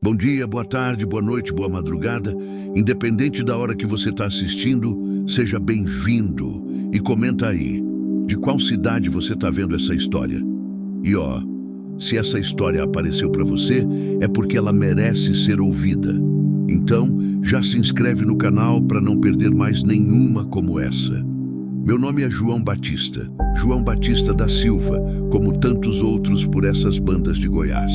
Bom dia, boa tarde, boa noite, boa madrugada. Independente da hora que você está assistindo, seja bem-vindo. E comenta aí, de qual cidade você está vendo essa história? E se essa história apareceu para você, é porque ela merece ser ouvida. Então, já se inscreve no canal para não perder mais nenhuma como essa. Meu nome é João Batista da Silva, como tantos outros por essas bandas de Goiás.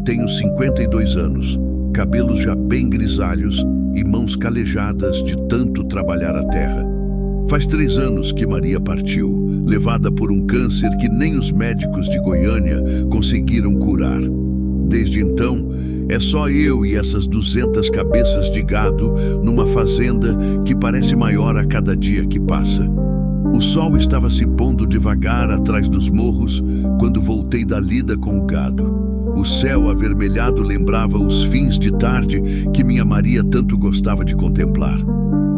Tenho 52 anos, cabelos já bem grisalhos e mãos calejadas de tanto trabalhar a terra. Faz 3 anos que Maria partiu, levada por um câncer que nem os médicos de Goiânia conseguiram curar. Desde então, é só eu e essas 200 cabeças de gado numa fazenda que parece maior a cada dia que passa. O sol estava se pondo devagar atrás dos morros quando voltei da lida com o gado. O céu avermelhado lembrava os fins de tarde que minha Maria tanto gostava de contemplar.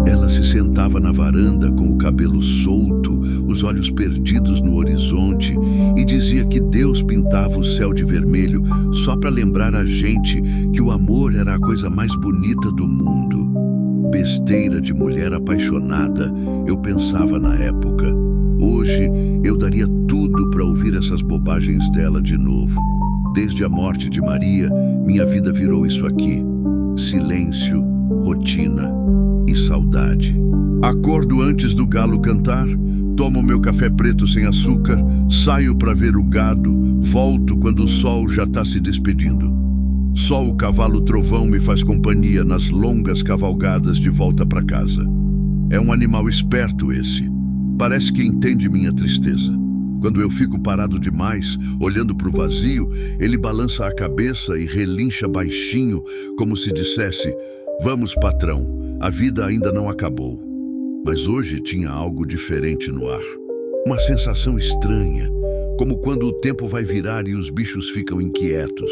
Ela se sentava na varanda com o cabelo solto, os olhos perdidos no horizonte e dizia que Deus pintava o céu de vermelho só para lembrar a gente que o amor era a coisa mais bonita do mundo. Besteira de mulher apaixonada, eu pensava na época. Hoje, eu daria tudo para ouvir essas bobagens dela de novo. Desde a morte de Maria, minha vida virou isso aqui: silêncio, rotina e saudade. Acordo antes do galo cantar, tomo meu café preto sem açúcar, saio para ver o gado, volto quando o sol já está se despedindo. Só o cavalo trovão me faz companhia nas longas cavalgadas de volta para casa. É um animal esperto esse. Parece que entende minha tristeza. Quando eu fico parado demais, olhando para o vazio, ele balança a cabeça e relincha baixinho, como se dissesse: "Vamos, patrão, a vida ainda não acabou." Mas hoje tinha algo diferente no ar. Uma sensação estranha, como quando o tempo vai virar e os bichos ficam inquietos.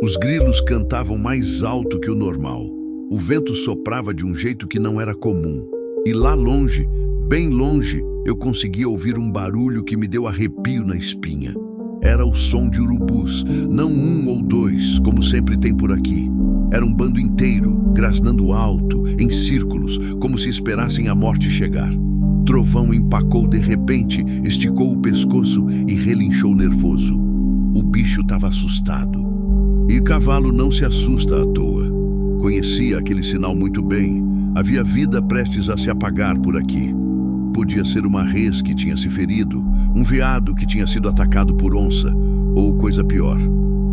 Os grilos cantavam mais alto que o normal. O vento soprava de um jeito que não era comum. E lá longe, bem longe, eu conseguia ouvir um barulho que me deu arrepio na espinha. Era o som de urubus, não 1 ou 2, como sempre tem por aqui. Era um bando inteiro, grasnando alto, em círculos, como se esperassem a morte chegar. Trovão empacou de repente, esticou o pescoço e relinchou nervoso. O bicho estava assustado. E cavalo não se assusta à toa. Conhecia aquele sinal muito bem. Havia vida prestes a se apagar por aqui. Podia ser uma res que tinha se ferido, um veado que tinha sido atacado por onça, ou coisa pior.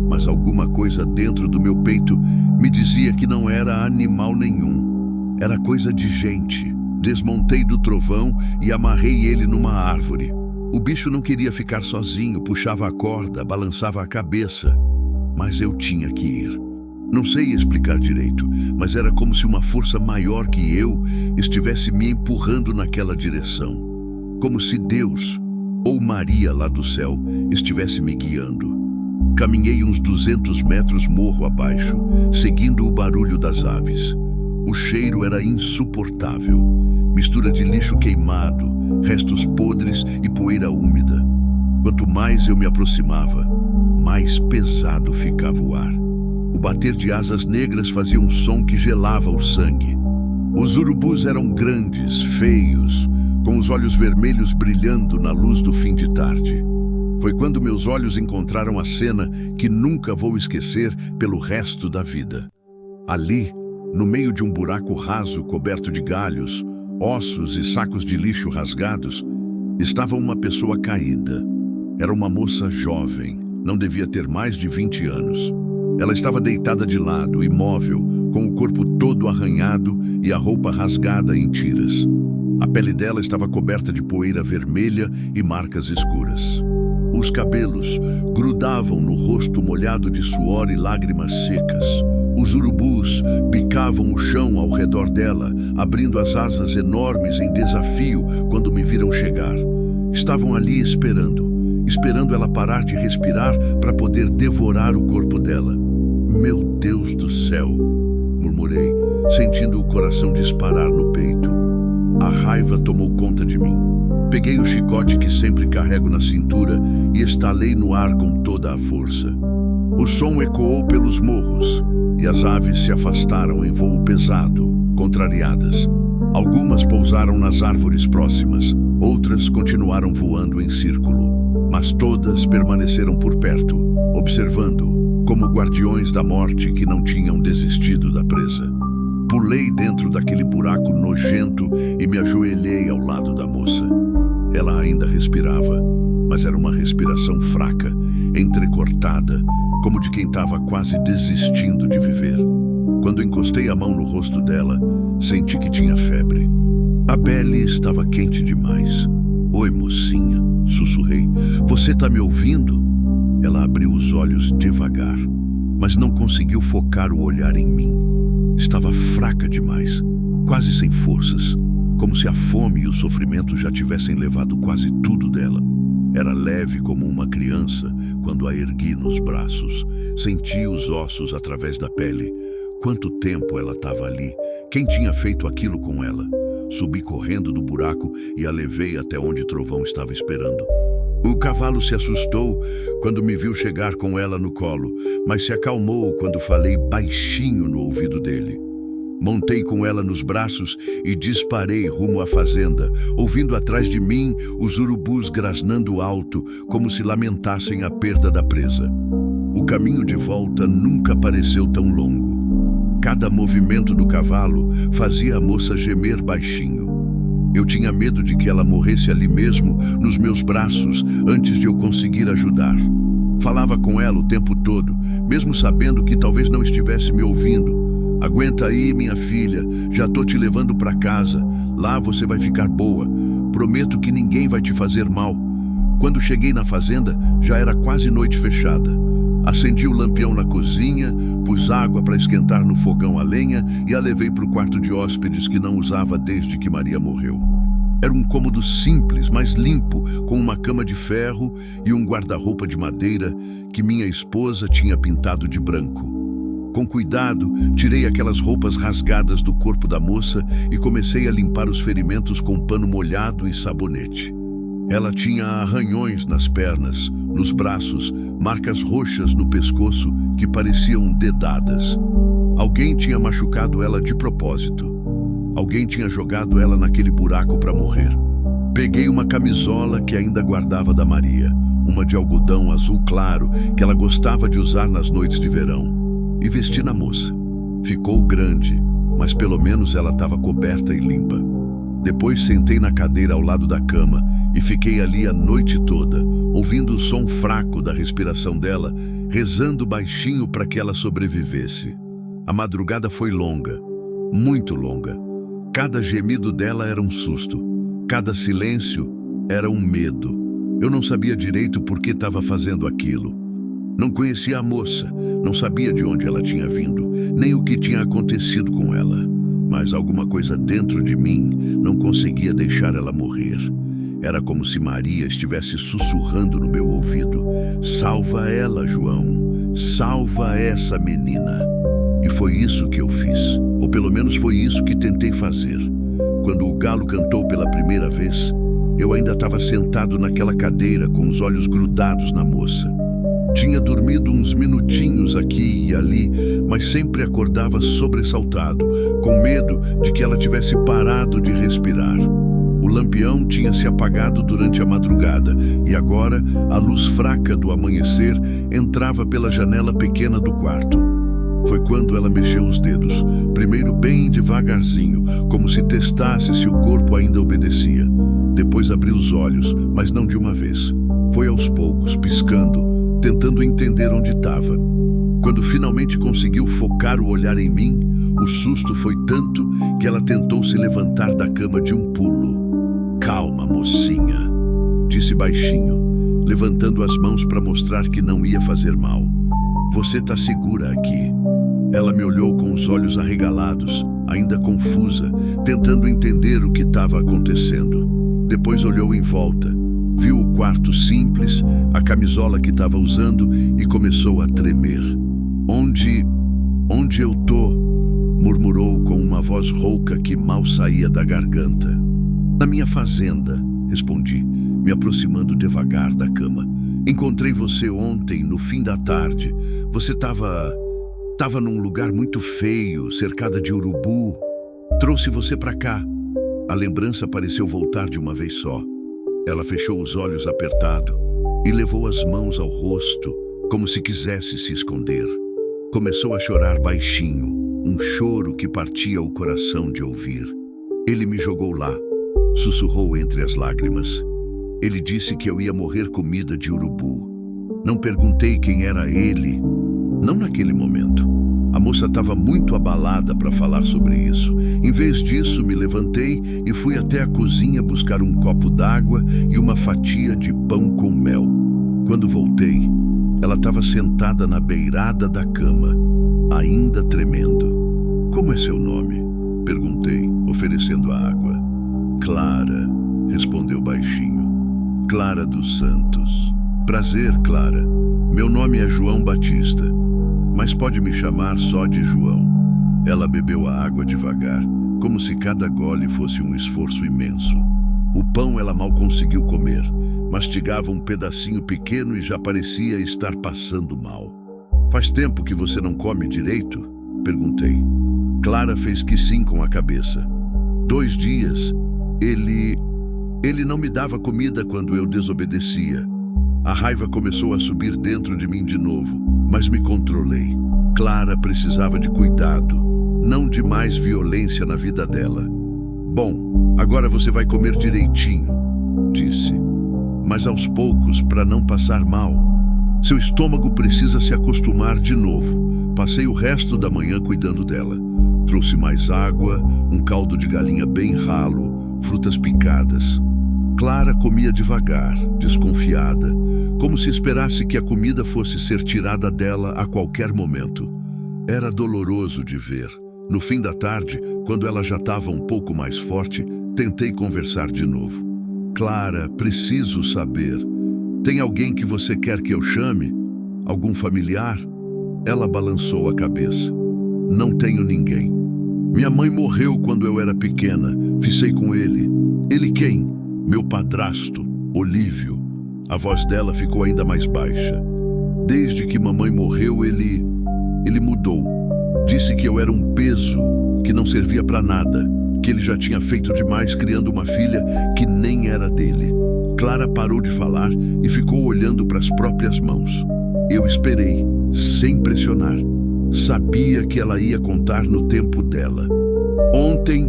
Mas alguma coisa dentro do meu peito me dizia que não era animal nenhum. Era coisa de gente. Desmontei do trovão e amarrei ele numa árvore. O bicho não queria ficar sozinho, puxava a corda, balançava a cabeça. Mas eu tinha que ir. Não sei explicar direito, mas era como se uma força maior que eu estivesse me empurrando naquela direção. Como se Deus, ou Maria lá do céu, estivesse me guiando. Caminhei uns 200 metros morro abaixo, seguindo o barulho das aves. O cheiro era insuportável. Mistura de lixo queimado, restos podres e poeira úmida. Quanto mais eu me aproximava, mais pesado ficava o ar. O bater de asas negras fazia um som que gelava o sangue. Os urubus eram grandes, feios, com os olhos vermelhos brilhando na luz do fim de tarde. Foi quando meus olhos encontraram a cena que nunca vou esquecer pelo resto da vida. Ali, no meio de um buraco raso coberto de galhos, ossos e sacos de lixo rasgados, estava uma pessoa caída. Era uma moça jovem, não devia ter mais de 20 anos. Ela estava deitada de lado, imóvel, com o corpo todo arranhado e a roupa rasgada em tiras. A pele dela estava coberta de poeira vermelha e marcas escuras. Os cabelos grudavam no rosto molhado de suor e lágrimas secas. Os urubus picavam o chão ao redor dela, abrindo as asas enormes em desafio quando me viram chegar. Estavam ali esperando ela parar de respirar para poder devorar o corpo dela. "Meu Deus do céu", murmurei, sentindo o coração disparar no peito. A raiva tomou conta de mim. Peguei o chicote que sempre carrego na cintura e estalei no ar com toda a força. O som ecoou pelos morros e as aves se afastaram em voo pesado, contrariadas. Algumas pousaram nas árvores próximas, outras continuaram voando em círculo, mas todas permaneceram por perto, observando, como guardiões da morte que não tinham desistido da presa. Pulei dentro daquele buraco nojento e me ajoelhei ao lado da moça. Ela ainda respirava, mas era uma respiração fraca, entrecortada, como de quem estava quase desistindo de viver. Quando encostei a mão no rosto dela, senti que tinha febre. A pele estava quente demais. "Oi, mocinha", sussurrei. "Você tá me ouvindo?" Ela abriu os olhos devagar, mas não conseguiu focar o olhar em mim. Estava fraca demais, quase sem forças, como se a fome e o sofrimento já tivessem levado quase tudo dela. Era leve como uma criança quando a ergui nos braços. Senti os ossos através da pele. Quanto tempo ela estava ali? Quem tinha feito aquilo com ela? Subi correndo do buraco e a levei até onde Trovão estava esperando. O cavalo se assustou quando me viu chegar com ela no colo, mas se acalmou quando falei baixinho no ouvido dele. Montei com ela nos braços e disparei rumo à fazenda, ouvindo atrás de mim os urubus grasnando alto, como se lamentassem a perda da presa. O caminho de volta nunca pareceu tão longo. Cada movimento do cavalo fazia a moça gemer baixinho. Eu tinha medo de que ela morresse ali mesmo, nos meus braços, antes de eu conseguir ajudar. Falava com ela o tempo todo, mesmo sabendo que talvez não estivesse me ouvindo. "Aguenta aí, minha filha, já tô te levando para casa. Lá você vai ficar boa. Prometo que ninguém vai te fazer mal." Quando cheguei na fazenda, já era quase noite fechada. Acendi o lampião na cozinha, pus água para esquentar no fogão a lenha e a levei para o quarto de hóspedes que não usava desde que Maria morreu. Era um cômodo simples, mas limpo, com uma cama de ferro e um guarda-roupa de madeira que minha esposa tinha pintado de branco. Com cuidado, tirei aquelas roupas rasgadas do corpo da moça e comecei a limpar os ferimentos com pano molhado e sabonete. Ela tinha arranhões nas pernas, nos braços, marcas roxas no pescoço que pareciam dedadas. Alguém tinha machucado ela de propósito. Alguém tinha jogado ela naquele buraco para morrer. Peguei uma camisola que ainda guardava da Maria, uma de algodão azul claro que ela gostava de usar nas noites de verão, e vesti na moça. Ficou grande, mas pelo menos ela estava coberta e limpa. Depois sentei na cadeira ao lado da cama e fiquei ali a noite toda, ouvindo o som fraco da respiração dela, rezando baixinho para que ela sobrevivesse. A madrugada foi longa, muito longa. Cada gemido dela era um susto, cada silêncio era um medo. Eu não sabia direito por que estava fazendo aquilo. Não conhecia a moça, não sabia de onde ela tinha vindo, nem o que tinha acontecido com ela. Mas alguma coisa dentro de mim não conseguia deixar ela morrer. Era como se Maria estivesse sussurrando no meu ouvido: "Salva ela, João, salva essa menina." E foi isso que eu fiz, ou pelo menos foi isso que tentei fazer. Quando o galo cantou pela primeira vez, eu ainda estava sentado naquela cadeira com os olhos grudados na moça. Tinha dormido uns minutinhos aqui e ali, mas sempre acordava sobressaltado, com medo de que ela tivesse parado de respirar. O lampião tinha se apagado durante a madrugada e agora a luz fraca do amanhecer entrava pela janela pequena do quarto. Foi quando ela mexeu os dedos, primeiro bem devagarzinho, como se testasse se o corpo ainda obedecia. Depois abriu os olhos, mas não de uma vez. Foi aos poucos, piscando, tentando entender onde estava. Quando finalmente conseguiu focar o olhar em mim, o susto foi tanto que ela tentou se levantar da cama de um pulo. "Calma, mocinha", disse baixinho, levantando as mãos para mostrar que não ia fazer mal. "Você está segura aqui." Ela me olhou com os olhos arregalados, ainda confusa, tentando entender o que estava acontecendo. Depois olhou em volta, viu o quarto simples, a camisola que estava usando e começou a tremer. Onde eu tô?" murmurou com uma voz rouca que mal saía da garganta. "Na minha fazenda", respondi. me aproximando devagar da cama. Encontrei você ontem, no fim da tarde. Você estava num lugar muito feio, cercada de urubu. Trouxe você para cá. A lembrança pareceu voltar de uma vez só. Ela fechou os olhos apertado e levou as mãos ao rosto, como se quisesse se esconder. Começou a chorar baixinho, um choro que partia o coração de ouvir. Ele me jogou lá, sussurrou entre as lágrimas. Ele disse que eu ia morrer comida de urubu. Não perguntei quem era ele, não naquele momento. A moça estava muito abalada para falar sobre isso. Em vez disso, me levantei e fui até a cozinha buscar um copo d'água e uma fatia de pão com mel. Quando voltei, ela estava sentada na beirada da cama, ainda tremendo. "Como é seu nome?" perguntei, oferecendo a água. "Clara", respondeu baixinho. "Clara dos Santos." "Prazer, Clara. Meu nome é João Batista, mas pode me chamar só de João." Ela bebeu a água devagar, como se cada gole fosse um esforço imenso. O pão ela mal conseguiu comer. Mastigava um pedacinho pequeno e já parecia estar passando mal. "Faz tempo que você não come direito?" perguntei. Clara fez que sim com a cabeça. 2 dias. Ele não me dava comida quando eu desobedecia. A raiva começou a subir dentro de mim de novo, mas me controlei. Clara precisava de cuidado, não de mais violência na vida dela. "Bom, agora você vai comer direitinho", disse. "Mas aos poucos, para não passar mal. Seu estômago precisa se acostumar de novo." Passei o resto da manhã cuidando dela. Trouxe mais água, um caldo de galinha bem ralo, frutas picadas. Clara comia devagar, desconfiada, como se esperasse que a comida fosse ser tirada dela a qualquer momento. Era doloroso de ver. No fim da tarde, quando ela já estava um pouco mais forte, tentei conversar de novo. "Clara, preciso saber. Tem alguém que você quer que eu chame? Algum familiar?" Ela balançou a cabeça. "Não tenho ninguém. Minha mãe morreu quando eu era pequena. Ficei com ele." "Ele quem?" "Meu padrasto, Olívio." A voz dela ficou ainda mais baixa. "Desde que mamãe morreu, ele mudou. Disse que eu era um peso, que não servia para nada, que ele já tinha feito demais criando uma filha que nem era dele." Clara parou de falar e ficou olhando para as próprias mãos. Eu esperei, sem pressionar. Sabia que ela ia contar no tempo dela. "Ontem",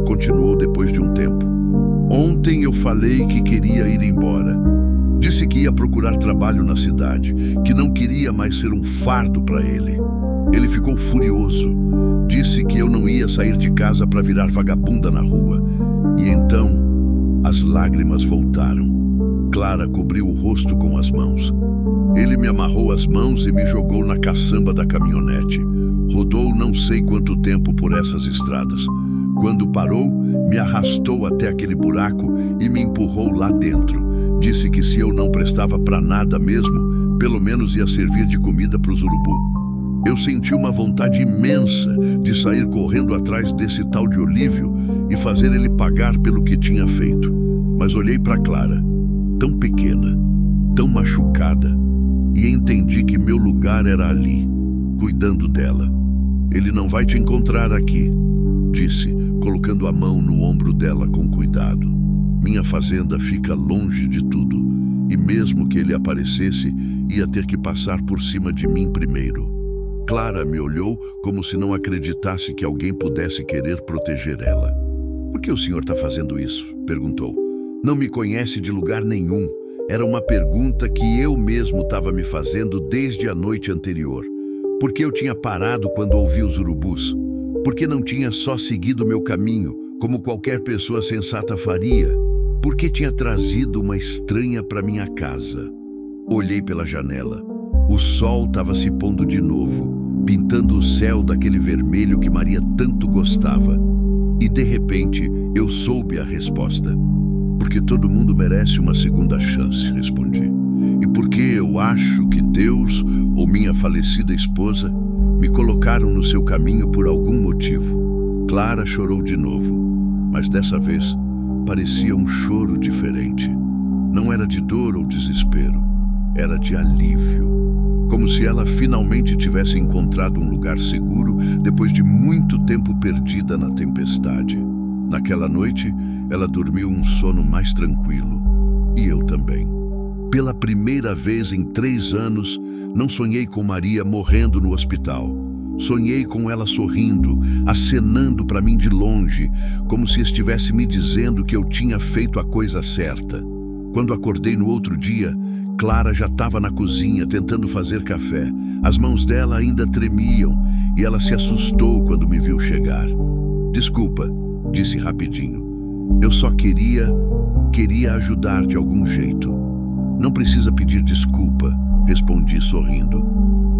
continuou depois de um tempo, "ontem eu falei que queria ir embora. Disse que ia procurar trabalho na cidade, que não queria mais ser um fardo para ele. Ele ficou furioso. Disse que eu não ia sair de casa para virar vagabunda na rua. E então, as lágrimas voltaram. Clara cobriu o rosto com as mãos. Ele me amarrou as mãos e me jogou na caçamba da caminhonete. Rodou não sei quanto tempo por essas estradas. Quando parou, me arrastou até aquele buraco e me empurrou lá dentro. Disse que se eu não prestava para nada mesmo, pelo menos ia servir de comida para os urubu. Eu senti uma vontade imensa de sair correndo atrás desse tal de Olívio e fazer ele pagar pelo que tinha feito. Mas olhei para Clara, tão pequena, tão machucada, e entendi que meu lugar era ali, cuidando dela. "Ele não vai te encontrar aqui", disse, colocando a mão no ombro dela com cuidado. "Minha fazenda fica longe de tudo, e mesmo que ele aparecesse, ia ter que passar por cima de mim primeiro." Clara me olhou como se não acreditasse que alguém pudesse querer proteger ela. "Por que o senhor está fazendo isso?" perguntou. "Não me conhece de lugar nenhum." Era uma pergunta que eu mesmo estava me fazendo desde a noite anterior. Por que eu tinha parado quando ouvi os urubus? Por que não tinha só seguido meu caminho, como qualquer pessoa sensata faria? Por que tinha trazido uma estranha para minha casa? Olhei pela janela. O sol estava se pondo de novo, pintando o céu daquele vermelho que Maria tanto gostava. E de repente eu soube a resposta. "Porque todo mundo merece uma segunda chance", respondi. "E porque eu acho que Deus ou minha falecida esposa me colocaram no seu caminho por algum motivo." Clara chorou de novo, mas dessa vez parecia um choro diferente. Não era de dor ou desespero, era de alívio. Como se ela finalmente tivesse encontrado um lugar seguro depois de muito tempo perdida na tempestade. Naquela noite, ela dormiu um sono mais tranquilo. E eu também. Pela primeira vez em 3 anos, não sonhei com Maria morrendo no hospital. Sonhei com ela sorrindo, acenando para mim de longe, como se estivesse me dizendo que eu tinha feito a coisa certa. Quando acordei no outro dia, Clara já estava na cozinha tentando fazer café. As mãos dela ainda tremiam e ela se assustou quando me viu chegar. "Desculpa", disse rapidinho. "Eu só queria ajudar de algum jeito." "Não precisa pedir desculpa", respondi sorrindo.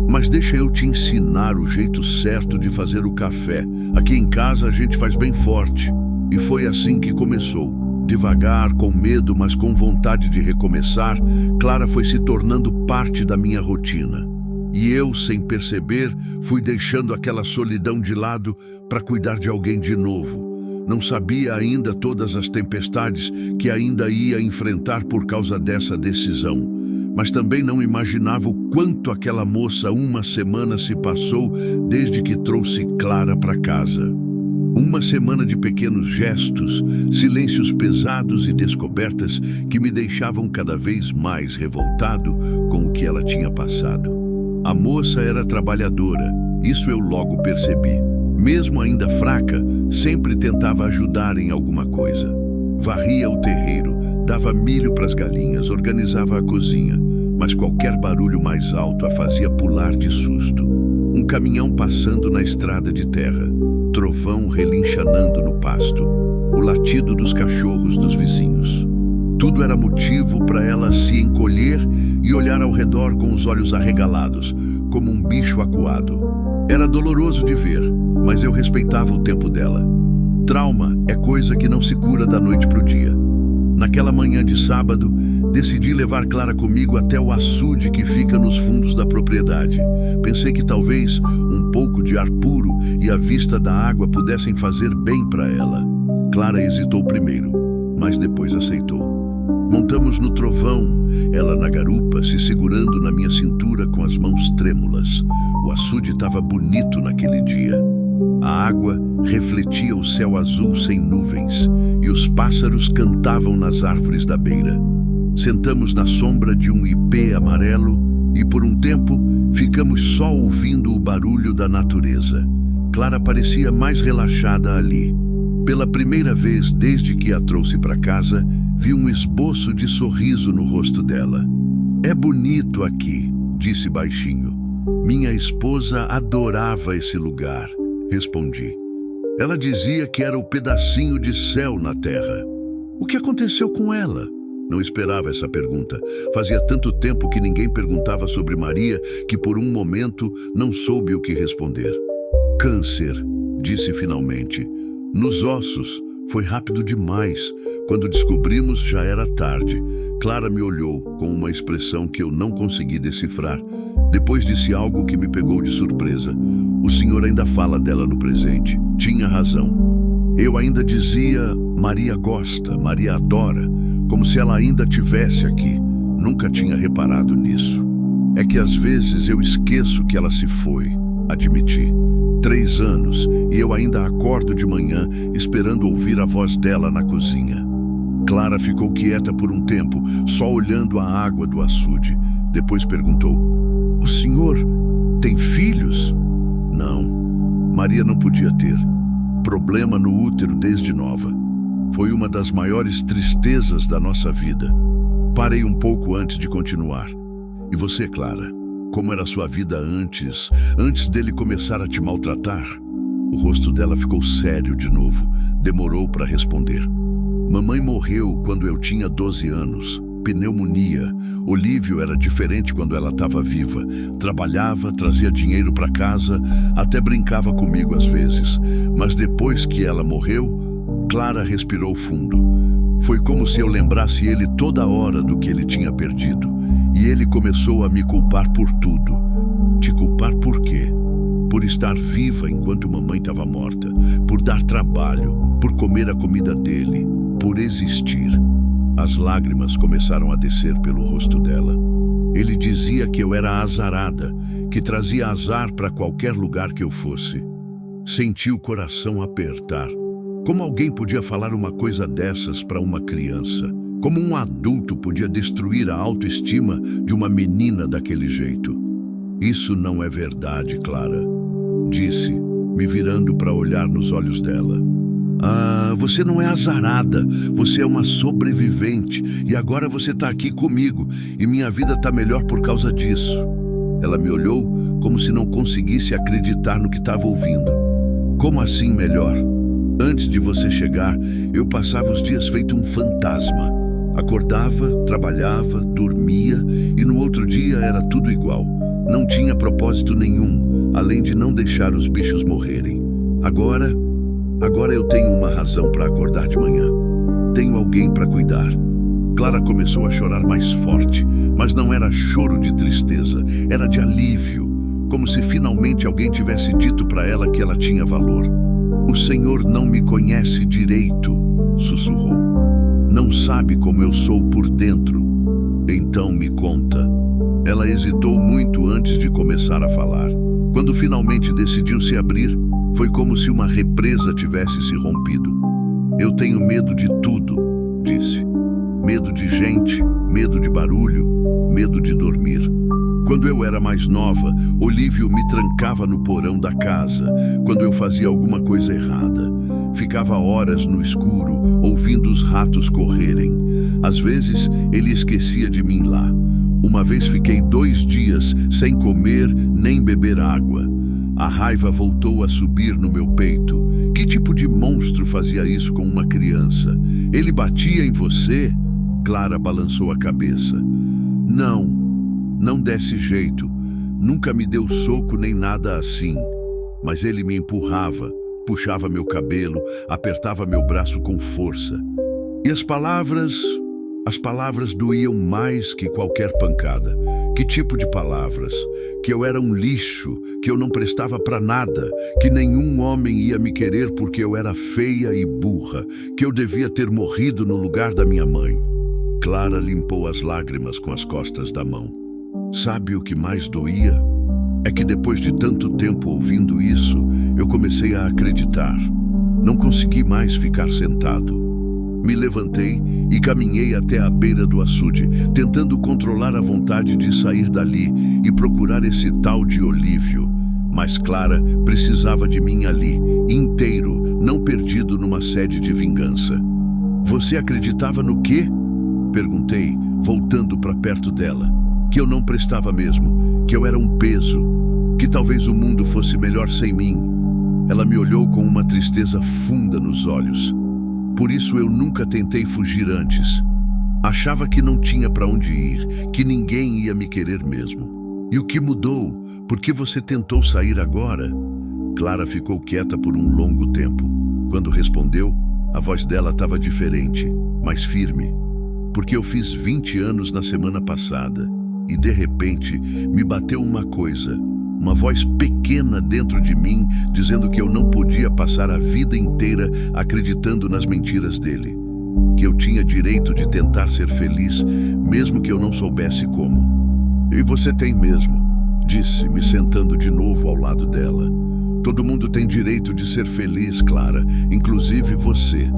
"Mas deixa eu te ensinar o jeito certo de fazer o café. Aqui em casa a gente faz bem forte." E foi assim que começou. Devagar, com medo, mas com vontade de recomeçar, Clara foi se tornando parte da minha rotina. E eu, sem perceber, fui deixando aquela solidão de lado para cuidar de alguém de novo. Não sabia ainda todas as tempestades que ainda ia enfrentar por causa dessa decisão, mas também não imaginava o quanto aquela moça uma semana se passou desde que trouxe Clara para casa. Uma semana de pequenos gestos, silêncios pesados e descobertas que me deixavam cada vez mais revoltado com o que ela tinha passado. A moça era trabalhadora, isso eu logo percebi. Mesmo ainda fraca, sempre tentava ajudar em alguma coisa. Varria o terreiro, dava milho para as galinhas, organizava a cozinha, mas qualquer barulho mais alto a fazia pular de susto. Um caminhão passando na estrada de terra, trovão relinchanando no pasto, o latido dos cachorros dos vizinhos. Tudo era motivo para ela se encolher e olhar ao redor com os olhos arregalados, como um bicho acuado. Era doloroso de ver, mas eu respeitava o tempo dela. Trauma é coisa que não se cura da noite para o dia. Naquela manhã de sábado, decidi levar Clara comigo até o açude que fica nos fundos da propriedade. Pensei que talvez um pouco de ar puro e a vista da água pudessem fazer bem para ela. Clara hesitou primeiro, mas depois aceitou. Montamos no trovão, ela na garupa, se segurando na minha cintura com as mãos trêmulas. O açude estava bonito naquele dia. A água refletia o céu azul sem nuvens e os pássaros cantavam nas árvores da beira. Sentamos na sombra de um ipê amarelo e por um tempo ficamos só ouvindo o barulho da natureza. Clara parecia mais relaxada ali. Pela primeira vez desde que a trouxe para casa, vi um esboço de sorriso no rosto dela. "É bonito aqui", disse baixinho. "Minha esposa adorava esse lugar", respondi. Ela dizia que era o pedacinho de céu na terra. O que aconteceu com ela? Não esperava essa pergunta. Fazia tanto tempo que ninguém perguntava sobre Maria que por um momento não soube o que responder. "Câncer", disse finalmente. "Nos ossos. Foi rápido demais. Quando descobrimos, já era tarde." Clara me olhou com uma expressão que eu não consegui decifrar. Depois disse algo que me pegou de surpresa. "O senhor ainda fala dela no presente." Tinha razão. Eu ainda dizia, Maria gosta, Maria adora, como se ela ainda estivesse aqui. Nunca tinha reparado nisso. É que às vezes eu esqueço que ela se foi, admiti. 3 anos e eu ainda acordo de manhã esperando ouvir a voz dela na cozinha. Clara ficou quieta por um tempo, só olhando a água do açude. Depois perguntou, "O senhor tem filhos?" "Não, Maria não podia ter. Problema no útero desde nova. Foi uma das maiores tristezas da nossa vida." Parei um pouco antes de continuar. "E você, Clara? Como era a sua vida antes dele começar a te maltratar?" O rosto dela ficou sério de novo. Demorou para responder. "Mamãe morreu quando eu tinha 12 anos. Pneumonia. Olívio era diferente quando ela estava viva. Trabalhava, trazia dinheiro para casa, até brincava comigo às vezes. Mas depois que ela morreu, Clara respirou fundo. Foi como se eu lembrasse ele toda hora do que ele tinha perdido. E ele começou a me culpar por tudo." "Te culpar por quê?" "Por estar viva enquanto mamãe estava morta. Por dar trabalho. Por comer a comida dele. Por existir." As lágrimas começaram a descer pelo rosto dela. Ele dizia que eu era azarada, que trazia azar para qualquer lugar que eu fosse. Senti o coração apertar. Como alguém podia falar uma coisa dessas para uma criança? Como um adulto podia destruir a autoestima de uma menina daquele jeito? Isso não é verdade, Clara, disse, me virando para olhar nos olhos dela. Você não é azarada, você é uma sobrevivente e agora você está aqui comigo e minha vida está melhor por causa disso. Ela me olhou como se não conseguisse acreditar no que estava ouvindo. Como assim melhor? Antes de você chegar, eu passava os dias feito um fantasma. Acordava, trabalhava, dormia e no outro dia era tudo igual. Não tinha propósito nenhum, além de não deixar os bichos morrerem. Agora eu tenho uma razão para acordar de manhã. Tenho alguém para cuidar. Clara começou a chorar mais forte, mas não era choro de tristeza, era de alívio, como se finalmente alguém tivesse dito para ela que ela tinha valor. O Senhor não me conhece direito, sussurrou. Não sabe como eu sou por dentro. Então me conta. Ela hesitou muito antes de começar a falar. Quando finalmente decidiu se abrir, foi como se uma represa tivesse se rompido. Eu tenho medo de tudo, disse. Medo de gente, medo de barulho, medo de dormir. Quando eu era mais nova, Olívio me trancava no porão da casa, quando eu fazia alguma coisa errada. Ficava horas no escuro, ouvindo os ratos correrem. Às vezes, ele esquecia de mim lá. Uma vez fiquei 2 dias sem comer nem beber água. A raiva voltou a subir no meu peito. Que tipo de monstro fazia isso com uma criança? Ele batia em você? Clara balançou a cabeça. Não desse jeito. Nunca me deu soco nem nada assim. Mas ele me empurrava, puxava meu cabelo, apertava meu braço com força. E as palavras doíam mais que qualquer pancada. Que tipo de palavras? Que eu era um lixo, que eu não prestava para nada, que nenhum homem ia me querer porque eu era feia e burra, que eu devia ter morrido no lugar da minha mãe. Clara limpou as lágrimas com as costas da mão. Sabe o que mais doía? É que depois de tanto tempo ouvindo isso, eu comecei a acreditar. Não consegui mais ficar sentado. Me levantei e caminhei até a beira do açude, tentando controlar a vontade de sair dali e procurar esse tal de Olívio. Mas Clara precisava de mim ali, inteiro, não perdido numa sede de vingança. Você acreditava no quê? Perguntei, voltando para perto dela. Que eu não prestava mesmo, que eu era um peso, que talvez o mundo fosse melhor sem mim. Ela me olhou com uma tristeza funda nos olhos. Por isso eu nunca tentei fugir antes. Achava que não tinha para onde ir, que ninguém ia me querer mesmo. E o que mudou? Por que você tentou sair agora? Clara ficou quieta por um longo tempo. Quando respondeu, a voz dela estava diferente, mais firme. Porque eu fiz 20 anos na semana passada e de repente me bateu uma coisa. Uma voz pequena dentro de mim, dizendo que eu não podia passar a vida inteira acreditando nas mentiras dele. Que eu tinha direito de tentar ser feliz, mesmo que eu não soubesse como. E você tem mesmo, disse, me sentando de novo ao lado dela. Todo mundo tem direito de ser feliz, Clara, inclusive você.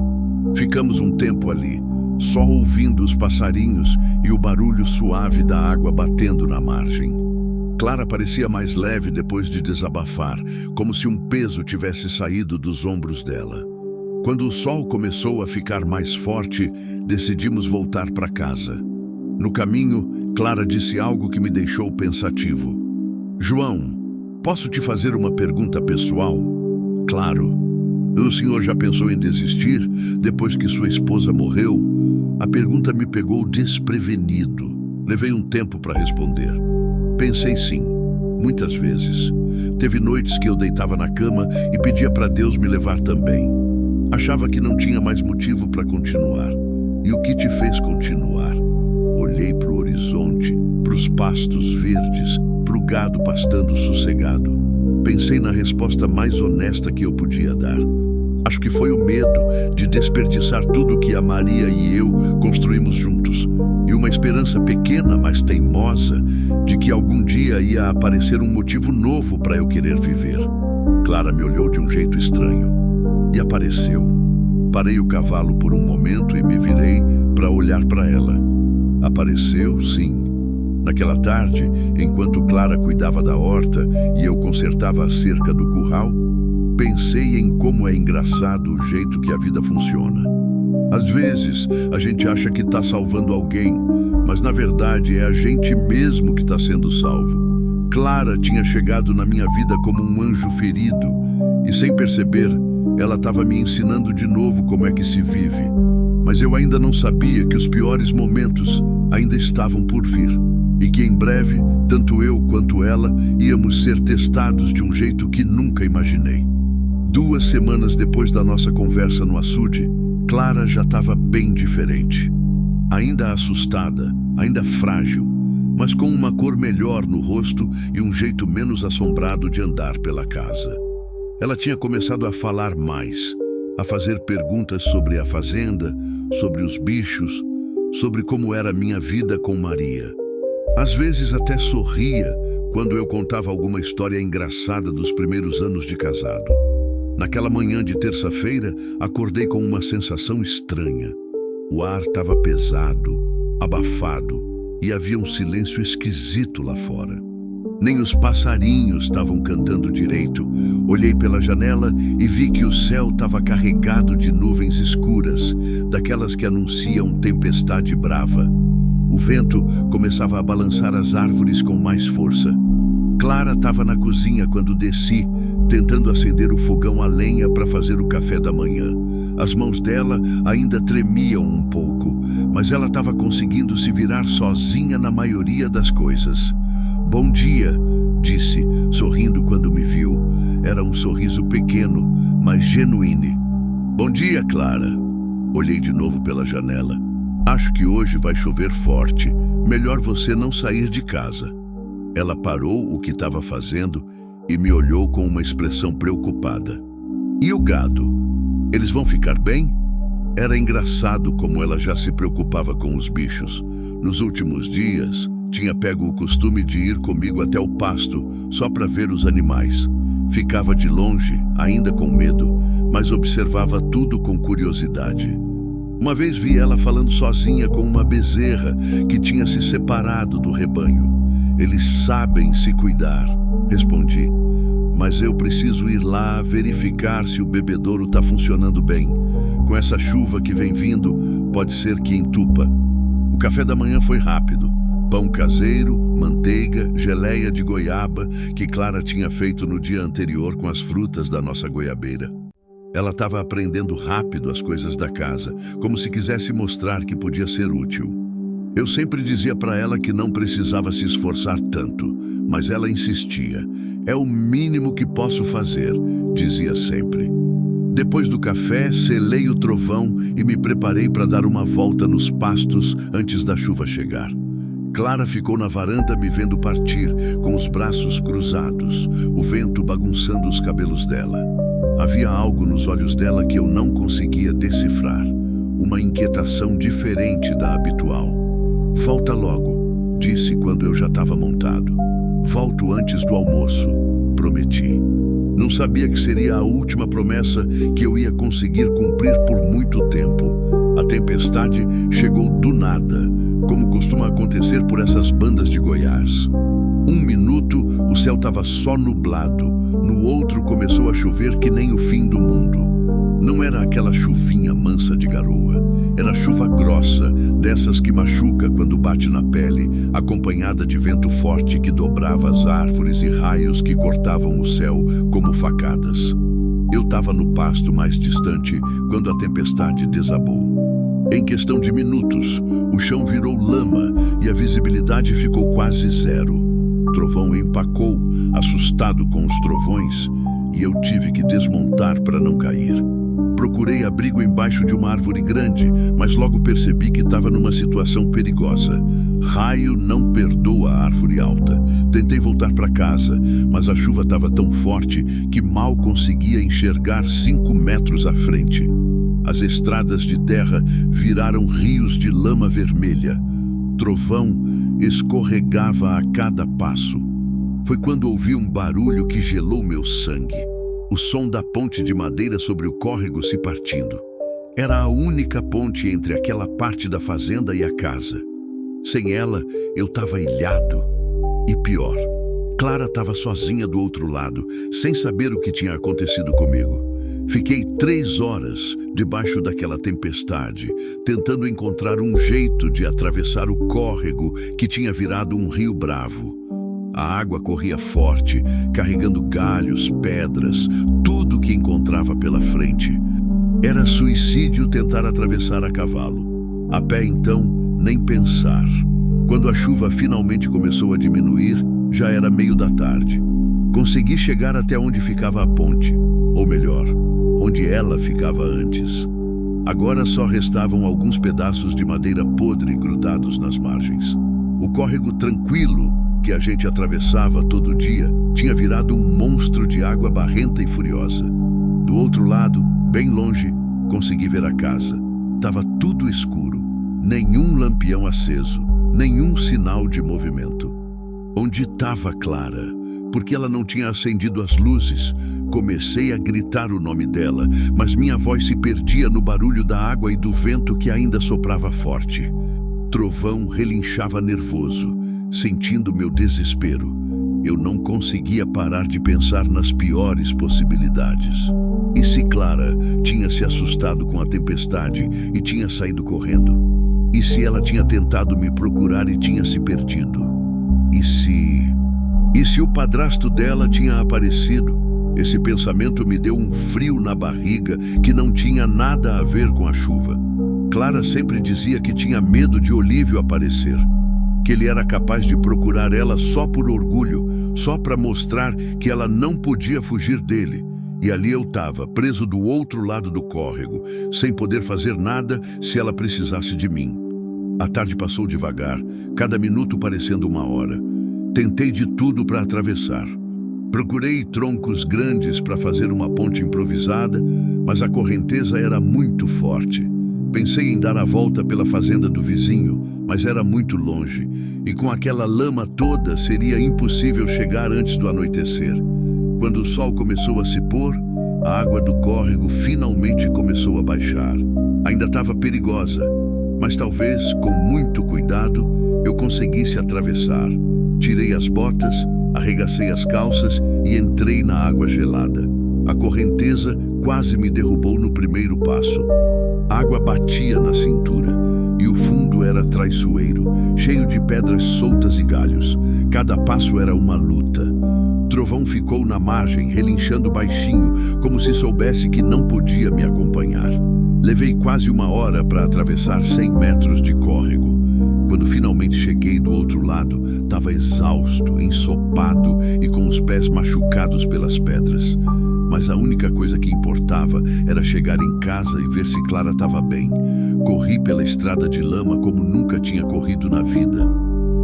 Ficamos um tempo ali, só ouvindo os passarinhos e o barulho suave da água batendo na margem. Clara parecia mais leve depois de desabafar, como se um peso tivesse saído dos ombros dela. Quando o sol começou a ficar mais forte, decidimos voltar para casa. No caminho, Clara disse algo que me deixou pensativo. João, posso te fazer uma pergunta pessoal? Claro. O senhor já pensou em desistir depois que sua esposa morreu? A pergunta me pegou desprevenido. Levei um tempo para responder. Pensei sim, muitas vezes. Teve noites que eu deitava na cama e pedia para Deus me levar também. Achava que não tinha mais motivo para continuar. E o que te fez continuar? Olhei para o horizonte, para os pastos verdes, para o gado pastando sossegado. Pensei na resposta mais honesta que eu podia dar. Acho que foi o medo de desperdiçar tudo que a Maria e eu construímos juntos, e uma esperança pequena, mas teimosa, de que algum dia ia aparecer um motivo novo para eu querer viver. Clara me olhou de um jeito estranho e apareceu. Parei o cavalo por um momento e me virei para olhar para ela. Apareceu, sim. Naquela tarde, enquanto Clara cuidava da horta e eu consertava a cerca do curral, pensei em como é engraçado o jeito que a vida funciona. Às vezes, a gente acha que está salvando alguém, mas na verdade é a gente mesmo que está sendo salvo. Clara tinha chegado na minha vida como um anjo ferido e, sem perceber, ela estava me ensinando de novo como é que se vive. Mas eu ainda não sabia que os piores momentos ainda estavam por vir e que em breve, tanto eu quanto ela íamos ser testados de um jeito que nunca imaginei. 2 semanas depois da nossa conversa no açude, Clara já estava bem diferente. Ainda assustada, ainda frágil, mas com uma cor melhor no rosto e um jeito menos assombrado de andar pela casa. Ela tinha começado a falar mais, a fazer perguntas sobre a fazenda, sobre os bichos, sobre como era a minha vida com Maria. Às vezes até sorria quando eu contava alguma história engraçada dos primeiros anos de casado. Naquela manhã de terça-feira, acordei com uma sensação estranha. O ar estava pesado, abafado, e havia um silêncio esquisito lá fora. Nem os passarinhos estavam cantando direito. Olhei pela janela e vi que o céu estava carregado de nuvens escuras, daquelas que anunciam tempestade brava. O vento começava a balançar as árvores com mais força. Clara estava na cozinha quando desci, tentando acender o fogão a lenha para fazer o café da manhã. As mãos dela ainda tremiam um pouco, mas ela estava conseguindo se virar sozinha na maioria das coisas. "Bom dia", disse, sorrindo quando me viu. Era um sorriso pequeno, mas genuíno. "Bom dia, Clara." Olhei de novo pela janela. "Acho que hoje vai chover forte. Melhor você não sair de casa." Ela parou o que estava fazendo e me olhou com uma expressão preocupada. "E o gado? Eles vão ficar bem?" Era engraçado como ela já se preocupava com os bichos. Nos últimos dias, tinha pego o costume de ir comigo até o pasto só para ver os animais. Ficava de longe, ainda com medo, mas observava tudo com curiosidade. Uma vez vi ela falando sozinha com uma bezerra que tinha se separado do rebanho. "Eles sabem se cuidar", respondi. "Mas eu preciso ir lá verificar se o bebedouro está funcionando bem. Com essa chuva que vem vindo, pode ser que entupa." O café da manhã foi rápido. Pão caseiro, manteiga, geleia de goiaba que Clara tinha feito no dia anterior com as frutas da nossa goiabeira. Ela estava aprendendo rápido as coisas da casa, como se quisesse mostrar que podia ser útil. Eu sempre dizia para ela que não precisava se esforçar tanto, mas ela insistia. "É o mínimo que posso fazer", dizia sempre. Depois do café, selei o trovão e me preparei para dar uma volta nos pastos antes da chuva chegar. Clara ficou na varanda me vendo partir, com os braços cruzados, o vento bagunçando os cabelos dela. Havia algo nos olhos dela que eu não conseguia decifrar, uma inquietação diferente da habitual. "Volta logo", disse quando eu já estava montado. "Volto antes do almoço", prometi. Não sabia que seria a última promessa que eu ia conseguir cumprir por muito tempo. A tempestade chegou do nada, como costuma acontecer por essas bandas de Goiás. Um minuto o céu estava só nublado, no outro começou a chover que nem o fim do mundo. Não era aquela chuvinha mansa de garoa, era chuva grossa, dessas que machuca quando bate na pele, acompanhada de vento forte que dobrava as árvores e raios que cortavam o céu como facadas. Eu estava no pasto mais distante quando a tempestade desabou. Em questão de minutos, o chão virou lama e a visibilidade ficou quase zero. O trovão empacou, assustado com os trovões, e eu tive que desmontar para não cair. Procurei abrigo embaixo de uma árvore grande, mas logo percebi que estava numa situação perigosa. Raio não perdoa a árvore alta. Tentei voltar para casa, mas a chuva estava tão forte que mal conseguia enxergar 5 metros à frente. As estradas de terra viraram rios de lama vermelha. Trovão escorregava a cada passo. Foi quando ouvi um barulho que gelou meu sangue. O som da ponte de madeira sobre o córrego se partindo. Era a única ponte entre aquela parte da fazenda e a casa. Sem ela, eu estava ilhado. E pior, Clara estava sozinha do outro lado, sem saber o que tinha acontecido comigo. Fiquei 3 horas debaixo daquela tempestade, tentando encontrar um jeito de atravessar o córrego que tinha virado um rio bravo. A água corria forte, carregando galhos, pedras, tudo que encontrava pela frente. Era suicídio tentar atravessar a cavalo. A pé, então, nem pensar. Quando a chuva finalmente começou a diminuir, já era meio da tarde. Consegui chegar até onde ficava a ponte, ou melhor, onde ela ficava antes. Agora só restavam alguns pedaços de madeira podre grudados nas margens. O córrego tranquilo que a gente atravessava todo dia tinha virado um monstro de água barrenta e furiosa. Do outro lado, bem longe, consegui ver a casa. Tava tudo escuro, nenhum lampião aceso, nenhum sinal de movimento. Onde estava Clara? Porque ela não tinha acendido as luzes. Comecei a gritar o nome dela, mas minha voz se perdia no barulho da água e do vento que ainda soprava forte. Trovão relinchava nervoso, sentindo meu desespero. Eu não conseguia parar de pensar nas piores possibilidades. E se Clara tinha se assustado com a tempestade e tinha saído correndo? E se ela tinha tentado me procurar e tinha se perdido? E se o padrasto dela tinha aparecido? Esse pensamento me deu um frio na barriga que não tinha nada a ver com a chuva. Clara sempre dizia que tinha medo de Olívio aparecer, que ele era capaz de procurar ela só por orgulho, só para mostrar que ela não podia fugir dele. E ali eu estava, preso do outro lado do córrego, sem poder fazer nada se ela precisasse de mim. A tarde passou devagar, cada minuto parecendo uma hora. Tentei de tudo para atravessar. Procurei troncos grandes para fazer uma ponte improvisada, mas a correnteza era muito forte. Pensei em dar a volta pela fazenda do vizinho, mas era muito longe, e com aquela lama toda seria impossível chegar antes do anoitecer. Quando o sol começou a se pôr, a água do córrego finalmente começou a baixar. Ainda estava perigosa, mas talvez, com muito cuidado, eu conseguisse atravessar. Tirei as botas, arregacei as calças e entrei na água gelada. A correnteza quase me derrubou no primeiro passo. A água batia na cintura e o fundo era traiçoeiro, cheio de pedras soltas e galhos. Cada passo era uma luta. Trovão ficou na margem, relinchando baixinho, como se soubesse que não podia me acompanhar. Levei quase 1 hora para atravessar 100 metros de córrego. Quando finalmente cheguei do outro lado, estava exausto, ensopado e com os pés machucados pelas pedras. Mas a única coisa que importava era chegar em casa e ver se Clara estava bem. Corri pela estrada de lama como nunca tinha corrido na vida.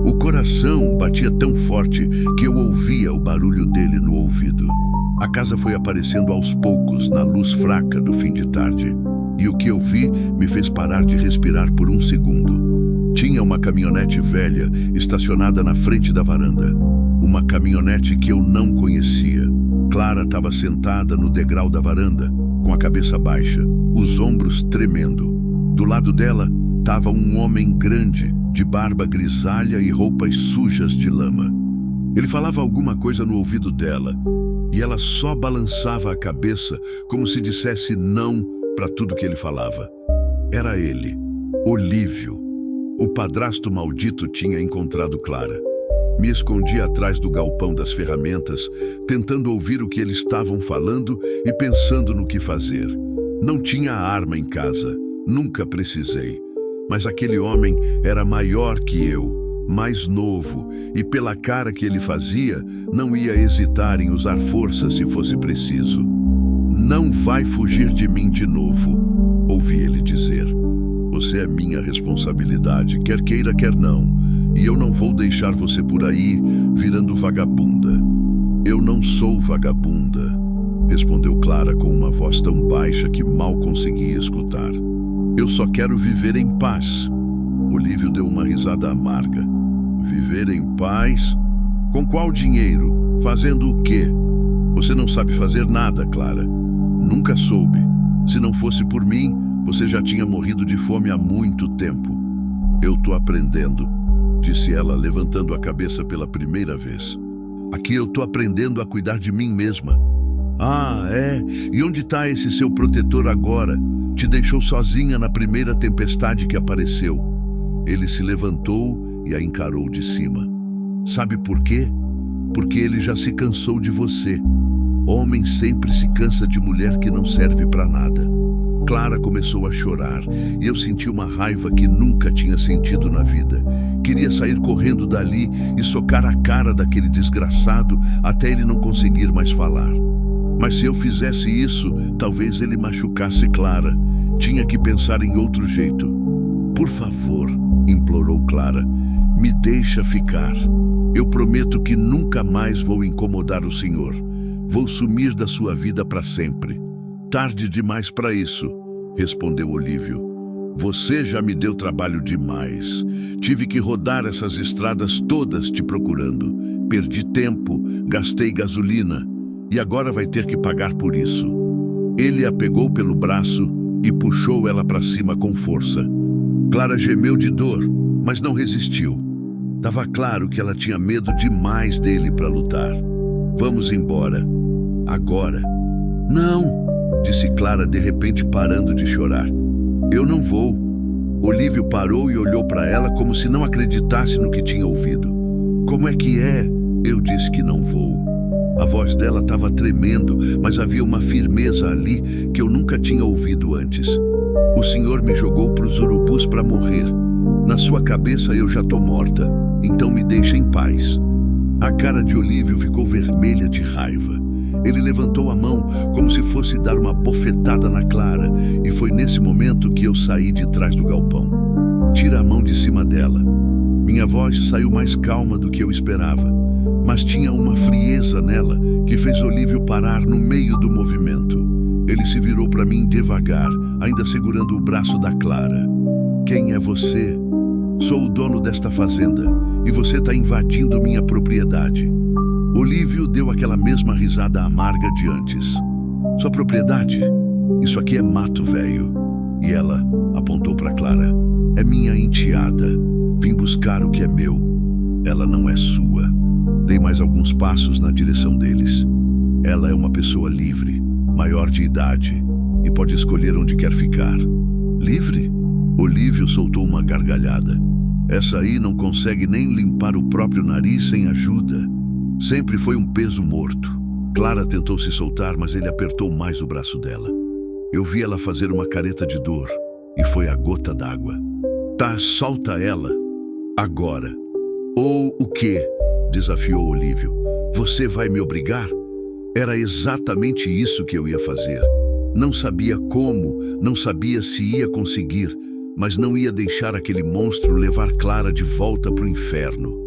O coração batia tão forte que eu ouvia o barulho dele no ouvido. A casa foi aparecendo aos poucos na luz fraca do fim de tarde. E o que eu vi me fez parar de respirar por 1 segundo. Tinha uma caminhonete velha estacionada na frente da varanda. Uma caminhonete que eu não conhecia. Clara estava sentada no degrau da varanda, com a cabeça baixa, os ombros tremendo. Do lado dela estava um homem grande, de barba grisalha e roupas sujas de lama. Ele falava alguma coisa no ouvido dela, e ela só balançava a cabeça como se dissesse não para tudo que ele falava. Era ele, Olívio. O padrasto maldito tinha encontrado Clara. Me escondi atrás do galpão das ferramentas, tentando ouvir o que eles estavam falando e pensando no que fazer. Não tinha arma em casa, nunca precisei. Mas aquele homem era maior que eu, mais novo, e pela cara que ele fazia, não ia hesitar em usar força se fosse preciso. Não vai fugir de mim de novo, ouvi ele dizer. Você é minha responsabilidade, quer queira, quer não, e eu não vou deixar você por aí virando vagabunda. Eu não sou vagabunda, respondeu Clara com uma voz tão baixa que mal conseguia escutar. Eu só quero viver em paz. Olívio deu uma risada amarga. Viver em paz? Com qual dinheiro? Fazendo o quê? Você não sabe fazer nada, Clara. Nunca soube. Se não fosse por mim, você já tinha morrido de fome há muito tempo. Eu tô aprendendo, disse ela, levantando a cabeça pela primeira vez. Aqui eu tô aprendendo a cuidar de mim mesma. Ah, é? E onde tá esse seu protetor agora? Te deixou sozinha na primeira tempestade que apareceu. Ele se levantou e a encarou de cima. Sabe por quê? Porque ele já se cansou de você. Homem sempre se cansa de mulher que não serve para nada. Clara começou a chorar e eu senti uma raiva que nunca tinha sentido na vida. Queria sair correndo dali e socar a cara daquele desgraçado até ele não conseguir mais falar. Mas se eu fizesse isso, talvez ele machucasse Clara. Tinha que pensar em outro jeito. Por favor, implorou Clara, me deixa ficar. Eu prometo que nunca mais vou incomodar o senhor. Vou sumir da sua vida para sempre. Tarde demais para isso, respondeu Olívio. Você já me deu trabalho demais. Tive que rodar essas estradas todas te procurando. Perdi tempo, gastei gasolina e agora vai ter que pagar por isso. Ele a pegou pelo braço e puxou ela para cima com força. Clara gemeu de dor, mas não resistiu. Tava claro que ela tinha medo demais dele para lutar. Vamos embora. Agora. Não, disse Clara de repente parando de chorar. Eu não vou. Olívio parou e olhou para ela como se não acreditasse no que tinha ouvido. Como é que é? Eu disse que não vou. A voz dela estava tremendo, mas havia uma firmeza ali que eu nunca tinha ouvido antes. O senhor me jogou para os urubus para morrer. Na sua cabeça eu já tô morta, então me deixa em paz. A cara de Olívio ficou vermelha de raiva. Ele levantou a mão como se fosse dar uma bofetada na Clara, e foi nesse momento que eu saí de trás do galpão. Tira a mão de cima dela. Minha voz saiu mais calma do que eu esperava, mas tinha uma frieza nela que fez Olívio parar no meio do movimento. Ele se virou para mim devagar, ainda segurando o braço da Clara. Quem é você? Sou o dono desta fazenda e você está invadindo minha propriedade. Olívio deu aquela mesma risada amarga de antes. Sua propriedade? Isso aqui é mato, velho. E ela apontou para Clara. É minha enteada. Vim buscar o que é meu. Ela não é sua. Dei mais alguns passos na direção deles. Ela é uma pessoa livre, maior de idade, e pode escolher onde quer ficar. Livre? Olívio soltou uma gargalhada. Essa aí não consegue nem limpar o próprio nariz sem ajuda. Sempre foi um peso morto. Clara tentou se soltar, mas ele apertou mais o braço dela. Eu vi ela fazer uma careta de dor, e foi a gota d'água. Tá, solta ela. Agora. Ou o quê? Desafiou Olívio. Você vai me obrigar? Era exatamente isso que eu ia fazer. Não sabia como, não sabia se ia conseguir, mas não ia deixar aquele monstro levar Clara de volta para o inferno.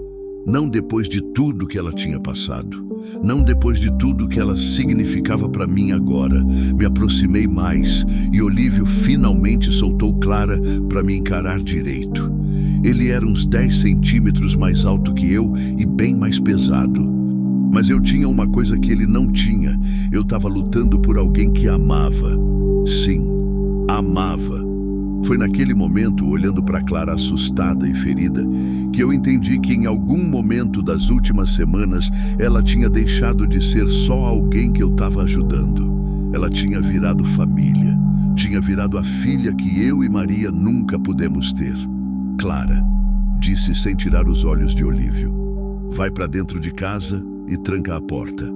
Não depois de tudo que ela tinha passado. Não depois de tudo que ela significava para mim agora. Me aproximei mais e Olívio finalmente soltou Clara para me encarar direito. Ele era uns 10 centímetros mais alto que eu e bem mais pesado. Mas eu tinha uma coisa que ele não tinha. Eu estava lutando por alguém que amava. Sim, amava. Foi naquele momento, olhando para Clara assustada e ferida, que eu entendi que em algum momento das últimas semanas ela tinha deixado de ser só alguém que eu estava ajudando. Ela tinha virado família. Tinha virado a filha que eu e Maria nunca pudemos ter. Clara, disse sem tirar os olhos de Olívio. Vai para dentro de casa e tranca a porta.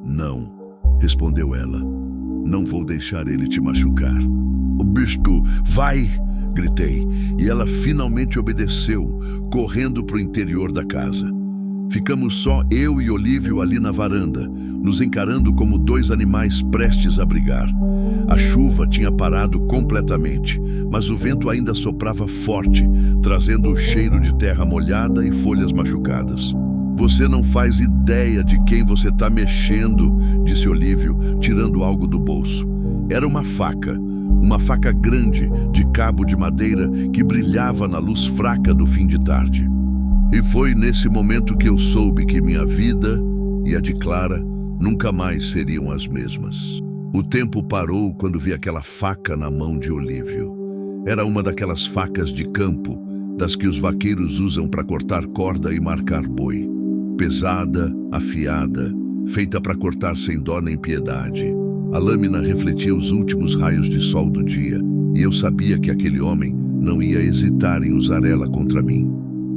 Não, respondeu ela. Não vou deixar ele te machucar. O bicho, vai! Gritei, e ela finalmente obedeceu, correndo para o interior da casa. Ficamos só eu e Olívio ali na varanda, nos encarando como dois animais prestes a brigar. A chuva tinha parado completamente, mas o vento ainda soprava forte, trazendo o cheiro de terra molhada e folhas machucadas. Você não faz ideia de quem você está mexendo, disse Olívio, tirando algo do bolso. Era uma faca grande de cabo de madeira que brilhava na luz fraca do fim de tarde. E foi nesse momento que eu soube que minha vida e a de Clara nunca mais seriam as mesmas. O tempo parou quando vi aquela faca na mão de Olívio. Era uma daquelas facas de campo, das que os vaqueiros usam para cortar corda e marcar boi. Pesada, afiada, feita para cortar sem dó nem piedade. A lâmina refletia os últimos raios de sol do dia, e eu sabia que aquele homem não ia hesitar em usar ela contra mim.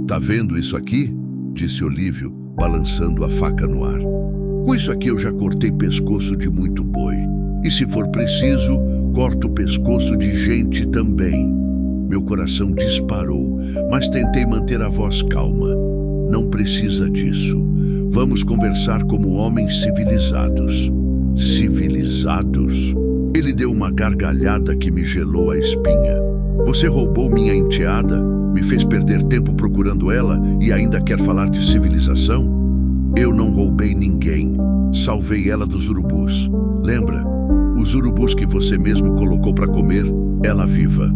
"Tá vendo isso aqui?", disse Olívio, balançando a faca no ar. "Com isso aqui eu já cortei pescoço de muito boi. E se for preciso, corto o pescoço de gente também." Meu coração disparou, mas tentei manter a voz calma. "Não precisa disso. Vamos conversar como homens civilizados." "Civilizados?" Ele deu uma gargalhada que me gelou a espinha. "Você roubou minha enteada, me fez perder tempo procurando ela e ainda quer falar de civilização?" "Eu não roubei ninguém. Salvei ela dos urubus. Lembra? Os urubus que você mesmo colocou para comer, ela viva."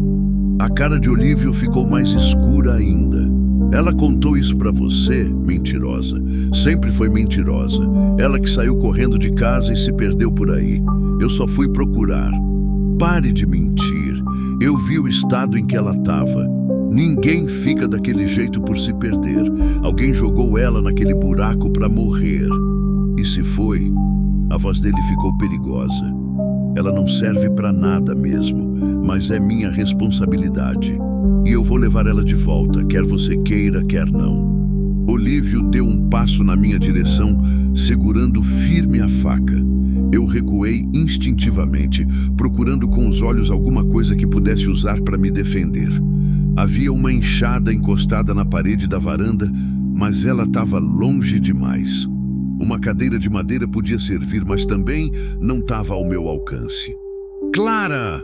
A cara de Olívio ficou mais escura ainda. "Ela contou isso para você, mentirosa. Sempre foi mentirosa. Ela que saiu correndo de casa e se perdeu por aí. Eu só fui procurar." "Pare de mentir. Eu vi o estado em que ela estava. Ninguém fica daquele jeito por se perder. Alguém jogou ela naquele buraco para morrer." "E se foi?" A voz dele ficou perigosa. "Ela não serve para nada mesmo, mas é minha responsabilidade. E eu vou levar ela de volta, quer você queira, quer não." Olívio deu um passo na minha direção, segurando firme a faca. Eu recuei instintivamente, procurando com os olhos alguma coisa que pudesse usar para me defender. Havia uma enxada encostada na parede da varanda, mas ela estava longe demais. Uma cadeira de madeira podia servir, mas também não estava ao meu alcance. "Clara!"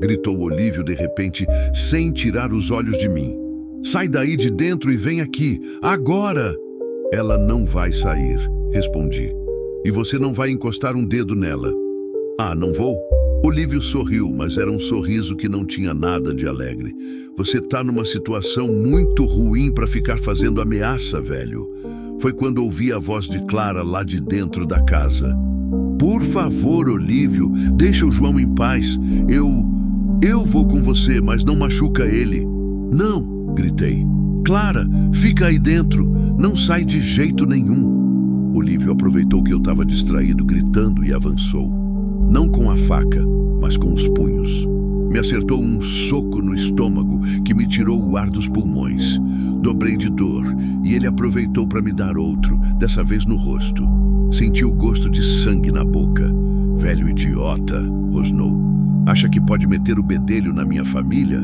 gritou Olívio de repente, sem tirar os olhos de mim. "Sai daí de dentro e vem aqui, agora!" "Ela não vai sair", respondi. "E você não vai encostar um dedo nela." "Ah, não vou?" Olívio sorriu, mas era um sorriso que não tinha nada de alegre. "Você tá numa situação muito ruim para ficar fazendo ameaça, velho." Foi quando ouvi a voz de Clara lá de dentro da casa. "Por favor, Olívio, deixa o João em paz. Eu vou com você, mas não machuca ele." "Não", gritei. "Clara, fica aí dentro. Não sai de jeito nenhum." Olívio aproveitou que eu estava distraído gritando e avançou. Não com a faca, mas com os punhos. Me acertou um soco no estômago que me tirou o ar dos pulmões. Dobrei de dor e ele aproveitou para me dar outro, dessa vez no rosto. Senti o gosto de sangue na boca. "Velho idiota", rosnou. "Acha que pode meter o bedelho na minha família?"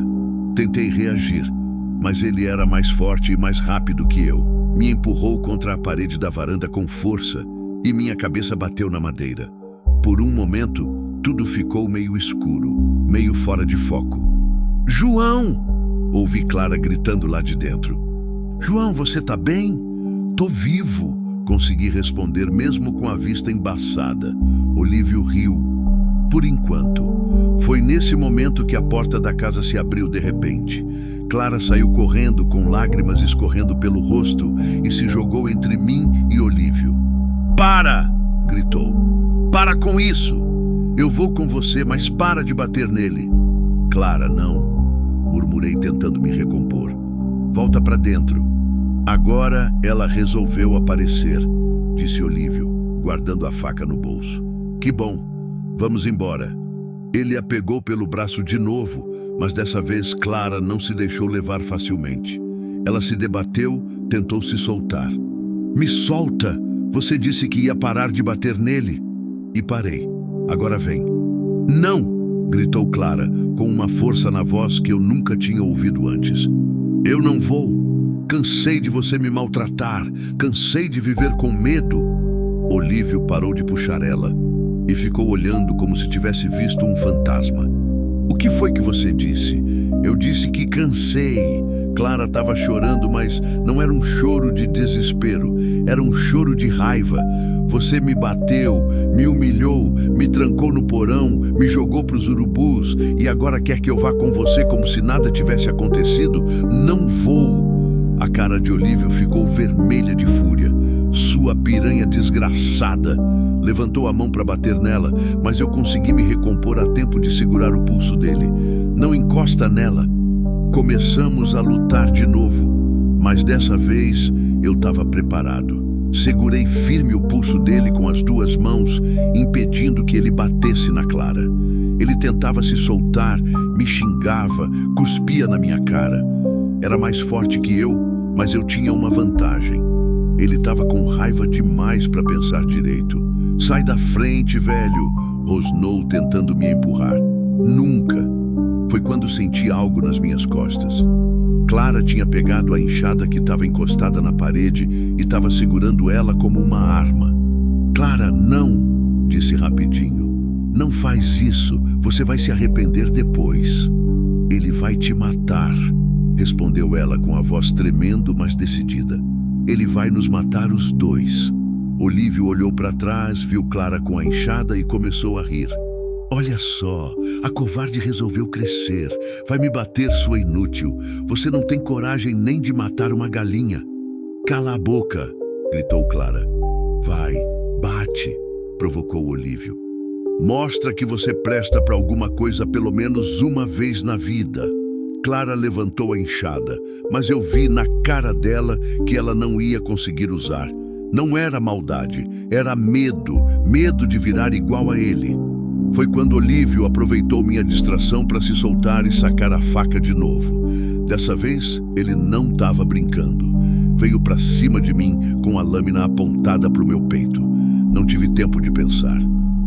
Tentei reagir, mas ele era mais forte e mais rápido que eu. Me empurrou contra a parede da varanda com força e minha cabeça bateu na madeira. Por um momento, tudo ficou meio escuro, meio fora de foco. "João!" ouvi Clara gritando lá de dentro. "João, você tá bem?" "Tô vivo", consegui responder mesmo com a vista embaçada. Olívio riu. "Por enquanto." Foi nesse momento que a porta da casa se abriu de repente. Clara saiu correndo com lágrimas escorrendo pelo rosto e se jogou entre mim e Olívio. "Para!" gritou. "Para com isso! Eu vou com você, mas para de bater nele." "Clara, não", murmurei tentando me recompor. "Volta para dentro." "Agora ela resolveu aparecer", disse Olívio, guardando a faca no bolso. "Que bom, vamos embora." Ele a pegou pelo braço de novo, mas dessa vez Clara não se deixou levar facilmente. Ela se debateu, tentou se soltar. "Me solta! Você disse que ia parar de bater nele." E parei. "Agora vem." "Não!" gritou Clara, com uma força na voz que eu nunca tinha ouvido antes. "Eu não vou." Cansei de você me maltratar. Cansei de viver com medo. Olívio parou de puxar ela e ficou olhando como se tivesse visto um fantasma. O que foi que você disse? Eu disse que cansei. Clara estava chorando, mas não era um choro de desespero. Era um choro de raiva. Você me bateu, me humilhou, me trancou no porão, me jogou para os urubus e agora quer que eu vá com você como se nada tivesse acontecido? Não vou. A cara de Olívio ficou vermelha de fúria. Sua piranha desgraçada. Levantou a mão para bater nela, mas eu consegui me recompor a tempo de segurar o pulso dele. Não encosta nela. Começamos a lutar de novo, mas dessa vez eu estava preparado. Segurei firme o pulso dele com as duas mãos, impedindo que ele batesse na Clara. Ele tentava se soltar, me xingava, cuspia na minha cara. Era mais forte que eu, mas eu tinha uma vantagem. Ele estava com raiva demais para pensar direito. Sai da frente, velho, rosnou tentando me empurrar. Nunca. Foi quando senti algo nas minhas costas. Clara tinha pegado a enxada que estava encostada na parede e estava segurando ela como uma arma. Clara, não, disse rapidinho. Não faz isso, você vai se arrepender depois. Ele vai te matar, respondeu ela com a voz tremendo, mas decidida. Ele vai nos matar os dois. Olívio olhou para trás, viu Clara com a enxada e começou a rir. Olha só, a covarde resolveu crescer. Vai me bater, sua inútil. Você não tem coragem nem de matar uma galinha. Cala a boca, gritou Clara. Vai, bate, provocou Olívio. Mostra que você presta para alguma coisa pelo menos uma vez na vida. Clara levantou a enxada, mas eu vi na cara dela que ela não ia conseguir usar. Não era maldade, era medo, medo de virar igual a ele. Foi quando Olívio aproveitou minha distração para se soltar e sacar a faca de novo. Dessa vez, ele não estava brincando. Veio para cima de mim com a lâmina apontada para o meu peito. Não tive tempo de pensar,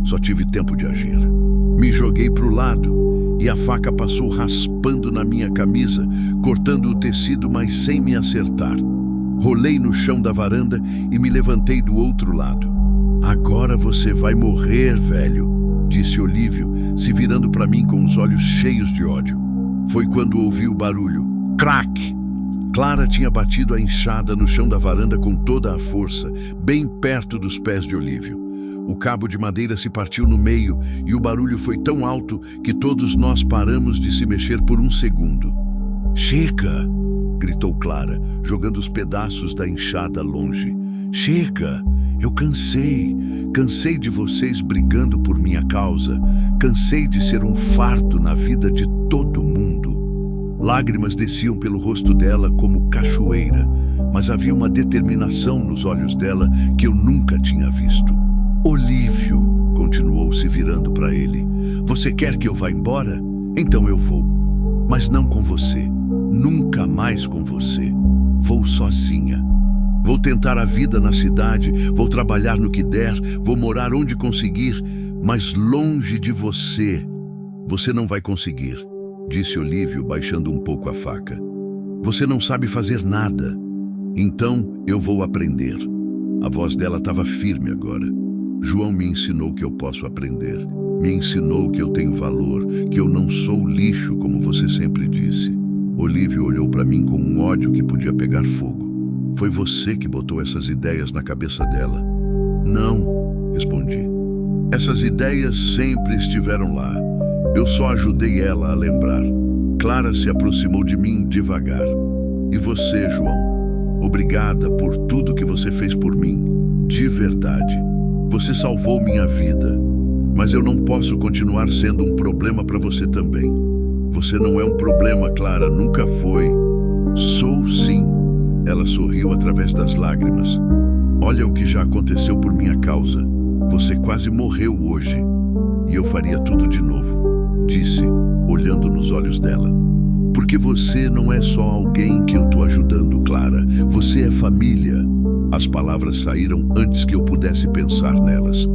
só tive tempo de agir. Me joguei para o lado e a faca passou raspando na minha camisa, cortando o tecido, mas sem me acertar. Rolei no chão da varanda e me levantei do outro lado. Agora você vai morrer, velho, disse Olívio, se virando para mim com os olhos cheios de ódio. Foi quando ouvi o barulho. Crack! Clara tinha batido a enxada no chão da varanda com toda a força, bem perto dos pés de Olívio. O cabo de madeira se partiu no meio e o barulho foi tão alto que todos nós paramos de se mexer por um segundo. Chega! Gritou Clara, jogando os pedaços da enxada longe. Chega! Eu cansei. Cansei de vocês brigando por minha causa. Cansei de ser um fardo na vida de todo mundo. Lágrimas desciam pelo rosto dela como cachoeira, mas havia uma determinação nos olhos dela que eu nunca tinha visto. Olívio, continuou se virando para ele. Você quer que eu vá embora? Então eu vou. Mas não com você. Nunca mais com você. Vou sozinha. Vou tentar a vida na cidade, vou trabalhar no que der, vou morar onde conseguir, mas longe de você. Você não vai conseguir, disse Olívio, baixando um pouco a faca. Você não sabe fazer nada. Então eu vou aprender. A voz dela estava firme agora. João me ensinou que eu posso aprender. Me ensinou que eu tenho valor, que eu não sou lixo, como você sempre disse. Olívio olhou para mim com um ódio que podia pegar fogo. Foi você que botou essas ideias na cabeça dela. Não, respondi. Essas ideias sempre estiveram lá. Eu só ajudei ela a lembrar. Clara se aproximou de mim devagar. E você, João? Obrigada por tudo que você fez por mim. De verdade. Você salvou minha vida. Mas eu não posso continuar sendo um problema para você também. Você não é um problema, Clara, nunca foi. Sou sim. Ela sorriu através das lágrimas. Olha o que já aconteceu por minha causa. Você quase morreu hoje. E eu faria tudo de novo, disse, olhando nos olhos dela. Porque você não é só alguém que eu tô ajudando, Clara. Você é família. As palavras saíram antes que eu pudesse pensar nelas.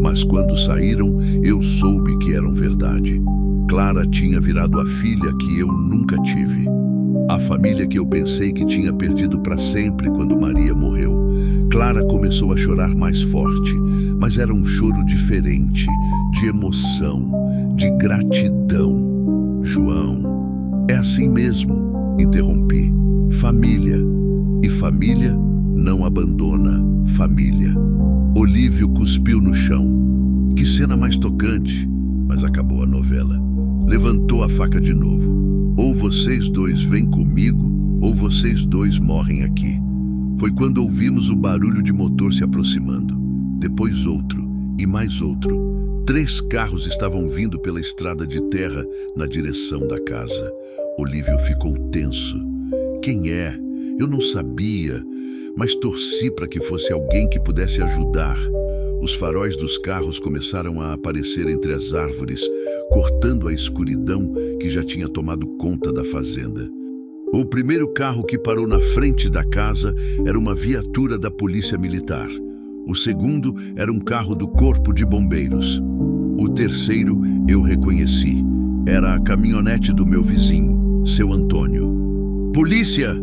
Mas quando saíram, eu soube que eram verdade. Clara tinha virado a filha que eu nunca tive. A família que eu pensei que tinha perdido para sempre quando Maria morreu. Clara começou a chorar mais forte, mas era um choro diferente, de emoção, de gratidão. João, é assim mesmo, interrompi. Família. E família não abandona família. Olívio cuspiu no chão. Que cena mais tocante, mas acabou a novela. Levantou a faca de novo. Ou vocês dois vêm comigo, ou vocês dois morrem aqui. Foi quando ouvimos o barulho de motor se aproximando. Depois outro, e mais outro. 3 carros estavam vindo pela estrada de terra na direção da casa. Olívio ficou tenso. Quem é? Eu não sabia, mas torci para que fosse alguém que pudesse ajudar. Os faróis dos carros começaram a aparecer entre as árvores, cortando a escuridão que já tinha tomado conta da fazenda. O primeiro carro que parou na frente da casa era uma viatura da polícia militar. O segundo era um carro do corpo de bombeiros. O terceiro eu reconheci. Era a caminhonete do meu vizinho, seu Antônio. "Polícia!"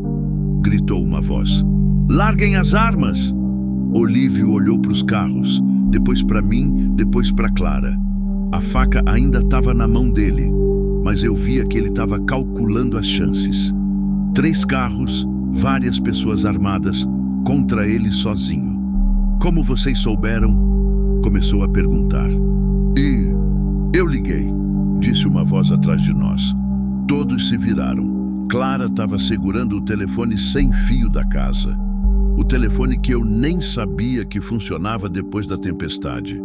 gritou uma voz. "Larguem as armas!" Olívio olhou para os carros, depois para mim, depois para Clara. A faca ainda estava na mão dele, mas eu via que ele estava calculando as chances. 3 carros, várias pessoas armadas, contra ele sozinho. "Como vocês souberam?" começou a perguntar. "E eu liguei", disse uma voz atrás de nós. Todos se viraram. Clara estava segurando o telefone sem fio da casa. O telefone que eu nem sabia que funcionava depois da tempestade.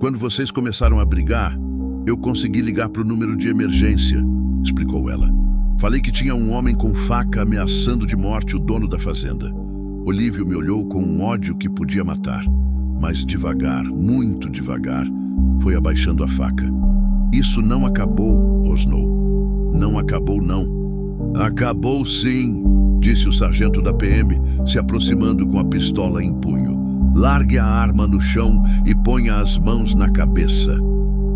"Quando vocês começaram a brigar, eu consegui ligar para o número de emergência", explicou ela. "Falei que tinha um homem com faca ameaçando de morte o dono da fazenda." Olívio me olhou com um ódio que podia matar, mas devagar, muito devagar, foi abaixando a faca. "Isso não acabou", rosnou. "Não acabou, não." "Acabou sim", disse o sargento da PM, se aproximando com a pistola em punho. "Largue a arma no chão e ponha as mãos na cabeça."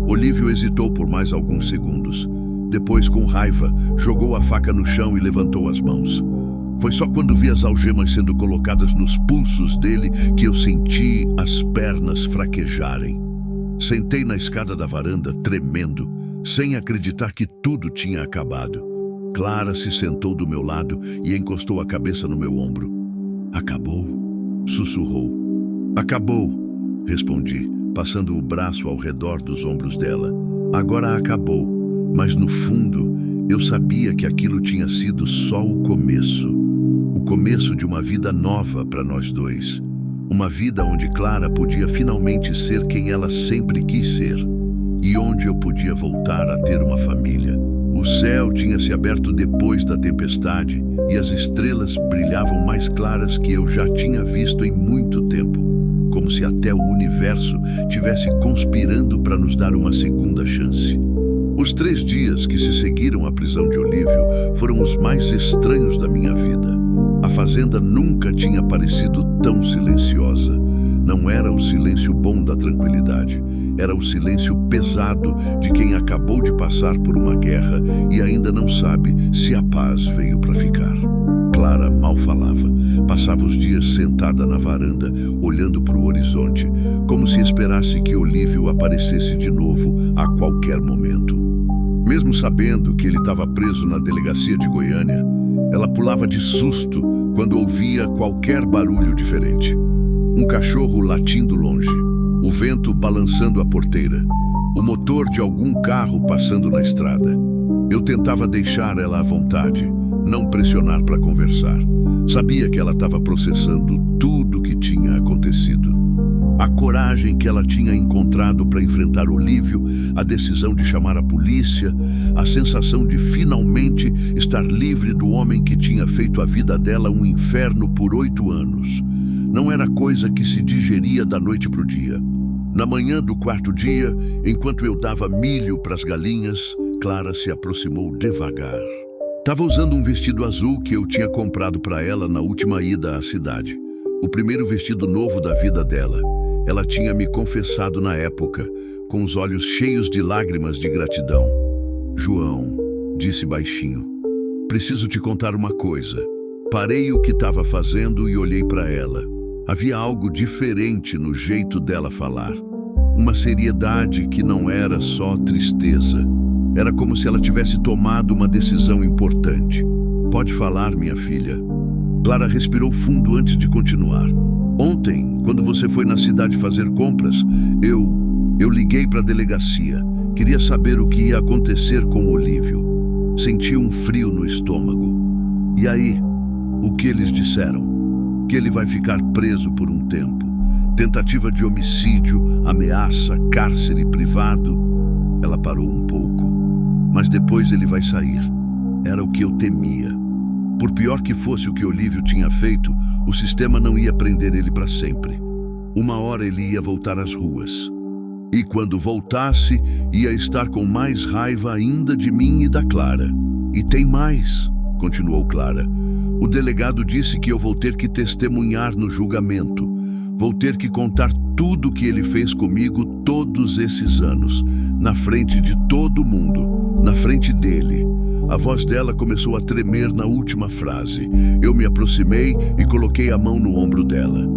Olívio hesitou por mais alguns segundos. Depois, com raiva, jogou a faca no chão e levantou as mãos. Foi só quando vi as algemas sendo colocadas nos pulsos dele que eu senti as pernas fraquejarem. Sentei na escada da varanda, tremendo, sem acreditar que tudo tinha acabado. Clara se sentou do meu lado e encostou a cabeça no meu ombro. "Acabou?" sussurrou. "Acabou", respondi, passando o braço ao redor dos ombros dela. "Agora acabou, mas no fundo eu sabia que aquilo tinha sido só o começo. O começo de uma vida nova para nós dois. Uma vida onde Clara podia finalmente ser quem ela sempre quis ser. E onde eu podia voltar a ter uma família. O céu tinha se aberto depois da tempestade e as estrelas brilhavam mais claras que eu já tinha visto em muito tempo, como se até o universo tivesse conspirando para nos dar uma segunda chance. Os 3 dias que se seguiram à prisão de Olívio foram os mais estranhos da minha vida. A fazenda nunca tinha parecido tão silenciosa. Não era o silêncio bom da tranquilidade. Era o silêncio pesado de quem acabou de passar por uma guerra e ainda não sabe se a paz veio para ficar. Clara mal falava. Passava os dias sentada na varanda, olhando para o horizonte, como se esperasse que Olívio aparecesse de novo a qualquer momento. Mesmo sabendo que ele estava preso na delegacia de Goiânia, ela pulava de susto quando ouvia qualquer barulho diferente. Um cachorro latindo longe, o vento balançando a porteira, o motor de algum carro passando na estrada. Eu tentava deixar ela à vontade, não pressionar para conversar. Sabia que ela estava processando tudo o que tinha acontecido. A coragem que ela tinha encontrado para enfrentar Olívio, a decisão de chamar a polícia, a sensação de finalmente estar livre do homem que tinha feito a vida dela um inferno por 8 anos. Não era coisa que se digeria da noite para o dia. Na manhã do 4º dia, enquanto eu dava milho para as galinhas, Clara se aproximou devagar. Estava usando um vestido azul que eu tinha comprado para ela na última ida à cidade. O primeiro vestido novo da vida dela. Ela tinha me confessado na época, com os olhos cheios de lágrimas de gratidão. "João", disse baixinho, Preciso te contar uma coisa. Parei o que estava fazendo e olhei para ela. Havia algo diferente no jeito dela falar. Uma seriedade que não era só tristeza. Era como se ela tivesse tomado uma decisão importante. Pode falar, minha filha. Clara respirou fundo antes de continuar. Ontem, quando você foi na cidade fazer compras, eu liguei para a delegacia. Queria saber o que ia acontecer com Olívio. Senti um frio no estômago. E aí, o que eles disseram? Que ele vai ficar preso por um tempo. Tentativa de homicídio, ameaça, cárcere privado. Ela parou um pouco. Mas depois ele vai sair. Era o que eu temia. Por pior que fosse o que Olívio tinha feito, o sistema não ia prender ele para sempre. Uma hora ele ia voltar às ruas. E quando voltasse, ia estar com mais raiva ainda de mim e da Clara. E tem mais, continuou Clara. O delegado disse que eu vou ter que testemunhar no julgamento. Vou ter que contar tudo o que ele fez comigo todos esses anos, na frente de todo mundo, na frente dele. A voz dela começou a tremer na última frase. Eu me aproximei e coloquei a mão no ombro dela.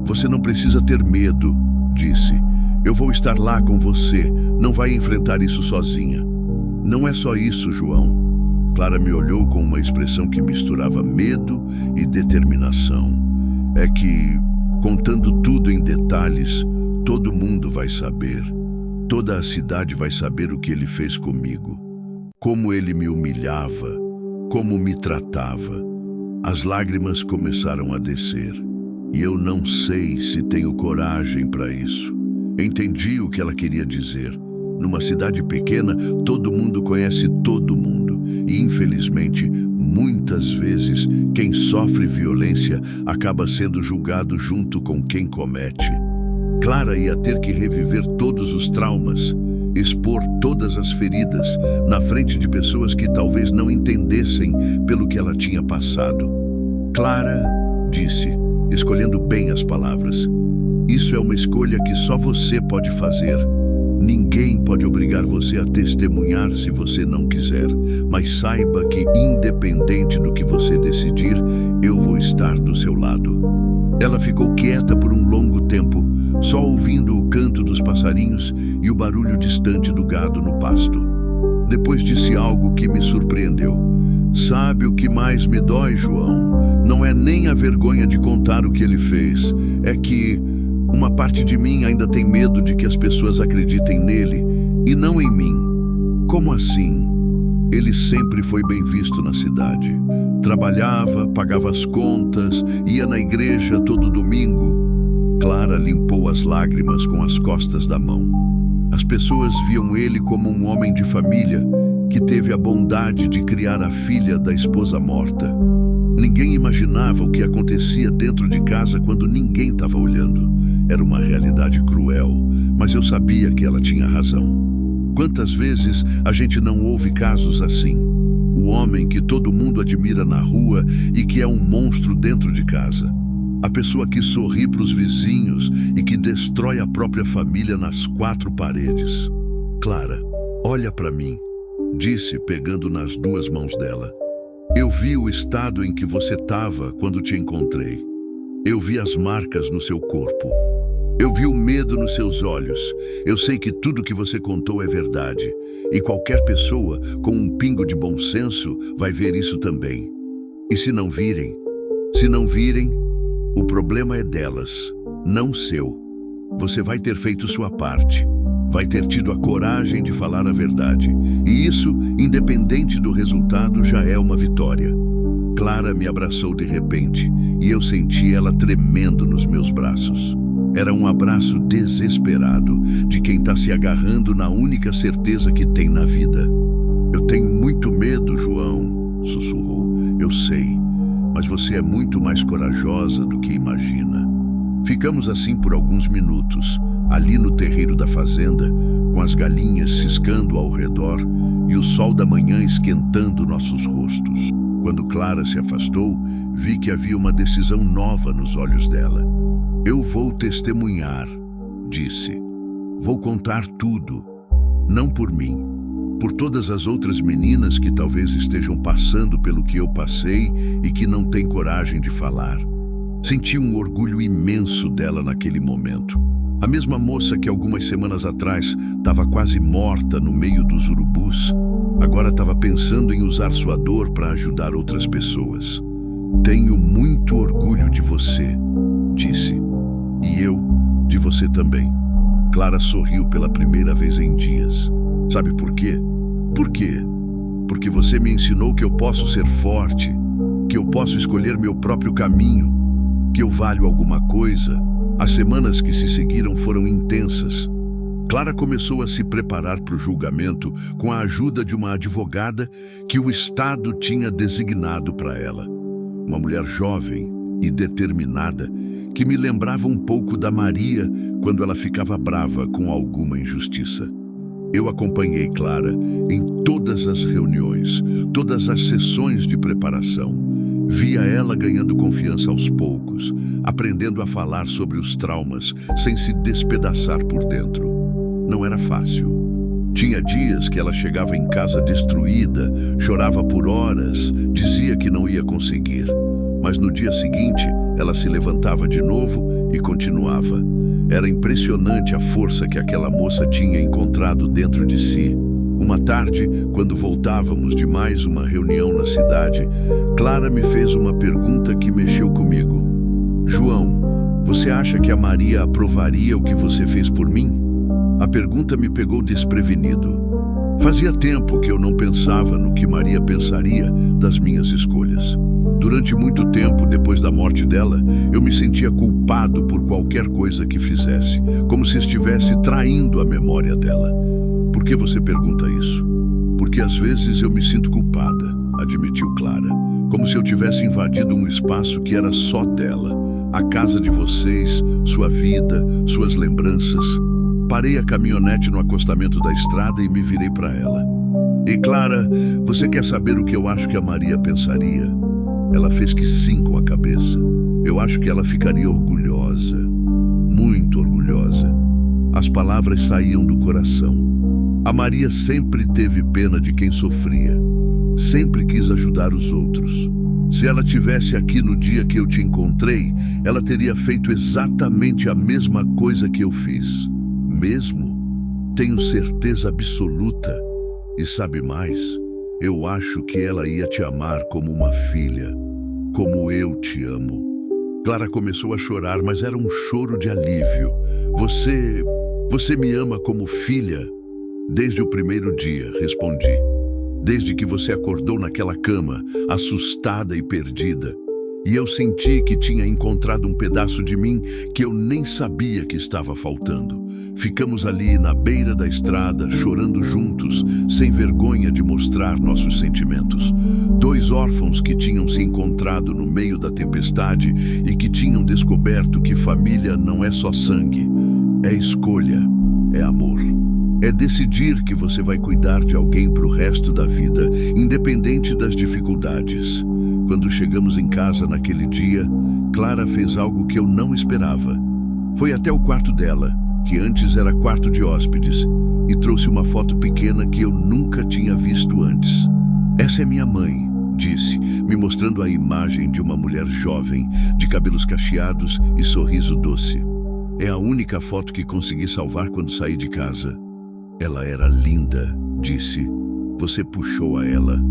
Você não precisa ter medo, disse. Eu vou estar lá com você, não vai enfrentar isso sozinha. Não é só isso, João. Clara me olhou com uma expressão que misturava medo e determinação. É que, contando tudo em detalhes, todo mundo vai saber. Toda a cidade vai saber o que ele fez comigo. Como ele me humilhava, como me tratava. As lágrimas começaram a descer. E eu não sei se tenho coragem para isso. Entendi o que ela queria dizer. Numa cidade pequena, todo mundo conhece todo mundo. E, infelizmente, muitas vezes, quem sofre violência acaba sendo julgado junto com quem comete. Clara ia ter que reviver todos os traumas, expor todas as feridas na frente de pessoas que talvez não entendessem pelo que ela tinha passado. Clara, disse, escolhendo bem as palavras, isso é uma escolha que só você pode fazer. Ninguém pode obrigar você a testemunhar se você não quiser, mas saiba que, independente do que você decidir, eu vou estar do seu lado. Ela ficou quieta por um longo tempo, só ouvindo o canto dos passarinhos e o barulho distante do gado no pasto. Depois disse algo que me surpreendeu. Sabe o que mais me dói, João? Não é nem a vergonha de contar o que ele fez, é que uma parte de mim ainda tem medo de que as pessoas acreditem nele e não em mim. Como assim? Ele sempre foi bem visto na cidade. Trabalhava, pagava as contas, ia na igreja todo domingo. Clara limpou as lágrimas com as costas da mão. As pessoas viam ele como um homem de família que teve a bondade de criar a filha da esposa morta. Ninguém imaginava o que acontecia dentro de casa quando ninguém estava olhando. Era uma realidade cruel, mas eu sabia que ela tinha razão. Quantas vezes a gente não ouve casos assim? O homem que todo mundo admira na rua e que é um monstro dentro de casa. A pessoa que sorri para os vizinhos e que destrói a própria família nas quatro paredes. Clara, olha para mim, disse pegando nas duas mãos dela. Eu vi o estado em que você estava quando te encontrei. Eu vi as marcas no seu corpo. Eu vi o medo nos seus olhos. Eu sei que tudo que você contou é verdade. E qualquer pessoa com um pingo de bom senso vai ver isso também. E se não virem, o problema é delas, não seu. Você vai ter feito sua parte. Vai ter tido a coragem de falar a verdade. E isso, independente do resultado, já é uma vitória. Clara me abraçou de repente e eu senti ela tremendo nos meus braços. Era um abraço desesperado de quem está se agarrando na única certeza que tem na vida. Eu tenho muito medo, João, sussurrou. Eu sei, mas você é muito mais corajosa do que imagina. Ficamos assim por alguns minutos, ali no terreiro da fazenda, com as galinhas ciscando ao redor e o sol da manhã esquentando nossos rostos. Quando Clara se afastou, vi que havia uma decisão nova nos olhos dela. Eu vou testemunhar, disse. Vou contar tudo. Não por mim, por todas as outras meninas que talvez estejam passando pelo que eu passei e que não têm coragem de falar. Senti um orgulho imenso dela naquele momento. A mesma moça que algumas semanas atrás estava quase morta no meio dos urubus, agora estava pensando em usar sua dor para ajudar outras pessoas. Tenho muito orgulho de você, disse. E eu, de você também. Clara sorriu pela primeira vez em dias. Sabe por quê? Por quê? Porque você me ensinou que eu posso ser forte, que eu posso escolher meu próprio caminho, que eu valho alguma coisa. As semanas que se seguiram foram intensas. Clara começou a se preparar para o julgamento com a ajuda de uma advogada que o Estado tinha designado para ela. Uma mulher jovem e determinada que me lembrava um pouco da Maria quando ela ficava brava com alguma injustiça. Eu acompanhei Clara em todas as reuniões, todas as sessões de preparação. Via ela ganhando confiança aos poucos, aprendendo a falar sobre os traumas sem se despedaçar por dentro. Não era fácil. Tinha dias que ela chegava em casa destruída, chorava por horas, dizia que não ia conseguir. Mas no dia seguinte, ela se levantava de novo e continuava. Era impressionante a força que aquela moça tinha encontrado dentro de si. Uma tarde, quando voltávamos de mais uma reunião na cidade, Clara me fez uma pergunta que mexeu comigo. João, você acha que a Maria aprovaria o que você fez por mim? A pergunta me pegou desprevenido. Fazia tempo que eu não pensava no que Maria pensaria das minhas escolhas. Durante muito tempo, depois da morte dela, eu me sentia culpado por qualquer coisa que fizesse, como se estivesse traindo a memória dela. Por que você pergunta isso? Porque às vezes eu me sinto culpada, admitiu Clara, como se eu tivesse invadido um espaço que era só dela, a casa de vocês, sua vida, suas lembranças. Parei a caminhonete no acostamento da estrada e me virei para ela. E Clara, você quer saber o que eu acho que a Maria pensaria? Ela fez que sim com a cabeça. Eu acho que ela ficaria orgulhosa, muito orgulhosa. As palavras saíam do coração. A Maria sempre teve pena de quem sofria, sempre quis ajudar os outros. Se ela tivesse aqui no dia que eu te encontrei, ela teria feito exatamente a mesma coisa que eu fiz. Mesmo? Tenho certeza absoluta. E sabe mais? Eu acho que ela ia te amar como uma filha, como eu te amo. Clara começou a chorar, mas era um choro de alívio. Você me ama como filha? Desde o primeiro dia, respondi. Desde que você acordou naquela cama, assustada e perdida. E eu senti que tinha encontrado um pedaço de mim que eu nem sabia que estava faltando. Ficamos ali na beira da estrada, chorando juntos, sem vergonha de mostrar nossos sentimentos. Dois órfãos que tinham se encontrado no meio da tempestade e que tinham descoberto que família não é só sangue, é escolha, é amor. É decidir que você vai cuidar de alguém para o resto da vida, independente das dificuldades. Quando chegamos em casa naquele dia, Clara fez algo que eu não esperava. Foi até o quarto dela, que antes era quarto de hóspedes, e trouxe uma foto pequena que eu nunca tinha visto antes. Essa é minha mãe, disse, me mostrando a imagem de uma mulher jovem, de cabelos cacheados e sorriso doce. É a única foto que consegui salvar quando saí de casa. Ela era linda, disse. Você puxou a ela.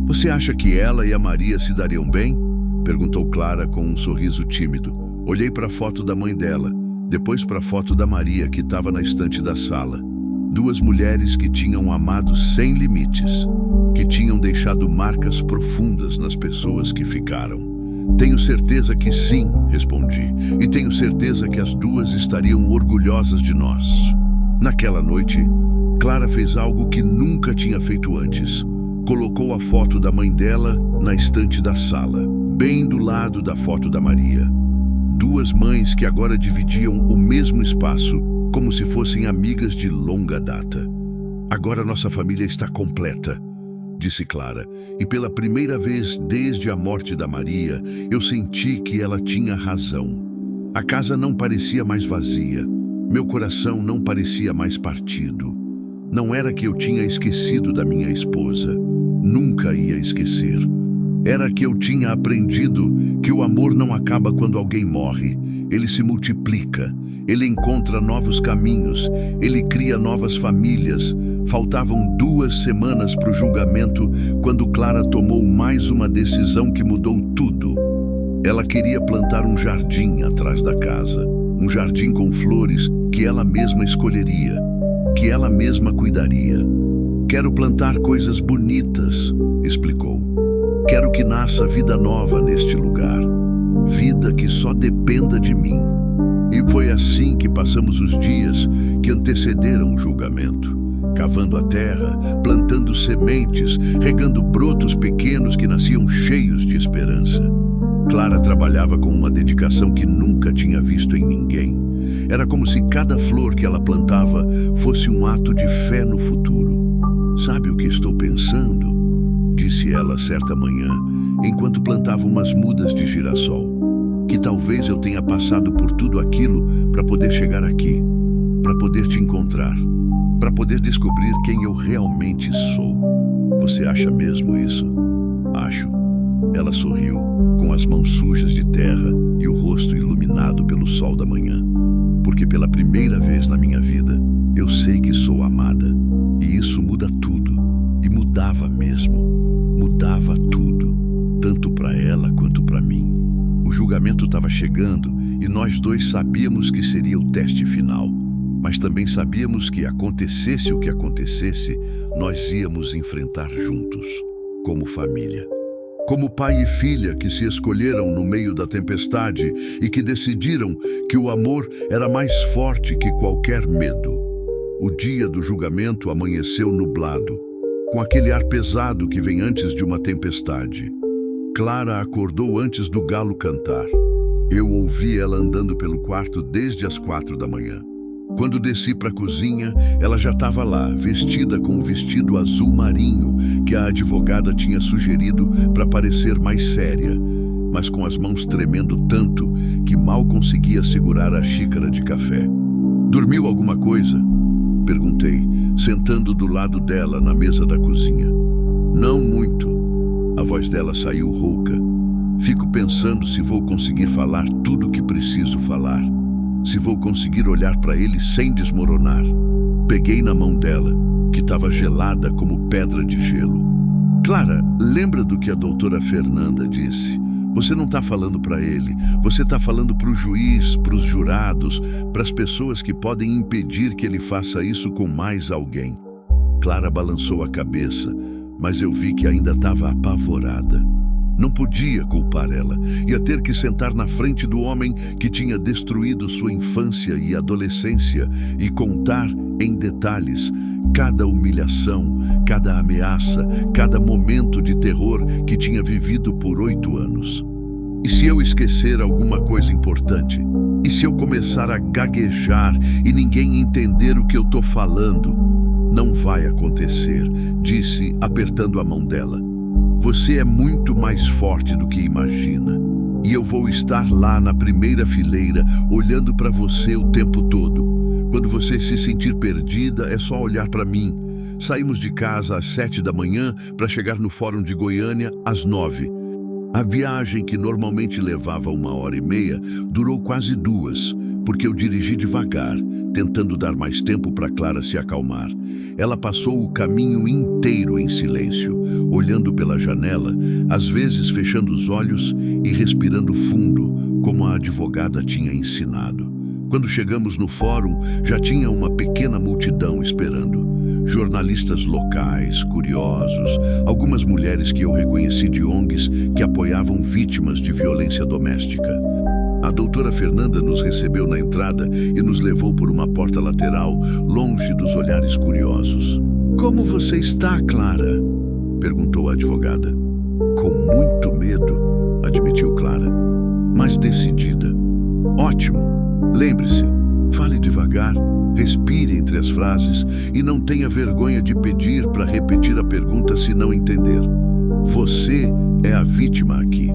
Você acha que ela e a Maria se dariam bem? Perguntou Clara com um sorriso tímido. Olhei para a foto da mãe dela, depois para a foto da Maria que estava na estante da sala. Duas mulheres que tinham amado sem limites, que tinham deixado marcas profundas nas pessoas que ficaram. Tenho certeza que sim, respondi, e tenho certeza que as duas estariam orgulhosas de nós. Naquela noite, Clara fez algo que nunca tinha feito antes. Colocou a foto da mãe dela na estante da sala, bem do lado da foto da Maria. Duas mães que agora dividiam o mesmo espaço, como se fossem amigas de longa data. Agora nossa família está completa, disse Clara, e pela primeira vez desde a morte da Maria, eu senti que ela tinha razão. A casa não parecia mais vazia, meu coração não parecia mais partido. Não era que eu tinha esquecido da minha esposa. Nunca ia esquecer. Era que eu tinha aprendido que o amor não acaba quando alguém morre. Ele se multiplica. Ele encontra novos caminhos. Ele cria novas famílias. Faltavam 2 semanas para o julgamento quando Clara tomou mais uma decisão que mudou tudo. Ela queria plantar um jardim atrás da casa. Um jardim com flores que ela mesma escolheria, que ela mesma cuidaria. Quero plantar coisas bonitas, explicou. Quero que nasça vida nova neste lugar. Vida que só dependa de mim. E foi assim que passamos os dias que antecederam o julgamento. Cavando a terra, plantando sementes, regando brotos pequenos que nasciam cheios de esperança. Clara trabalhava com uma dedicação que nunca tinha visto em ninguém. Era como se cada flor que ela plantava fosse um ato de fé no futuro. Sabe o que estou pensando? Disse ela certa manhã, enquanto plantava umas mudas de girassol. Que talvez eu tenha passado por tudo aquilo para poder chegar aqui, para poder te encontrar, para poder descobrir quem eu realmente sou. Você acha mesmo isso? Acho. Ela sorriu, com as mãos sujas de terra e o rosto iluminado pelo sol da manhã. Porque pela primeira vez na minha vida, eu sei que sou amada. E isso muda tudo. E mudava mesmo. Mudava tudo. Tanto para ela quanto para mim. O julgamento estava chegando e nós dois sabíamos que seria o teste final. Mas também sabíamos que acontecesse o que acontecesse, nós íamos enfrentar juntos, como família. Como pai e filha que se escolheram no meio da tempestade e que decidiram que o amor era mais forte que qualquer medo. O dia do julgamento amanheceu nublado, com aquele ar pesado que vem antes de uma tempestade. Clara acordou antes do galo cantar. Eu ouvi ela andando pelo quarto desde as 4 da manhã. Quando desci para a cozinha, ela já estava lá, vestida com o vestido azul marinho que a advogada tinha sugerido para parecer mais séria, mas com as mãos tremendo tanto que mal conseguia segurar a xícara de café. Dormiu alguma coisa? Perguntei, sentando do lado dela na mesa da cozinha. Não muito. A voz dela saiu rouca. Fico pensando se vou conseguir falar tudo o que preciso falar. Se vou conseguir olhar para ele sem desmoronar. Peguei na mão dela, que estava gelada como pedra de gelo. Clara, lembra do que a doutora Fernanda disse? Você não está falando para ele, você está falando para o juiz, para os jurados, para as pessoas que podem impedir que ele faça isso com mais alguém. Clara balançou a cabeça, mas eu vi que ainda estava apavorada. Não podia culpar ela. Ia ter que sentar na frente do homem que tinha destruído sua infância e adolescência e contar em detalhes cada humilhação, cada ameaça, cada momento de terror que tinha vivido por 8 anos. E se eu esquecer alguma coisa importante? E se eu começar a gaguejar e ninguém entender o que eu estou falando? Não vai acontecer, disse, apertando a mão dela. Você é muito mais forte do que imagina. E eu vou estar lá na primeira fileira, olhando para você o tempo todo. Quando você se sentir perdida, é só olhar para mim. Saímos de casa às 7 da manhã para chegar no Fórum de Goiânia às 9. A viagem, que normalmente levava 1h30, durou quase 2, porque eu dirigi devagar, tentando dar mais tempo para Clara se acalmar. Ela passou o caminho inteiro em silêncio, olhando pela janela, às vezes fechando os olhos e respirando fundo, como a advogada tinha ensinado. Quando chegamos no fórum, já tinha uma pequena multidão esperando. Jornalistas locais, curiosos, algumas mulheres que eu reconheci de ONGs que apoiavam vítimas de violência doméstica. A doutora Fernanda nos recebeu na entrada e nos levou por uma porta lateral, longe dos olhares curiosos. Como você está, Clara? Perguntou a advogada. Com muito medo, admitiu Clara, mas decidida. Ótimo. Lembre-se, fale devagar, respire entre as frases e não tenha vergonha de pedir para repetir a pergunta se não entender. Você é a vítima aqui.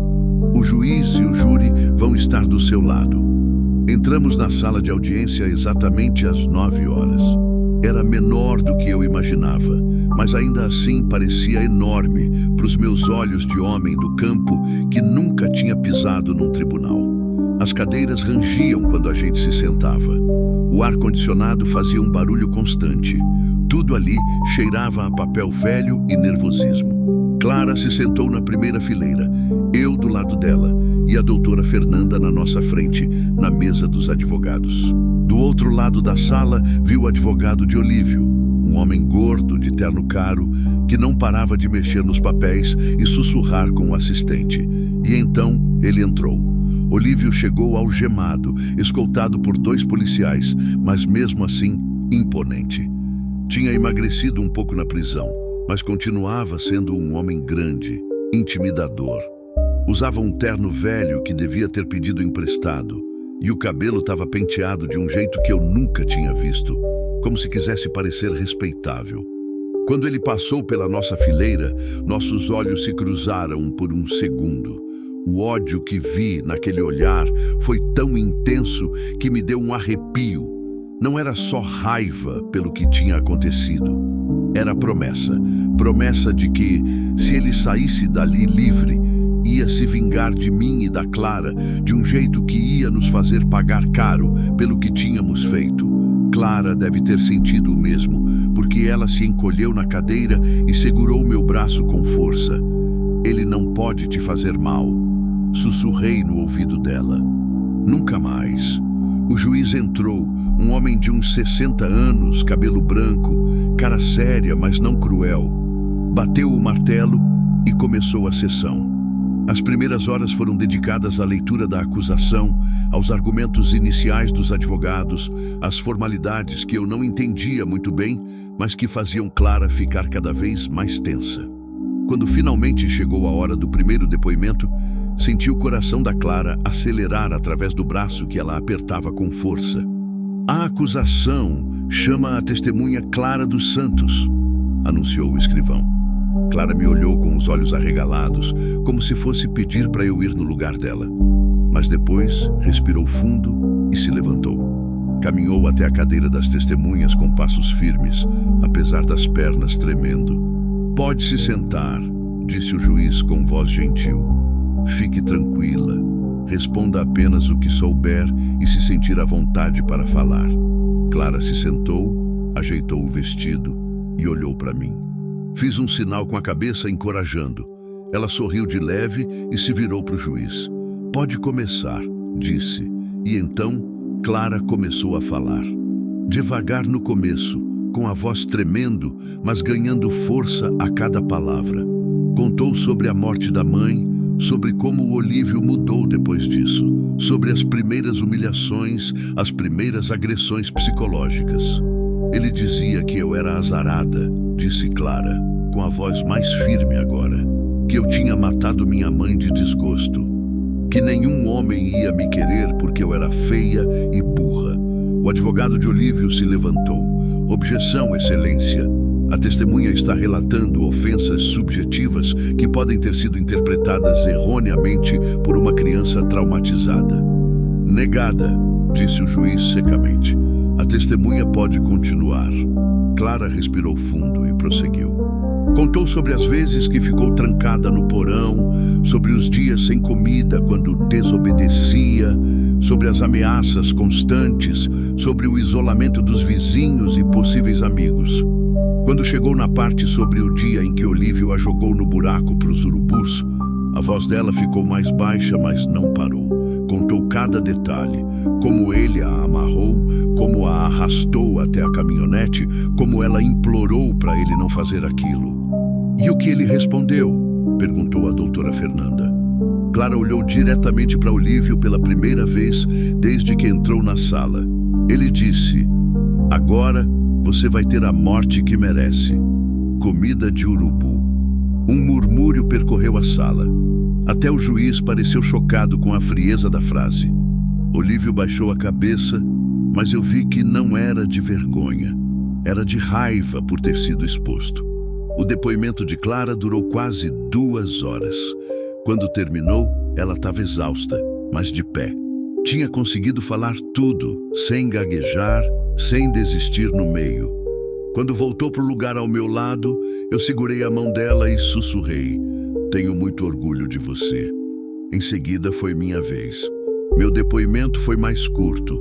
O juiz e o júri vão estar do seu lado. Entramos na sala de audiência exatamente às 9 horas. Era menor do que eu imaginava, mas ainda assim parecia enorme para os meus olhos de homem do campo que nunca tinha pisado num tribunal. As cadeiras rangiam quando a gente se sentava. O ar-condicionado fazia um barulho constante. Tudo ali cheirava a papel velho e nervosismo. Clara se sentou na primeira fileira, eu do lado dela e a doutora Fernanda na nossa frente, na mesa dos advogados. Do outro lado da sala, vi o advogado de Olívio, um homem gordo, de terno caro, que não parava de mexer nos papéis e sussurrar com o assistente. E então ele entrou. Olívio chegou algemado, escoltado por 2 policiais, mas mesmo assim imponente. Tinha emagrecido um pouco na prisão, mas continuava sendo um homem grande, intimidador. Usava um terno velho que devia ter pedido emprestado, e o cabelo estava penteado de um jeito que eu nunca tinha visto, como se quisesse parecer respeitável. Quando ele passou pela nossa fileira, nossos olhos se cruzaram por um segundo. O ódio que vi naquele olhar foi tão intenso que me deu um arrepio. Não era só raiva pelo que tinha acontecido. Era promessa de que, se ele saísse dali livre, ia se vingar de mim e da Clara de um jeito que ia nos fazer pagar caro pelo que tínhamos feito. Clara deve ter sentido o mesmo, porque ela se encolheu na cadeira e segurou meu braço com força. Ele não pode te fazer mal. Sussurrei no ouvido dela. Nunca mais. O juiz entrou, um homem de uns 60 anos, cabelo branco, cara séria, mas não cruel. Bateu o martelo e começou a sessão. As primeiras horas foram dedicadas à leitura da acusação, aos argumentos iniciais dos advogados, às formalidades que eu não entendia muito bem, mas que faziam Clara ficar cada vez mais tensa. Quando finalmente chegou a hora do primeiro depoimento, senti o coração da Clara acelerar através do braço que ela apertava com força. A acusação chama a testemunha Clara dos Santos, anunciou o escrivão. Clara me olhou com os olhos arregalados, como se fosse pedir para eu ir no lugar dela. Mas depois respirou fundo e se levantou. Caminhou até a cadeira das testemunhas com passos firmes, apesar das pernas tremendo. Pode se sentar, disse o juiz com voz gentil. Fique tranquila. Responda apenas o que souber e se sentir à vontade para falar. Clara se sentou, ajeitou o vestido e olhou para mim. Fiz um sinal com a cabeça encorajando. Ela sorriu de leve e se virou para o juiz. Pode começar, disse. E então, Clara começou a falar. Devagar no começo, com a voz tremendo, mas ganhando força a cada palavra. Contou sobre a morte da mãe, sobre como o Olívio mudou depois disso, sobre as primeiras humilhações, as primeiras agressões psicológicas. Ele dizia que eu era azarada, disse Clara, com a voz mais firme agora, que eu tinha matado minha mãe de desgosto, que nenhum homem ia me querer porque eu era feia e burra. O advogado de Olívio se levantou. Objeção, excelência. A testemunha está relatando ofensas subjetivas que podem ter sido interpretadas erroneamente por uma criança traumatizada. Negada, disse o juiz secamente. A testemunha pode continuar. Clara respirou fundo e prosseguiu. Contou sobre as vezes que ficou trancada no porão, sobre os dias sem comida quando desobedecia, sobre as ameaças constantes, sobre o isolamento dos vizinhos e possíveis amigos. Quando chegou na parte sobre o dia em que Olívio a jogou no buraco para os urubus, a voz dela ficou mais baixa, mas não parou. Contou cada detalhe, como ele a amarrou, como a arrastou até a caminhonete, como ela implorou para ele não fazer aquilo. E o que ele respondeu? Perguntou a doutora Fernanda. Clara olhou diretamente para Olívio pela primeira vez desde que entrou na sala. Ele disse: agora você vai ter a morte que merece. Comida de urubu. Um murmúrio percorreu a sala. Até o juiz pareceu chocado com a frieza da frase. Olívio baixou a cabeça, mas eu vi que não era de vergonha. Era de raiva por ter sido exposto. O depoimento de Clara durou quase 2 horas. Quando terminou, ela estava exausta, mas de pé. Tinha conseguido falar tudo, sem gaguejar, sem desistir no meio. Quando voltou para o lugar ao meu lado, eu segurei a mão dela e sussurrei: "Tenho muito orgulho de você." Em seguida foi minha vez. Meu depoimento foi mais curto.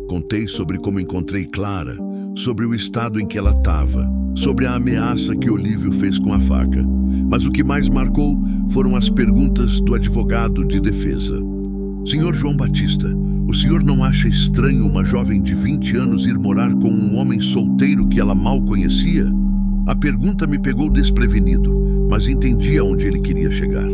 Contei sobre como encontrei Clara, sobre o estado em que ela estava, sobre a ameaça que Olívio fez com a faca. Mas o que mais marcou foram as perguntas do advogado de defesa. "Senhor João Batista, o senhor não acha estranho uma jovem de 20 anos ir morar com um homem solteiro que ela mal conhecia?" A pergunta me pegou desprevenido, mas entendi aonde ele queria chegar.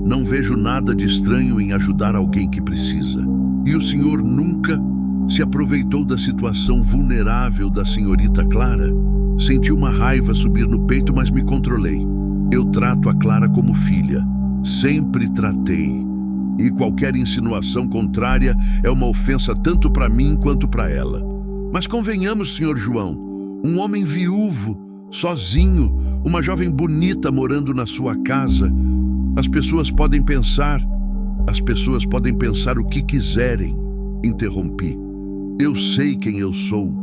"Não vejo nada de estranho em ajudar alguém que precisa. E o senhor nunca se aproveitou da situação vulnerável da senhorita Clara?" Senti uma raiva subir no peito, mas me controlei. "Eu trato a Clara como filha. Sempre tratei. E qualquer insinuação contrária é uma ofensa tanto para mim quanto para ela. Mas convenhamos, senhor João, um homem viúvo, sozinho, uma jovem bonita morando na sua casa. As pessoas podem pensar o que quiserem." Interrompi. "Eu sei quem eu sou.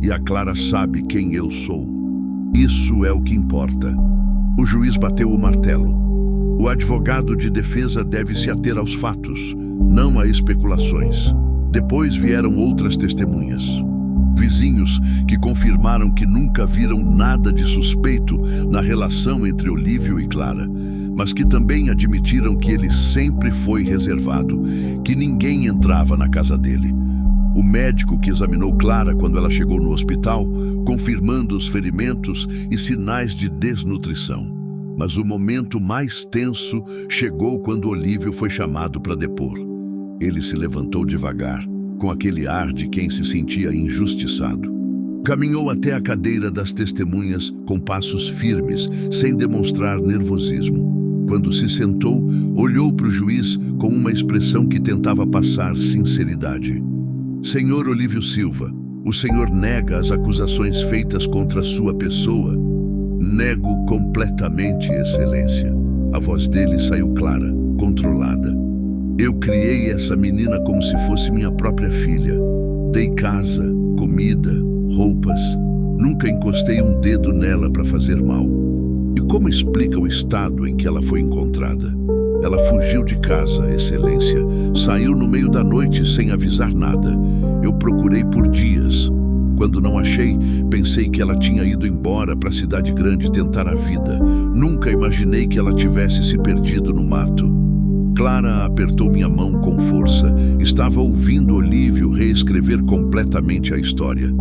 E a Clara sabe quem eu sou. Isso é o que importa." O juiz bateu o martelo. "O advogado de defesa deve se ater aos fatos, não a especulações." Depois vieram outras testemunhas. Vizinhos que confirmaram que nunca viram nada de suspeito na relação entre Olívio e Clara, mas que também admitiram que ele sempre foi reservado, que ninguém entrava na casa dele. O médico que examinou Clara quando ela chegou no hospital, confirmando os ferimentos e sinais de desnutrição. Mas o momento mais tenso chegou quando Olívio foi chamado para depor. Ele se levantou devagar, com aquele ar de quem se sentia injustiçado. Caminhou até a cadeira das testemunhas com passos firmes, sem demonstrar nervosismo. Quando se sentou, olhou para o juiz com uma expressão que tentava passar sinceridade. "Senhor Olívio Silva, o senhor nega as acusações feitas contra a sua pessoa?" "Nego completamente, Excelência." A voz dele saiu clara, controlada. "Eu criei essa menina como se fosse minha própria filha. Dei casa, comida, roupas. Nunca encostei um dedo nela para fazer mal. E como explica o estado em que ela foi encontrada?" "Ela fugiu de casa, Excelência. Saiu no meio da noite sem avisar nada. Eu procurei por dias. Quando não achei, pensei que ela tinha ido embora para a cidade grande tentar a vida. Nunca imaginei que ela tivesse se perdido no mato." Clara apertou minha mão com força. Estava ouvindo Olívio reescrever completamente a história.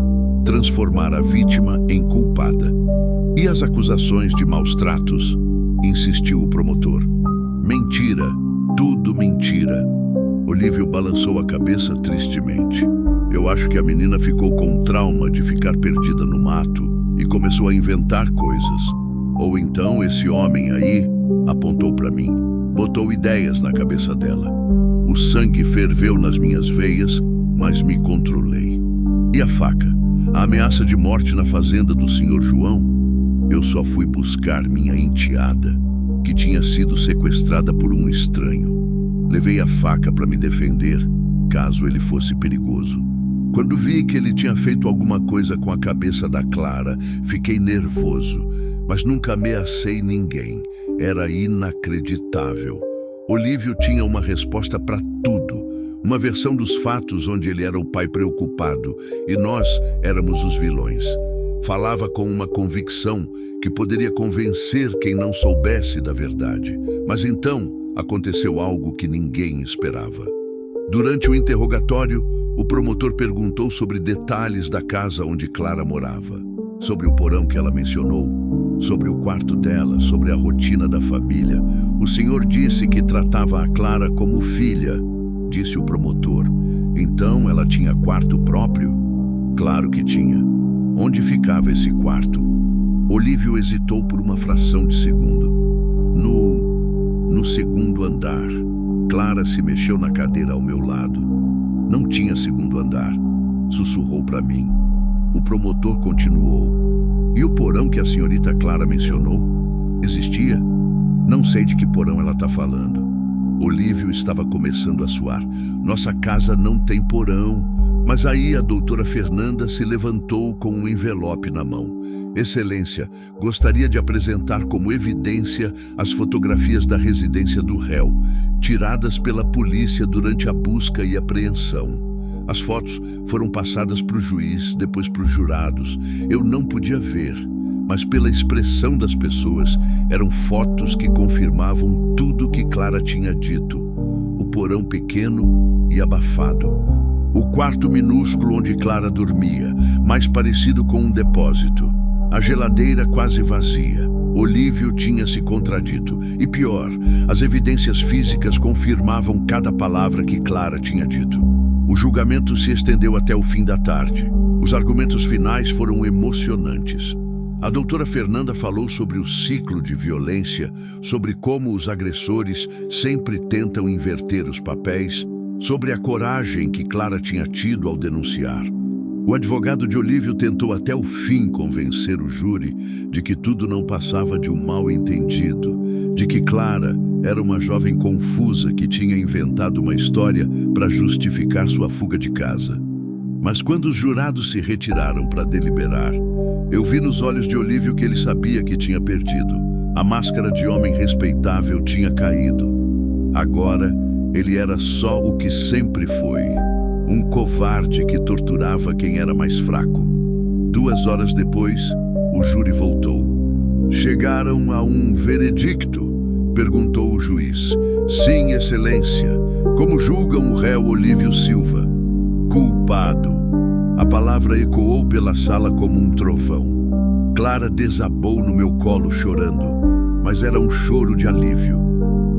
Transformar a vítima em culpada. "E as acusações de maus tratos?" insistiu o promotor. "Mentira, tudo mentira." Olívio balançou a cabeça tristemente. "Eu acho que a menina ficou com trauma de ficar perdida no mato e começou a inventar coisas. Ou então esse homem aí," apontou para mim, "botou ideias na cabeça dela." O sangue ferveu nas minhas veias, mas me controlei. "E a faca? A ameaça de morte na fazenda do senhor João?" Eu só fui buscar minha enteada, que tinha sido sequestrada por um estranho. Levei a faca para me defender, caso ele fosse perigoso. Quando vi que ele tinha feito alguma coisa com a cabeça da Clara, fiquei nervoso, mas nunca ameacei ninguém. Era inacreditável. Olívio tinha uma resposta para tudo, uma versão dos fatos onde ele era o pai preocupado e nós éramos os vilões. Falava com uma convicção que poderia convencer quem não soubesse da verdade. Mas então aconteceu algo que ninguém esperava. Durante o interrogatório, o promotor perguntou sobre detalhes da casa onde Clara morava, sobre o porão que ela mencionou, sobre o quarto dela, sobre a rotina da família. "O senhor disse que tratava a Clara como filha", disse o promotor. "Então ela tinha quarto próprio?" "Claro que tinha." "Onde ficava esse quarto?" Olívio hesitou por uma fração de segundo. No segundo andar." Clara se mexeu na cadeira ao meu lado. "Não tinha segundo andar", sussurrou para mim. O promotor continuou. "E o porão que a senhorita Clara mencionou? Existia?" "Não sei de que porão ela está falando." Olívio estava começando a suar. "Nossa casa não tem porão." Mas aí a doutora Fernanda se levantou com um envelope na mão. Excelência, gostaria de apresentar como evidência as fotografias da residência do réu, tiradas pela polícia durante a busca e apreensão. As fotos foram passadas para o juiz, depois para os jurados. Eu não podia ver, mas pela expressão das pessoas, eram fotos que confirmavam tudo o que Clara tinha dito. O porão pequeno e abafado. O quarto minúsculo onde Clara dormia, mais parecido com um depósito. A geladeira quase vazia. Olívio tinha se contradito. E pior, as evidências físicas confirmavam cada palavra que Clara tinha dito. O julgamento se estendeu até o fim da tarde. Os argumentos finais foram emocionantes. A doutora Fernanda falou sobre o ciclo de violência, sobre como os agressores sempre tentam inverter os papéis, sobre a coragem que Clara tinha tido ao denunciar. O advogado de Olívio tentou até o fim convencer o júri de que tudo não passava de um mal-entendido, de que Clara era uma jovem confusa que tinha inventado uma história para justificar sua fuga de casa. Mas quando os jurados se retiraram para deliberar, eu vi nos olhos de Olívio que ele sabia que tinha perdido. A máscara de homem respeitável tinha caído. Agora, ele era só o que sempre foi. Um covarde que torturava quem era mais fraco. 2 horas depois, o júri voltou. Chegaram a um veredicto? Perguntou o juiz. Sim, excelência. Como julgam o réu Olívio Silva? Culpado. A palavra ecoou pela sala como um trovão. Clara desabou no meu colo chorando, mas era um choro de alívio.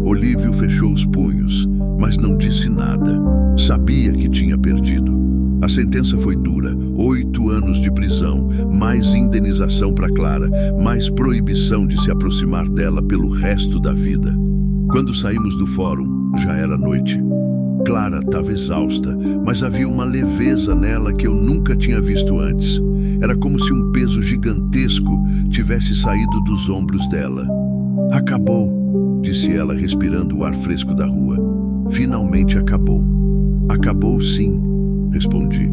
Olívio fechou os punhos, mas não disse nada. Sabia que tinha perdido. A sentença foi dura, 8 anos de prisão, mais indenização para Clara, mais proibição de se aproximar dela pelo resto da vida. Quando saímos do fórum, já era noite. Clara estava exausta, mas havia uma leveza nela que eu nunca tinha visto antes. Era como se um peso gigantesco tivesse saído dos ombros dela. Acabou, disse ela, respirando o ar fresco da rua. Finalmente acabou. Acabou sim, respondi.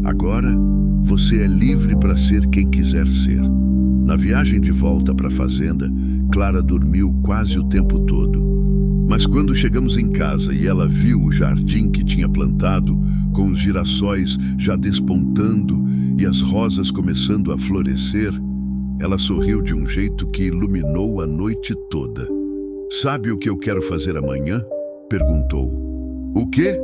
Agora você é livre para ser quem quiser ser. Na viagem de volta para a fazenda, Clara dormiu quase o tempo todo. Mas quando chegamos em casa e ela viu o jardim que tinha plantado, com os girassóis já despontando e as rosas começando a florescer, ela sorriu de um jeito que iluminou a noite toda. Sabe o que eu quero fazer amanhã? Perguntou. O quê?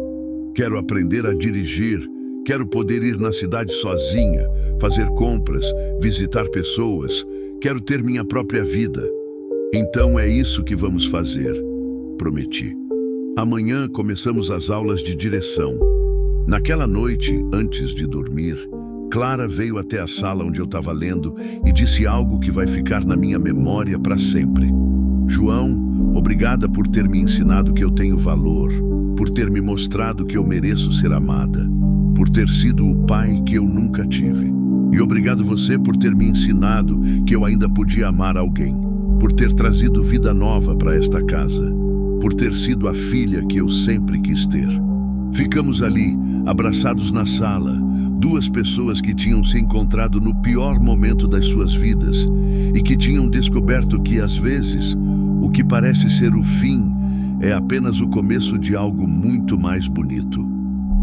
Quero aprender a dirigir. Quero poder ir na cidade sozinha, fazer compras, visitar pessoas. Quero ter minha própria vida. Então é isso que vamos fazer. Prometi. Amanhã começamos as aulas de direção. Naquela noite, antes de dormir, Clara veio até a sala onde eu estava lendo e disse algo que vai ficar na minha memória para sempre. João, obrigada por ter me ensinado que eu tenho valor, por ter me mostrado que eu mereço ser amada, por ter sido o pai que eu nunca tive. E obrigado você por ter me ensinado que eu ainda podia amar alguém, por ter trazido vida nova para esta casa, por ter sido a filha que eu sempre quis ter. Ficamos ali, abraçados na sala, 2 pessoas que tinham se encontrado no pior momento das suas vidas e que tinham descoberto que, às vezes, o que parece ser o fim é apenas o começo de algo muito mais bonito.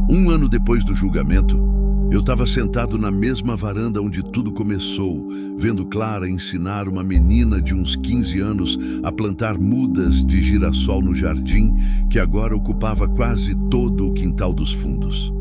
1 ano depois do julgamento, eu estava sentado na mesma varanda onde tudo começou, vendo Clara ensinar uma menina de uns 15 anos a plantar mudas de girassol no jardim, que agora ocupava quase todo o quintal dos fundos.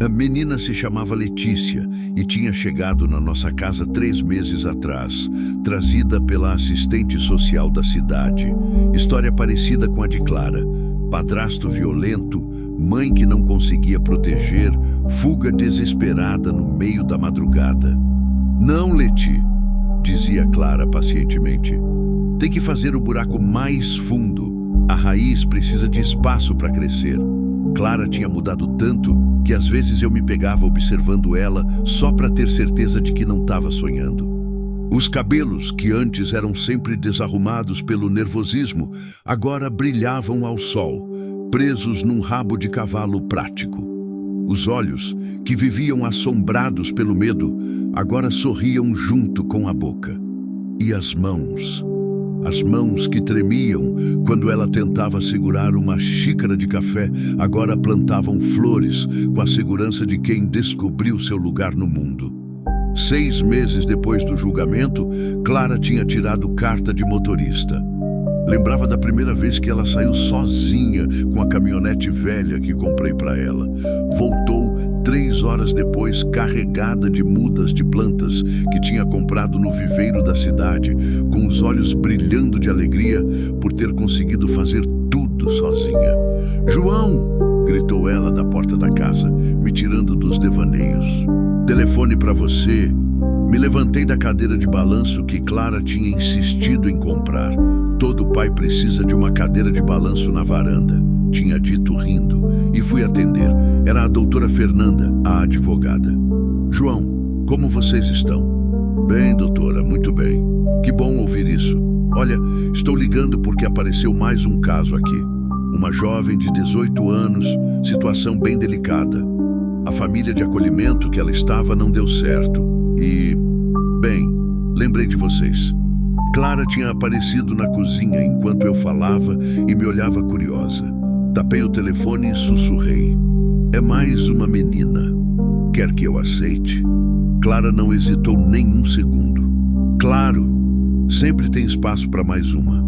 A menina se chamava Letícia e tinha chegado na nossa casa 3 meses atrás, trazida pela assistente social da cidade. História parecida com a de Clara. Padrasto violento, mãe que não conseguia proteger, fuga desesperada no meio da madrugada. Não, Leti, dizia Clara pacientemente. Tem que fazer o buraco mais fundo. A raiz precisa de espaço para crescer. Clara tinha mudado tanto que às vezes eu me pegava observando ela só para ter certeza de que não estava sonhando. Os cabelos, que antes eram sempre desarrumados pelo nervosismo, agora brilhavam ao sol, presos num rabo de cavalo prático. Os olhos, que viviam assombrados pelo medo, agora sorriam junto com a boca. E as mãos que tremiam quando ela tentava segurar uma xícara de café, agora plantavam flores com a segurança de quem descobriu seu lugar no mundo. 6 meses depois do julgamento, Clara tinha tirado carta de motorista. Lembrava da primeira vez que ela saiu sozinha com a caminhonete velha que comprei para ela. Voltou 3 horas depois, carregada de mudas de plantas que tinha comprado no viveiro da cidade, com os olhos brilhando de alegria por ter conseguido fazer tudo sozinha. "João!" gritou ela da porta da casa, me tirando dos devaneios. "Telefone para você." Me levantei da cadeira de balanço que Clara tinha insistido em comprar. "Todo pai precisa de uma cadeira de balanço na varanda", tinha dito rindo, e fui atender. Era a doutora Fernanda, a advogada. "João, como vocês estão?" "Bem, doutora, muito bem. Que bom ouvir isso. Olha, estou ligando porque apareceu mais um caso aqui. Uma jovem de 18 anos, situação bem delicada. A família de acolhimento que ela estava não deu certo. E, bem, lembrei de vocês." Clara tinha aparecido na cozinha enquanto eu falava e me olhava curiosa. Tapei o telefone e sussurrei: "É mais uma menina. Quer que eu aceite?" Clara não hesitou nem um segundo. "Claro, sempre tem espaço para mais uma."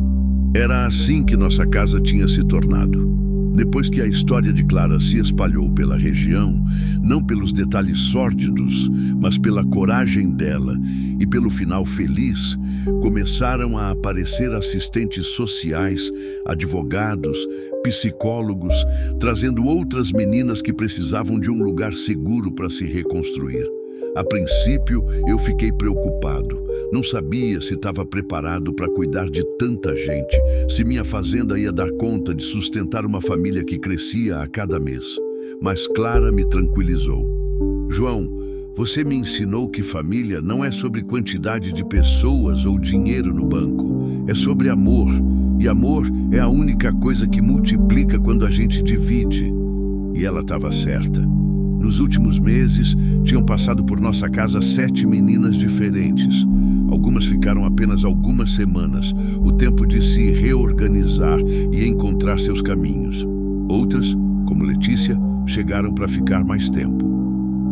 Era assim que nossa casa tinha se tornado. Depois que a história de Clara se espalhou pela região, não pelos detalhes sórdidos, mas pela coragem dela e pelo final feliz, começaram a aparecer assistentes sociais, advogados, psicólogos, trazendo outras meninas que precisavam de um lugar seguro para se reconstruir. A princípio, eu fiquei preocupado. Não sabia se estava preparado para cuidar de tanta gente, se minha fazenda ia dar conta de sustentar uma família que crescia a cada mês. Mas Clara me tranquilizou. "João, você me ensinou que família não é sobre quantidade de pessoas ou dinheiro no banco. É sobre amor. E amor é a única coisa que multiplica quando a gente divide." E ela estava certa. Nos últimos meses, tinham passado por nossa casa 7 meninas diferentes. Algumas ficaram apenas algumas semanas, o tempo de se reorganizar e encontrar seus caminhos. Outras, como Letícia, chegaram para ficar mais tempo.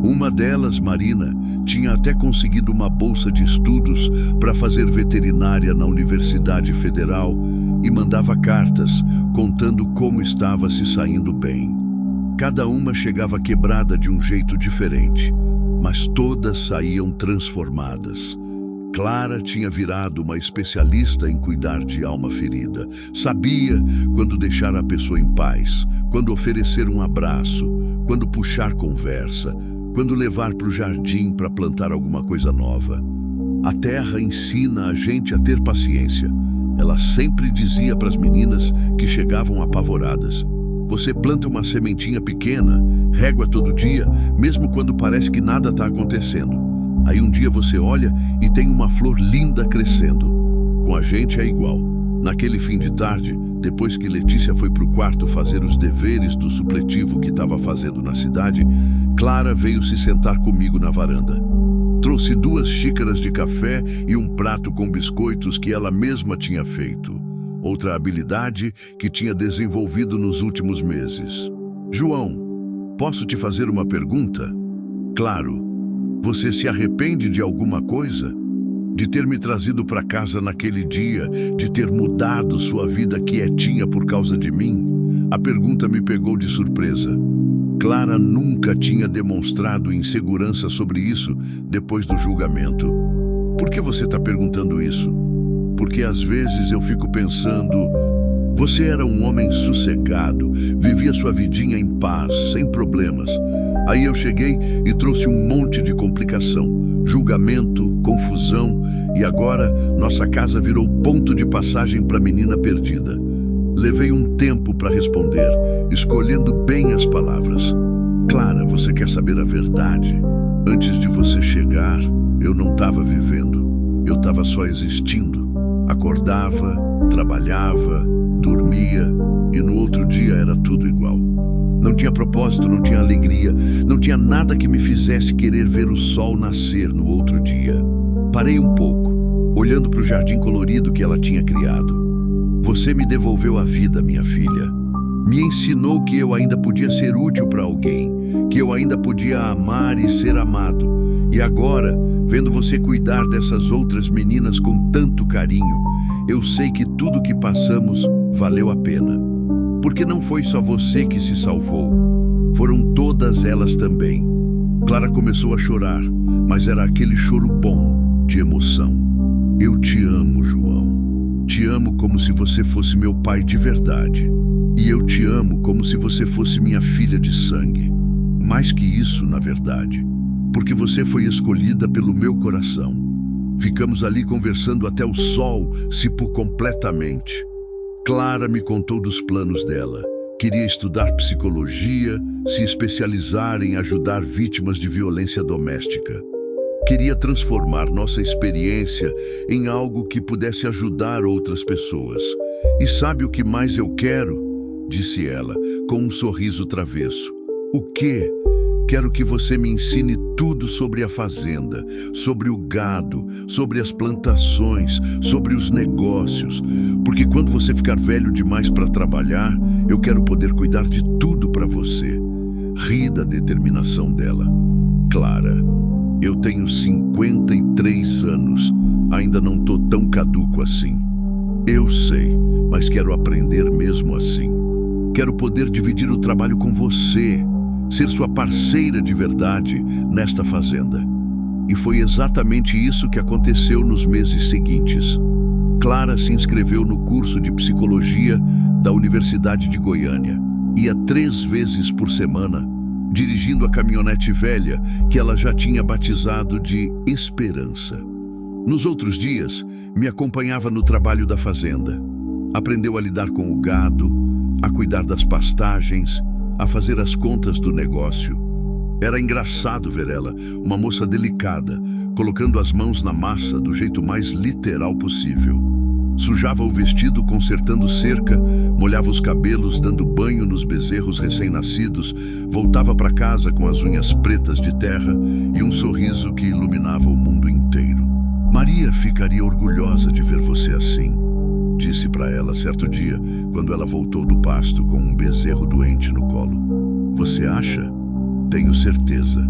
Uma delas, Marina, tinha até conseguido uma bolsa de estudos para fazer veterinária na Universidade Federal e mandava cartas contando como estava se saindo bem. Cada uma chegava quebrada de um jeito diferente, mas todas saíam transformadas. Clara tinha virado uma especialista em cuidar de alma ferida. Sabia quando deixar a pessoa em paz, quando oferecer um abraço, quando puxar conversa, quando levar para o jardim para plantar alguma coisa nova. A terra ensina a gente a ter paciência. Ela sempre dizia para as meninas que chegavam apavoradas: "Você planta uma sementinha pequena, rega todo dia, mesmo quando parece que nada está acontecendo. Aí um dia você olha e tem uma flor linda crescendo." Com a gente é igual. Naquele fim de tarde, depois que Letícia foi para o quarto fazer os deveres do supletivo que estava fazendo na cidade, Clara veio se sentar comigo na varanda. Trouxe 2 xícaras de café e um prato com biscoitos que ela mesma tinha feito. Outra habilidade que tinha desenvolvido nos últimos meses. "João, posso te fazer uma pergunta?" "Claro. Você se arrepende de alguma coisa? De ter me trazido para casa naquele dia, de ter mudado sua vida quietinha por causa de mim?" A pergunta me pegou de surpresa. Clara nunca tinha demonstrado insegurança sobre isso depois do julgamento. "Por que você está perguntando isso?" "Porque às vezes eu fico pensando, você era um homem sossegado, vivia sua vidinha em paz, sem problemas. Aí eu cheguei e trouxe um monte de complicação, julgamento, confusão, e agora nossa casa virou ponto de passagem para a menina perdida." Levei um tempo para responder, escolhendo bem as palavras. "Clara, você quer saber a verdade? Antes de você chegar, eu não estava vivendo, eu estava só existindo. Acordava, trabalhava, dormia e no outro dia era tudo igual. Não tinha propósito, não tinha alegria, não tinha nada que me fizesse querer ver o sol nascer no outro dia. Parei um pouco, olhando para o jardim colorido que ela tinha criado. Você me devolveu a vida, minha filha. Me ensinou que eu ainda podia ser útil para alguém, que eu ainda podia amar e ser amado. E agora, vendo você cuidar dessas outras meninas com tanto carinho, eu sei que tudo que passamos valeu a pena. Porque não foi só você que se salvou, foram todas elas também. Clara começou a chorar, mas era aquele choro bom, de emoção. Eu te amo, João. Te amo como se você fosse meu pai de verdade. E eu te amo como se você fosse minha filha de sangue. Mais que isso, na verdade. Porque você foi escolhida pelo meu coração. Ficamos ali conversando até o sol se pôr completamente. Clara me contou dos planos dela. Queria estudar psicologia, se especializar em ajudar vítimas de violência doméstica. Queria transformar nossa experiência em algo que pudesse ajudar outras pessoas. E sabe o que mais eu quero? Disse ela, com um sorriso travesso. O quê? Quero que você me ensine tudo sobre a fazenda, sobre o gado, sobre as plantações, sobre os negócios. Porque quando você ficar velho demais para trabalhar, eu quero poder cuidar de tudo para você. Ri da determinação dela. Clara, eu tenho 53 anos, ainda não tô tão caduco assim. Eu sei, mas quero aprender mesmo assim. Quero poder dividir o trabalho com você, ser sua parceira de verdade nesta fazenda. E foi exatamente isso que aconteceu nos meses seguintes. Clara se inscreveu no curso de psicologia da Universidade de Goiânia. Ia 3 vezes por semana, dirigindo a caminhonete velha que ela já tinha batizado de Esperança. Nos outros dias, me acompanhava no trabalho da fazenda. Aprendeu a lidar com o gado, a cuidar das pastagens, a fazer as contas do negócio. Era engraçado ver ela, uma moça delicada, colocando as mãos na massa do jeito mais literal possível. Sujava o vestido consertando cerca, molhava os cabelos dando banho nos bezerros recém-nascidos, voltava para casa com as unhas pretas de terra e um sorriso que iluminava o mundo inteiro. Maria ficaria orgulhosa de ver você assim, disse para ela certo dia, quando ela voltou do pasto com um bezerro doente no colo. Você acha? Tenho certeza.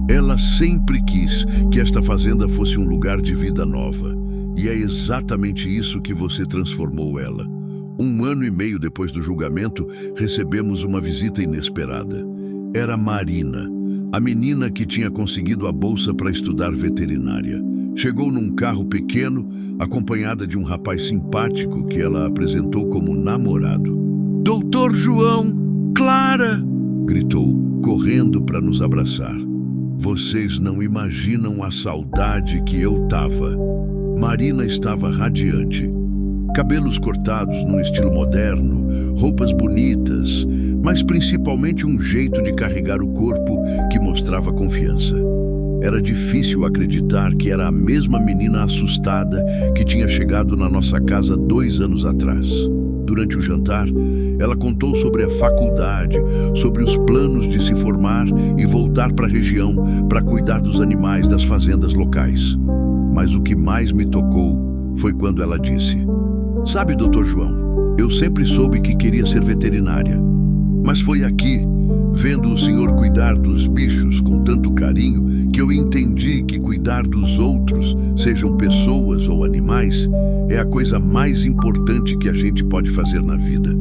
Ela sempre quis que esta fazenda fosse um lugar de vida nova. E é exatamente isso que você transformou ela. 1 ano e meio depois do julgamento, recebemos uma visita inesperada. Era Marina, a menina que tinha conseguido a bolsa para estudar veterinária. Chegou num carro pequeno, acompanhada de um rapaz simpático que ela apresentou como namorado. Doutor João, Clara! Gritou, correndo para nos abraçar. Vocês não imaginam a saudade que eu tava. Marina estava radiante. Cabelos cortados num estilo moderno, roupas bonitas, mas principalmente um jeito de carregar o corpo que mostrava confiança. Era difícil acreditar que era a mesma menina assustada que tinha chegado na nossa casa 2 anos atrás. Durante o jantar, ela contou sobre a faculdade, sobre os planos de se formar e voltar para a região para cuidar dos animais das fazendas locais. Mas o que mais me tocou foi quando ela disse: Sabe, Dr. João, eu sempre soube que queria ser veterinária. Mas foi aqui, vendo o senhor cuidar dos bichos com tanto carinho, que eu entendi que cuidar dos outros, sejam pessoas ou animais, é a coisa mais importante que a gente pode fazer na vida.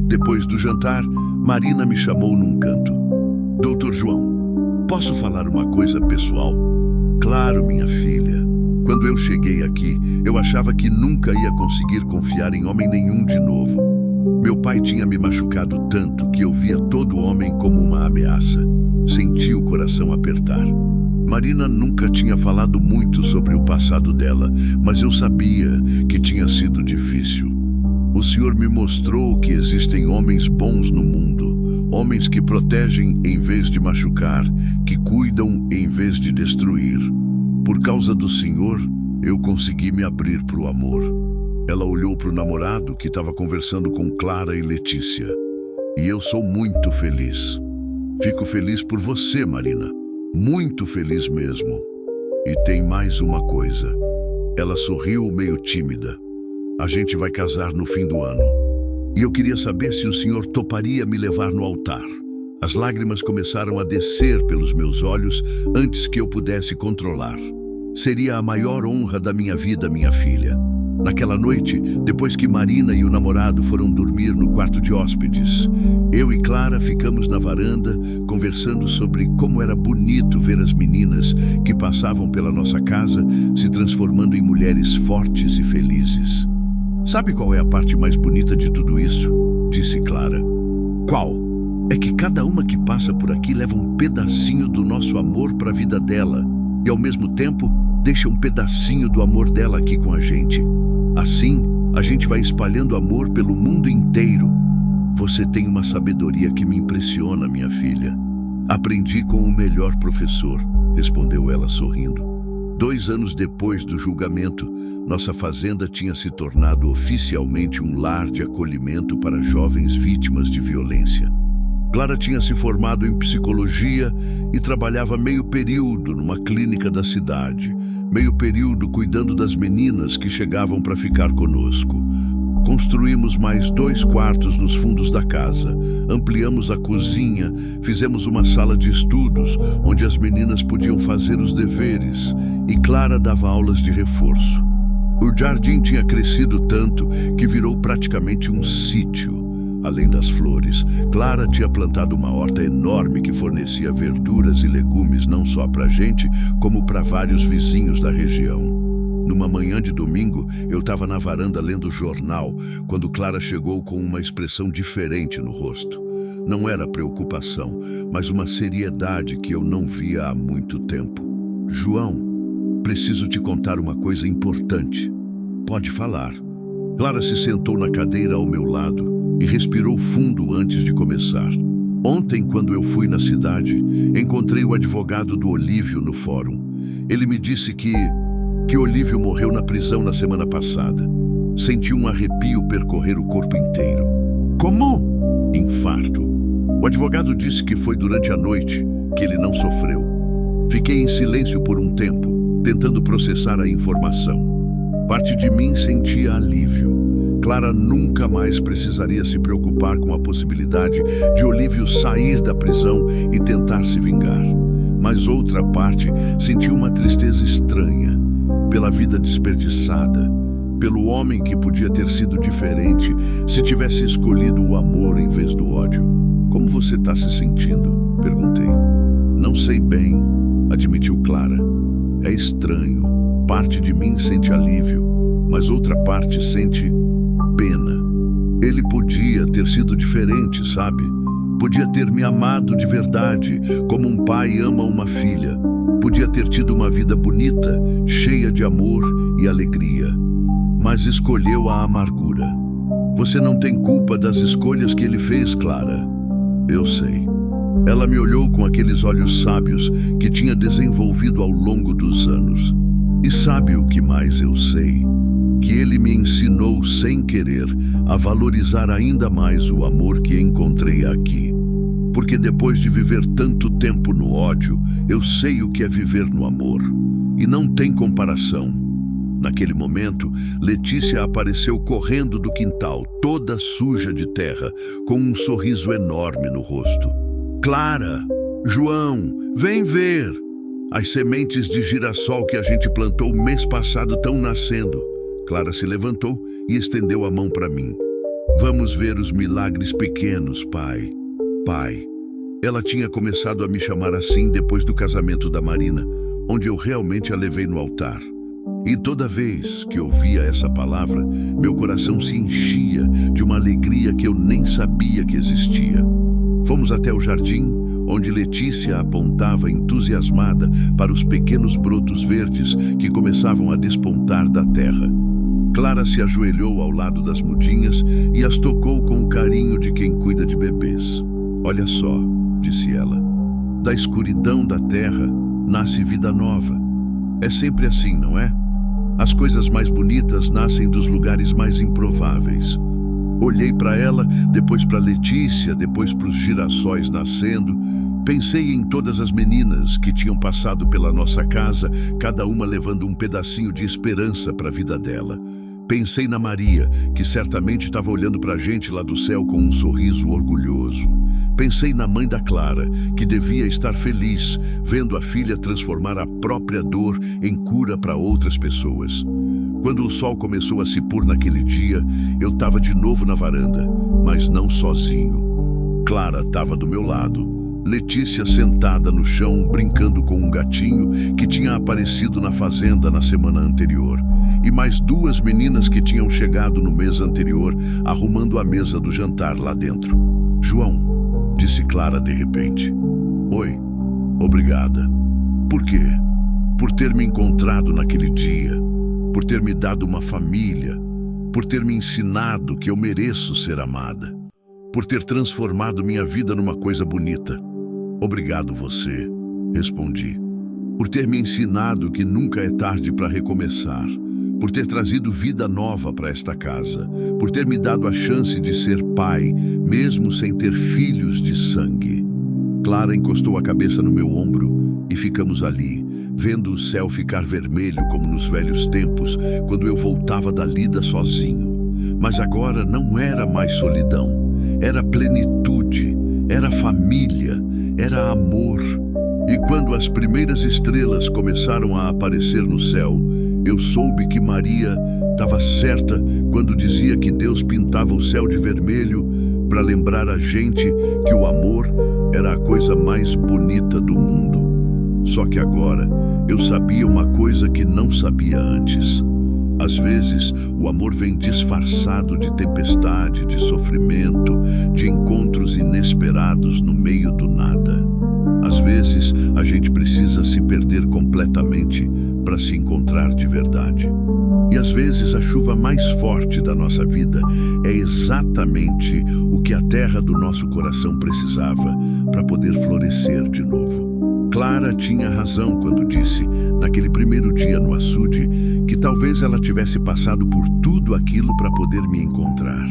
Depois do jantar, Marina me chamou num canto. Dr. João, posso falar uma coisa pessoal? Claro, minha filha. Quando eu cheguei aqui, eu achava que nunca ia conseguir confiar em homem nenhum de novo. Meu pai tinha me machucado tanto que eu via todo homem como uma ameaça. Senti o coração apertar. Marina nunca tinha falado muito sobre o passado dela, mas eu sabia que tinha sido difícil. O Senhor me mostrou que existem homens bons no mundo, homens que protegem em vez de machucar, que cuidam em vez de destruir. Por causa do Senhor, eu consegui me abrir para o amor. Ela olhou para o namorado que estava conversando com Clara e Letícia. E eu sou muito feliz. Fico feliz por você, Marina. Muito feliz mesmo. E tem mais uma coisa. Ela sorriu meio tímida. A gente vai casar no fim do ano. E eu queria saber se o senhor toparia me levar no altar. As lágrimas começaram a descer pelos meus olhos antes que eu pudesse controlar. Seria a maior honra da minha vida, minha filha. Naquela noite, depois que Marina e o namorado foram dormir no quarto de hóspedes, eu e Clara ficamos na varanda, conversando sobre como era bonito ver as meninas que passavam pela nossa casa se transformando em mulheres fortes e felizes. Sabe qual é a parte mais bonita de tudo isso? Disse Clara. Qual? É que cada uma que passa por aqui leva um pedacinho do nosso amor para a vida dela e, ao mesmo tempo, deixa um pedacinho do amor dela aqui com a gente. Assim, a gente vai espalhando amor pelo mundo inteiro. Você tem uma sabedoria que me impressiona, minha filha. Aprendi com o melhor professor, respondeu ela sorrindo. 2 anos depois do julgamento, nossa fazenda tinha se tornado oficialmente um lar de acolhimento para jovens vítimas de violência. Clara tinha se formado em psicologia e trabalhava meio período numa clínica da cidade, meio período cuidando das meninas que chegavam para ficar conosco. Construímos mais 2 quartos nos fundos da casa, ampliamos a cozinha, fizemos uma sala de estudos onde as meninas podiam fazer os deveres e Clara dava aulas de reforço. O jardim tinha crescido tanto que virou praticamente um sítio. Além das flores, Clara tinha plantado uma horta enorme que fornecia verduras e legumes não só para a gente, como para vários vizinhos da região. Numa manhã de domingo, eu estava na varanda lendo o jornal, quando Clara chegou com uma expressão diferente no rosto. Não era preocupação, mas uma seriedade que eu não via há muito tempo. João, preciso te contar uma coisa importante. Pode falar. Clara se sentou na cadeira ao meu lado e respirou fundo antes de começar. Ontem, quando eu fui na cidade, encontrei o advogado do Olívio no fórum. Ele me disse que Olívio morreu na prisão na semana passada. Senti um arrepio percorrer o corpo inteiro. Como? Infarto. O advogado disse que foi durante a noite, que ele não sofreu. Fiquei em silêncio por um tempo, tentando processar a informação. Parte de mim sentia alívio. Clara nunca mais precisaria se preocupar com a possibilidade de Olívio sair da prisão e tentar se vingar. Mas outra parte sentiu uma tristeza estranha, pela vida desperdiçada, pelo homem que podia ter sido diferente se tivesse escolhido o amor em vez do ódio. Como você está se sentindo? Perguntei. Não sei bem, admitiu Clara. É estranho. Parte de mim sente alívio, mas outra parte sente pena. Ele podia ter sido diferente, sabe? Podia ter me amado de verdade, como um pai ama uma filha. Podia ter tido uma vida bonita, cheia de amor e alegria. Mas escolheu a amargura. Você não tem culpa das escolhas que ele fez, Clara. Eu sei. Ela me olhou com aqueles olhos sábios que tinha desenvolvido ao longo dos anos. E sabe o que mais eu sei? Que ele me ensinou sem querer a valorizar ainda mais o amor que encontrei aqui. Porque depois de viver tanto tempo no ódio, eu sei o que é viver no amor. E não tem comparação. Naquele momento, Letícia apareceu correndo do quintal, toda suja de terra, com um sorriso enorme no rosto. Clara, João, vem ver! As sementes de girassol que a gente plantou mês passado estão nascendo. Clara se levantou e estendeu a mão para mim. Vamos ver os milagres pequenos, pai. Pai. Ela tinha começado a me chamar assim depois do casamento da Marina, onde eu realmente a levei no altar. E toda vez que ouvia essa palavra, meu coração se enchia de uma alegria que eu nem sabia que existia. Fomos até o jardim, onde Letícia apontava entusiasmada para os pequenos brotos verdes que começavam a despontar da terra. Clara se ajoelhou ao lado das mudinhas e as tocou com o carinho de quem cuida de bebês. Olha só, disse ela, da escuridão da terra nasce vida nova. É sempre assim, não é? As coisas mais bonitas nascem dos lugares mais improváveis. Olhei para ela, depois para Letícia, depois para os girassóis nascendo. Pensei em todas as meninas que tinham passado pela nossa casa, cada uma levando um pedacinho de esperança para a vida dela. Pensei na Maria, que certamente estava olhando para a gente lá do céu com um sorriso orgulhoso. Pensei na mãe da Clara, que devia estar feliz, vendo a filha transformar a própria dor em cura para outras pessoas. Quando o sol começou a se pôr naquele dia, eu estava de novo na varanda, mas não sozinho. Clara estava do meu lado. Letícia sentada no chão, brincando com um gatinho que tinha aparecido na fazenda na semana anterior. E mais duas meninas que tinham chegado no mês anterior, arrumando a mesa do jantar lá dentro. João, disse Clara de repente. Oi, obrigada. Por quê? Por ter me encontrado naquele dia, por ter me dado uma família, por ter me ensinado que eu mereço ser amada, por ter transformado minha vida numa coisa bonita. Obrigado você, respondi. Por ter me ensinado que nunca é tarde para recomeçar, por ter trazido vida nova para esta casa, por ter me dado a chance de ser pai, mesmo sem ter filhos de sangue. Clara encostou a cabeça no meu ombro e ficamos ali, vendo o céu ficar vermelho como nos velhos tempos, quando eu voltava da lida sozinho. Mas agora não era mais solidão, era plenitude, era família, era amor. E quando as primeiras estrelas começaram a aparecer no céu, eu soube que Maria estava certa quando dizia que Deus pintava o céu de vermelho para lembrar a gente que o amor era a coisa mais bonita do mundo. Só que agora eu sabia uma coisa que não sabia antes. Às vezes, o amor vem disfarçado de tempestade, de sofrimento, de encontros inesperados no meio do nada. Às vezes, a gente precisa se perder completamente para se encontrar de verdade. E às vezes, a chuva mais forte da nossa vida é exatamente o que a terra do nosso coração precisava para poder florescer de novo. Clara tinha razão quando disse, naquele primeiro dia no açude, que talvez ela tivesse passado por tudo aquilo para poder me encontrar.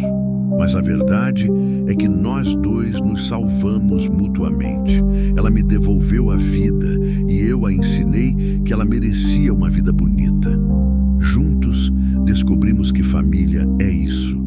Mas a verdade é que nós dois nos salvamos mutuamente. Ela me devolveu a vida e eu a ensinei que ela merecia uma vida bonita. Juntos, descobrimos que família é isso.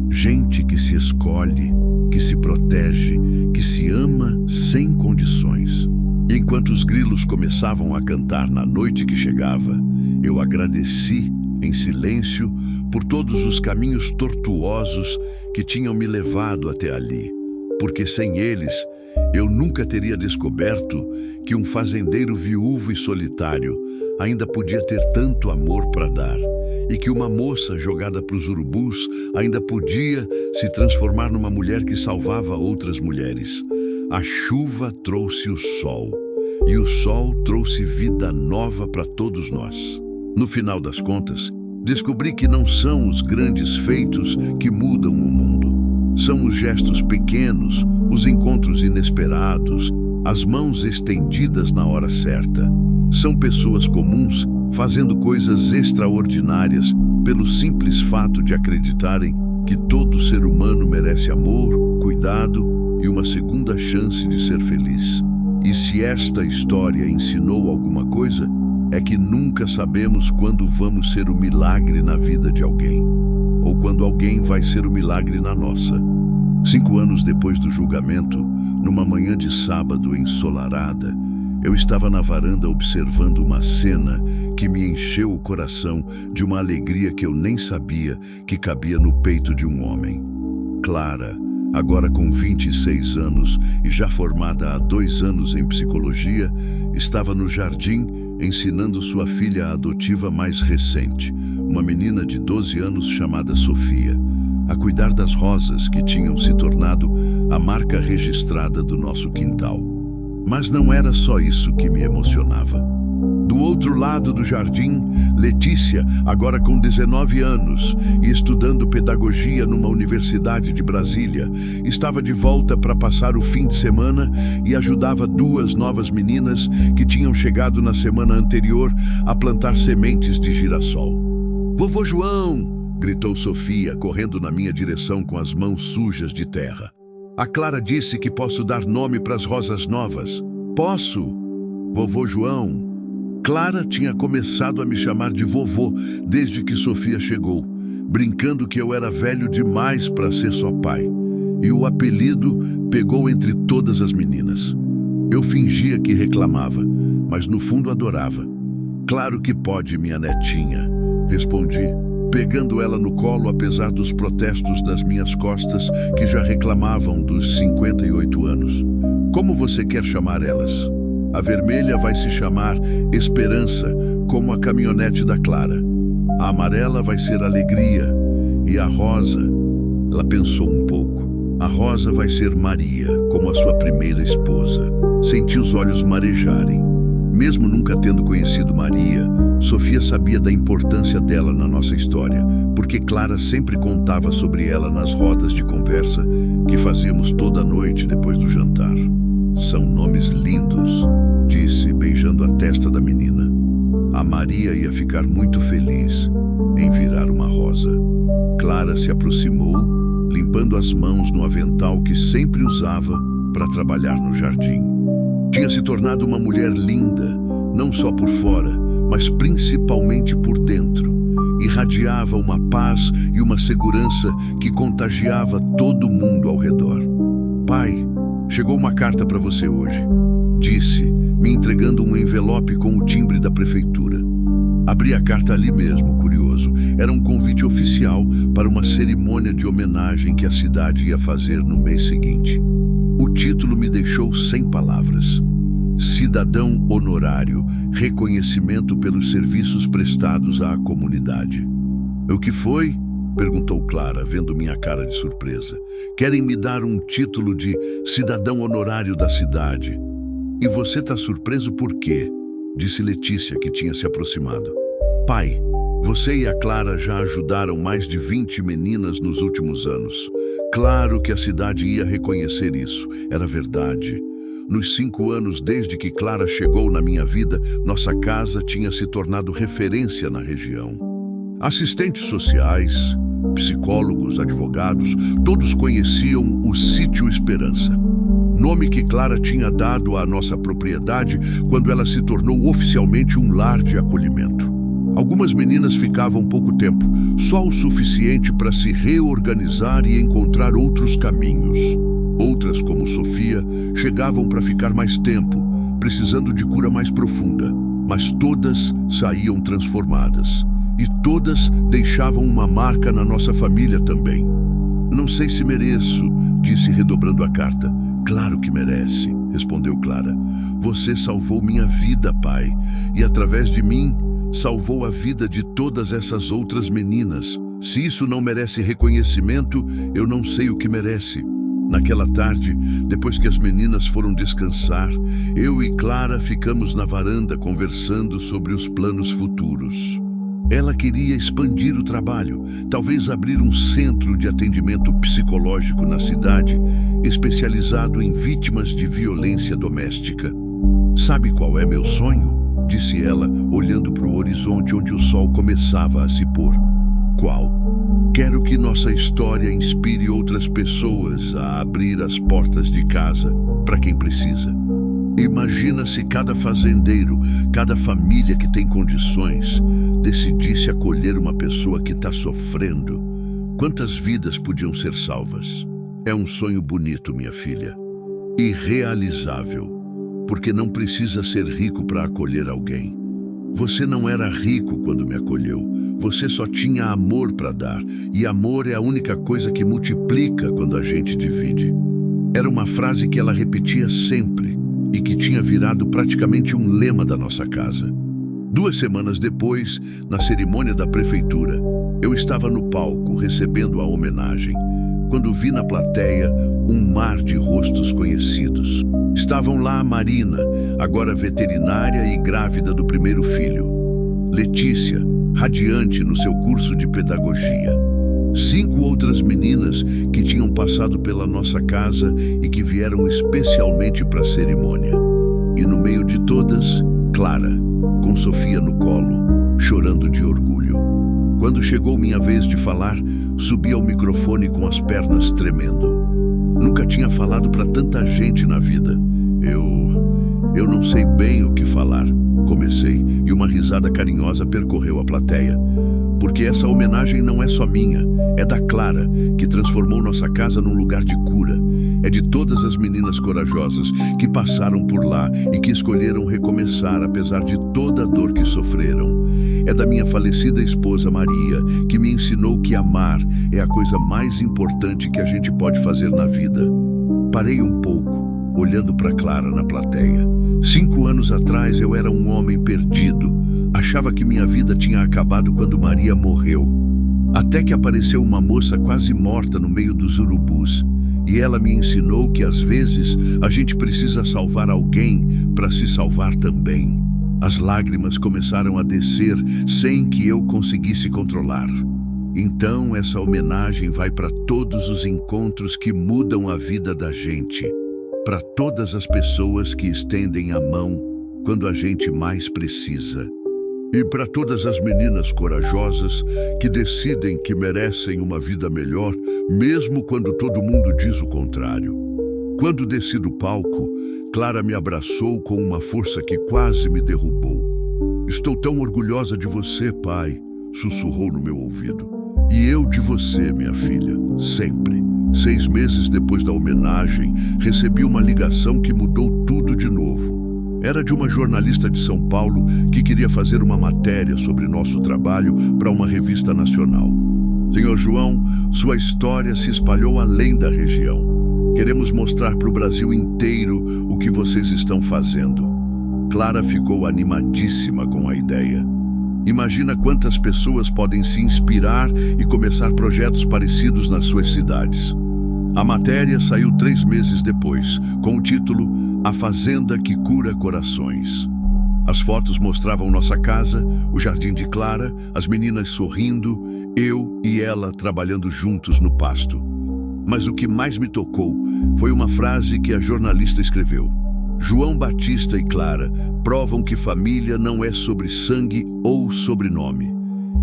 Gente que se escolhe, que se protege, que se ama sem condições. Enquanto os grilos começavam a cantar na noite que chegava, eu agradeci, em silêncio, por todos os caminhos tortuosos que tinham me levado até ali, porque sem eles, eu nunca teria descoberto que um fazendeiro viúvo e solitário ainda podia ter tanto amor para dar, e que uma moça jogada para os urubus ainda podia se transformar numa mulher que salvava outras mulheres. A chuva trouxe o sol, e o sol trouxe vida nova para todos nós. No final das contas, descobri que não são os grandes feitos que mudam o mundo. São os gestos pequenos, os encontros inesperados, as mãos estendidas na hora certa. São pessoas comuns fazendo coisas extraordinárias pelo simples fato de acreditarem que todo ser humano merece amor, cuidado e uma segunda chance de ser feliz. E se esta história ensinou alguma coisa, é que nunca sabemos quando vamos ser o milagre na vida de alguém, ou quando alguém vai ser o milagre na nossa. 5 anos depois do julgamento, numa manhã de sábado ensolarada, eu estava na varanda observando uma cena que me encheu o coração de uma alegria que eu nem sabia que cabia no peito de um homem. Clara, agora com 26 anos e já formada há 2 anos em psicologia, estava no jardim ensinando sua filha adotiva mais recente, uma menina de 12 anos chamada Sofia, a cuidar das rosas que tinham se tornado a marca registrada do nosso quintal. Mas não era só isso que me emocionava. Do outro lado do jardim, Letícia, agora com 19 anos e estudando pedagogia numa universidade de Brasília, estava de volta para passar o fim de semana e ajudava 2 novas meninas que tinham chegado na semana anterior a plantar sementes de girassol. "Vovô João!" gritou Sofia, correndo na minha direção com as mãos sujas de terra. A Clara disse que posso dar nome para as rosas novas. Posso? Vovô João. Clara tinha começado a me chamar de vovô desde que Sofia chegou, brincando que eu era velho demais para ser só pai. E o apelido pegou entre todas as meninas. Eu fingia que reclamava, mas no fundo adorava. Claro que pode, minha netinha, respondi, pegando ela no colo apesar dos protestos das minhas costas que já reclamavam dos 58 anos. Como você quer chamar elas? A vermelha vai se chamar Esperança, como a caminhonete da Clara. A amarela vai ser Alegria. E a rosa, ela pensou um pouco. A rosa vai ser Maria, como a sua primeira esposa. Senti os olhos marejarem. Mesmo nunca tendo conhecido Maria, Sofia sabia da importância dela na nossa história, porque Clara sempre contava sobre ela nas rodas de conversa que fazíamos toda noite depois do jantar. São nomes lindos, disse, beijando a testa da menina. A Maria ia ficar muito feliz em virar uma rosa. Clara se aproximou, limpando as mãos no avental que sempre usava para trabalhar no jardim. Tinha se tornado uma mulher linda, não só por fora, mas principalmente por dentro. Irradiava uma paz e uma segurança que contagiava todo mundo ao redor. Pai, chegou uma carta para você hoje, disse, me entregando um envelope com o timbre da prefeitura. Abri a carta ali mesmo, curioso. Era um convite oficial para uma cerimônia de homenagem que a cidade ia fazer no mês seguinte. O título me deixou sem palavras. Cidadão honorário, reconhecimento pelos serviços prestados à comunidade. O que foi? Perguntou Clara, vendo minha cara de surpresa. Querem me dar um título de cidadão honorário da cidade. E você tá surpreso por quê? Disse Letícia, que tinha se aproximado. Pai, você e a Clara já ajudaram mais de 20 meninas nos últimos anos. Claro que a cidade ia reconhecer isso, era verdade. Nos 5 anos desde que Clara chegou na minha vida, nossa casa tinha se tornado referência na região. Assistentes sociais, psicólogos, advogados, todos conheciam o Sítio Esperança. Nome que Clara tinha dado à nossa propriedade quando ela se tornou oficialmente um lar de acolhimento. Algumas meninas ficavam pouco tempo, só o suficiente para se reorganizar e encontrar outros caminhos. Outras, como Sofia, chegavam para ficar mais tempo, precisando de cura mais profunda, mas todas saíam transformadas. E todas deixavam uma marca na nossa família também. Não sei se mereço, disse redobrando a carta. Claro que merece, respondeu Clara. Você salvou minha vida, pai, e através de mim, salvou a vida de todas essas outras meninas. Se isso não merece reconhecimento, eu não sei o que merece. Naquela tarde, depois que as meninas foram descansar, eu e Clara ficamos na varanda conversando sobre os planos futuros. Ela queria expandir o trabalho, talvez abrir um centro de atendimento psicológico na cidade, especializado em vítimas de violência doméstica. Sabe qual é meu sonho? Disse ela, olhando para o horizonte onde o sol começava a se pôr. Qual? Quero que nossa história inspire outras pessoas a abrir as portas de casa para quem precisa. Imagina se cada fazendeiro, cada família que tem condições, decidisse acolher uma pessoa que está sofrendo. Quantas vidas podiam ser salvas? É um sonho bonito, minha filha. E realizável, porque não precisa ser rico para acolher alguém. Você não era rico quando me acolheu. Você só tinha amor para dar. E amor é a única coisa que multiplica quando a gente divide. Era uma frase que ela repetia sempre e que tinha virado praticamente um lema da nossa casa. 2 semanas depois, na cerimônia da prefeitura, eu estava no palco recebendo a homenagem, quando vi na plateia um mar de rostos conhecidos. Estavam lá a Marina, agora veterinária e grávida do primeiro filho. Letícia, radiante no seu curso de pedagogia. 5 outras meninas que tinham passado pela nossa casa e que vieram especialmente para a cerimônia. E no meio de todas, Clara, com Sofia no colo, chorando de orgulho. Quando chegou minha vez de falar, subi ao microfone com as pernas tremendo. Nunca tinha falado para tanta gente na vida. Eu não sei bem o que falar, comecei, e uma risada carinhosa percorreu a plateia. Porque essa homenagem não é só minha, é da Clara, que transformou nossa casa num lugar de cura. É de todas as meninas corajosas que passaram por lá e que escolheram recomeçar apesar de toda a dor que sofreram. É da minha falecida esposa Maria, que me ensinou que amar é a coisa mais importante que a gente pode fazer na vida. Parei um pouco, olhando para Clara na plateia. 5 anos atrás eu era um homem perdido. Achava que minha vida tinha acabado quando Maria morreu. Até que apareceu uma moça quase morta no meio dos urubus. E ela me ensinou que às vezes a gente precisa salvar alguém para se salvar também. As lágrimas começaram a descer sem que eu conseguisse controlar. Então essa homenagem vai para todos os encontros que mudam a vida da gente. Para todas as pessoas que estendem a mão quando a gente mais precisa. E para todas as meninas corajosas que decidem que merecem uma vida melhor, mesmo quando todo mundo diz o contrário. Quando desci do palco, Clara me abraçou com uma força que quase me derrubou. "Estou tão orgulhosa de você, pai", sussurrou no meu ouvido. "E eu de você, minha filha, sempre." 6 meses depois da homenagem, recebi uma ligação que mudou tudo de novo. Era de uma jornalista de São Paulo que queria fazer uma matéria sobre nosso trabalho para uma revista nacional. "Senhor João, sua história se espalhou além da região. Queremos mostrar para o Brasil inteiro o que vocês estão fazendo." Clara ficou animadíssima com a ideia. Imagina quantas pessoas podem se inspirar e começar projetos parecidos nas suas cidades. A matéria saiu 3 meses depois, com o título "A Fazenda que Cura Corações". As fotos mostravam nossa casa, o jardim de Clara, as meninas sorrindo, eu e ela trabalhando juntos no pasto. Mas o que mais me tocou foi uma frase que a jornalista escreveu. "João Batista e Clara provam que família não é sobre sangue ou sobrenome.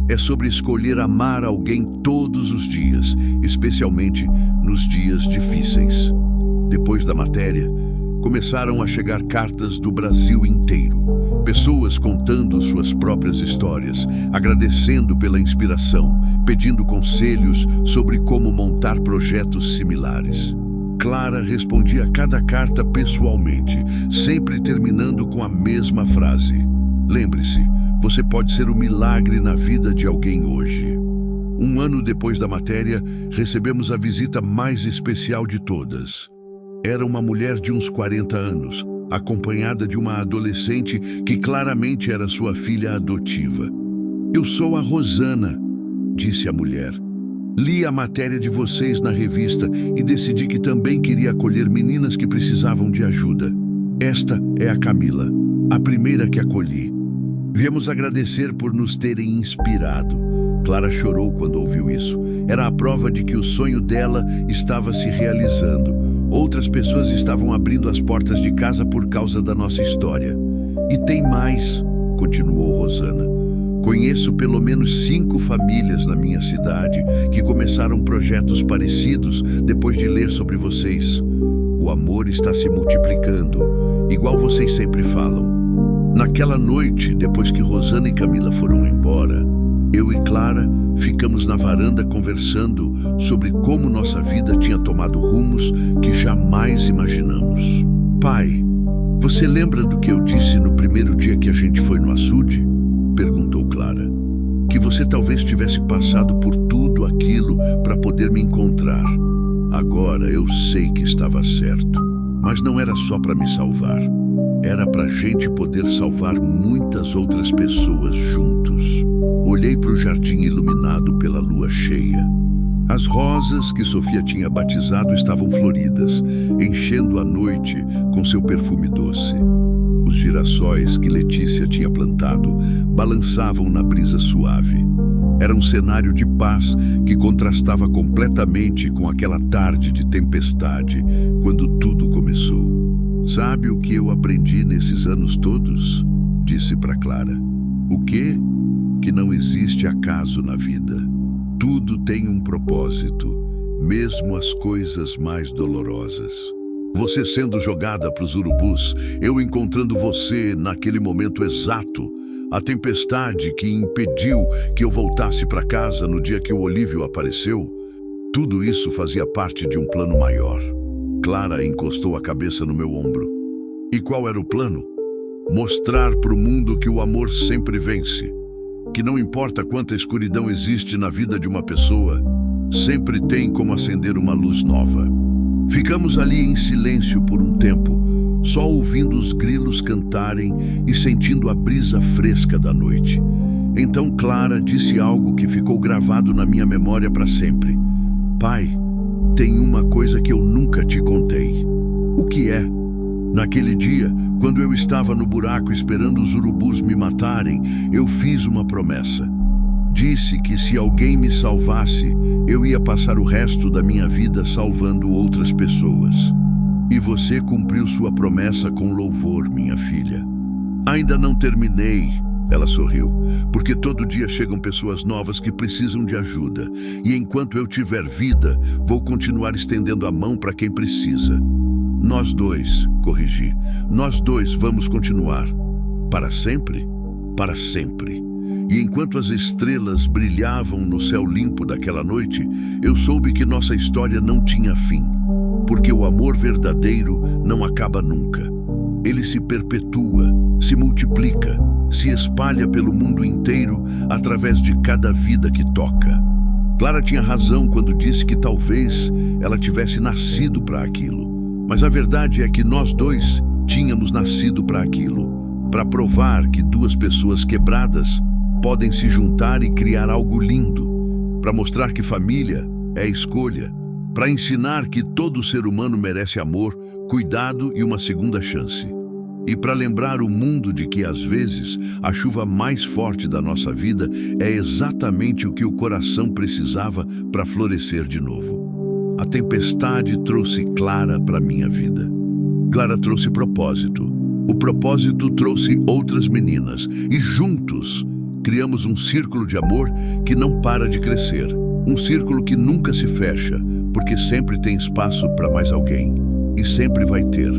É sobre escolher amar alguém todos os dias, especialmente nos dias difíceis." Depois da matéria, começaram a chegar cartas do Brasil inteiro. Pessoas contando suas próprias histórias, agradecendo pela inspiração, pedindo conselhos sobre como montar projetos similares. Clara respondia a cada carta pessoalmente, sempre terminando com a mesma frase: "Lembre-se, você pode ser um milagre na vida de alguém hoje." 1 ano depois da matéria, recebemos a visita mais especial de todas. Era uma mulher de uns 40 anos, acompanhada de uma adolescente que claramente era sua filha adotiva. "Eu sou a Rosana", disse a mulher. "Li a matéria de vocês na revista e decidi que também queria acolher meninas que precisavam de ajuda. Esta é a Camila, a primeira que acolhi. Viemos agradecer por nos terem inspirado." Clara chorou quando ouviu isso. Era a prova de que o sonho dela estava se realizando. Outras pessoas estavam abrindo as portas de casa por causa da nossa história. "E tem mais", continuou Rosana. "Conheço pelo menos 5 famílias na minha cidade que começaram projetos parecidos depois de ler sobre vocês. O amor está se multiplicando, igual vocês sempre falam." Naquela noite, depois que Rosana e Camila foram embora, eu e Clara ficamos na varanda conversando sobre como nossa vida tinha tomado rumos que jamais imaginamos. "Pai, você lembra do que eu disse no primeiro dia que a gente foi no açude?" perguntou Clara. "Que você talvez tivesse passado por tudo aquilo para poder me encontrar. Agora eu sei que estava certo, mas não era só para me salvar. Era para a gente poder salvar muitas outras pessoas juntos." Olhei para o jardim iluminado pela lua cheia. As rosas que Sofia tinha batizado estavam floridas, enchendo a noite com seu perfume doce. Os girassóis que Letícia tinha plantado balançavam na brisa suave. Era um cenário de paz que contrastava completamente com aquela tarde de tempestade, quando tudo começou. "Sabe o que eu aprendi nesses anos todos?" disse para Clara. "O quê?" que não existe acaso na vida. Tudo tem um propósito, mesmo as coisas mais dolorosas. Você sendo jogada para os urubus, eu encontrando você naquele momento exato, a tempestade que impediu que eu voltasse para casa no dia que o Olívio apareceu, tudo isso fazia parte de um plano maior. Clara encostou a cabeça no meu ombro. E qual era o plano? Mostrar para o mundo que o amor sempre vence, que não importa quanta escuridão existe na vida de uma pessoa, sempre tem como acender uma luz nova. Ficamos ali em silêncio por um tempo, só ouvindo os grilos cantarem e sentindo a brisa fresca da noite. Então Clara disse algo que ficou gravado na minha memória para sempre. Pai, tem uma coisa que eu nunca te contei. O que é? Naquele dia, quando eu estava no buraco esperando os urubus me matarem, eu fiz uma promessa. Disse que se alguém me salvasse, eu ia passar o resto da minha vida salvando outras pessoas. E você cumpriu sua promessa com louvor, minha filha. Ainda não terminei, ela sorriu, porque todo dia chegam pessoas novas que precisam de ajuda. E enquanto eu tiver vida, vou continuar estendendo a mão para quem precisa. Nós dois, corrigi, nós dois vamos continuar. Para sempre? Para sempre. E enquanto as estrelas brilhavam no céu limpo daquela noite, eu soube que nossa história não tinha fim. Porque o amor verdadeiro não acaba nunca. Ele se perpetua, se multiplica, se espalha pelo mundo inteiro através de cada vida que toca. Clara tinha razão quando disse que talvez ela tivesse nascido para aquilo. Mas a verdade é que nós dois tínhamos nascido para aquilo, para provar que duas pessoas quebradas podem se juntar e criar algo lindo, para mostrar que família é escolha, para ensinar que todo ser humano merece amor, cuidado e uma segunda chance. E para lembrar o mundo de que, às vezes, a chuva mais forte da nossa vida é exatamente o que o coração precisava para florescer de novo. A tempestade trouxe Clara para minha vida. Clara trouxe propósito. O propósito trouxe outras meninas. E juntos criamos um círculo de amor que não para de crescer. Um círculo que nunca se fecha, porque sempre tem espaço para mais alguém. E sempre vai ter.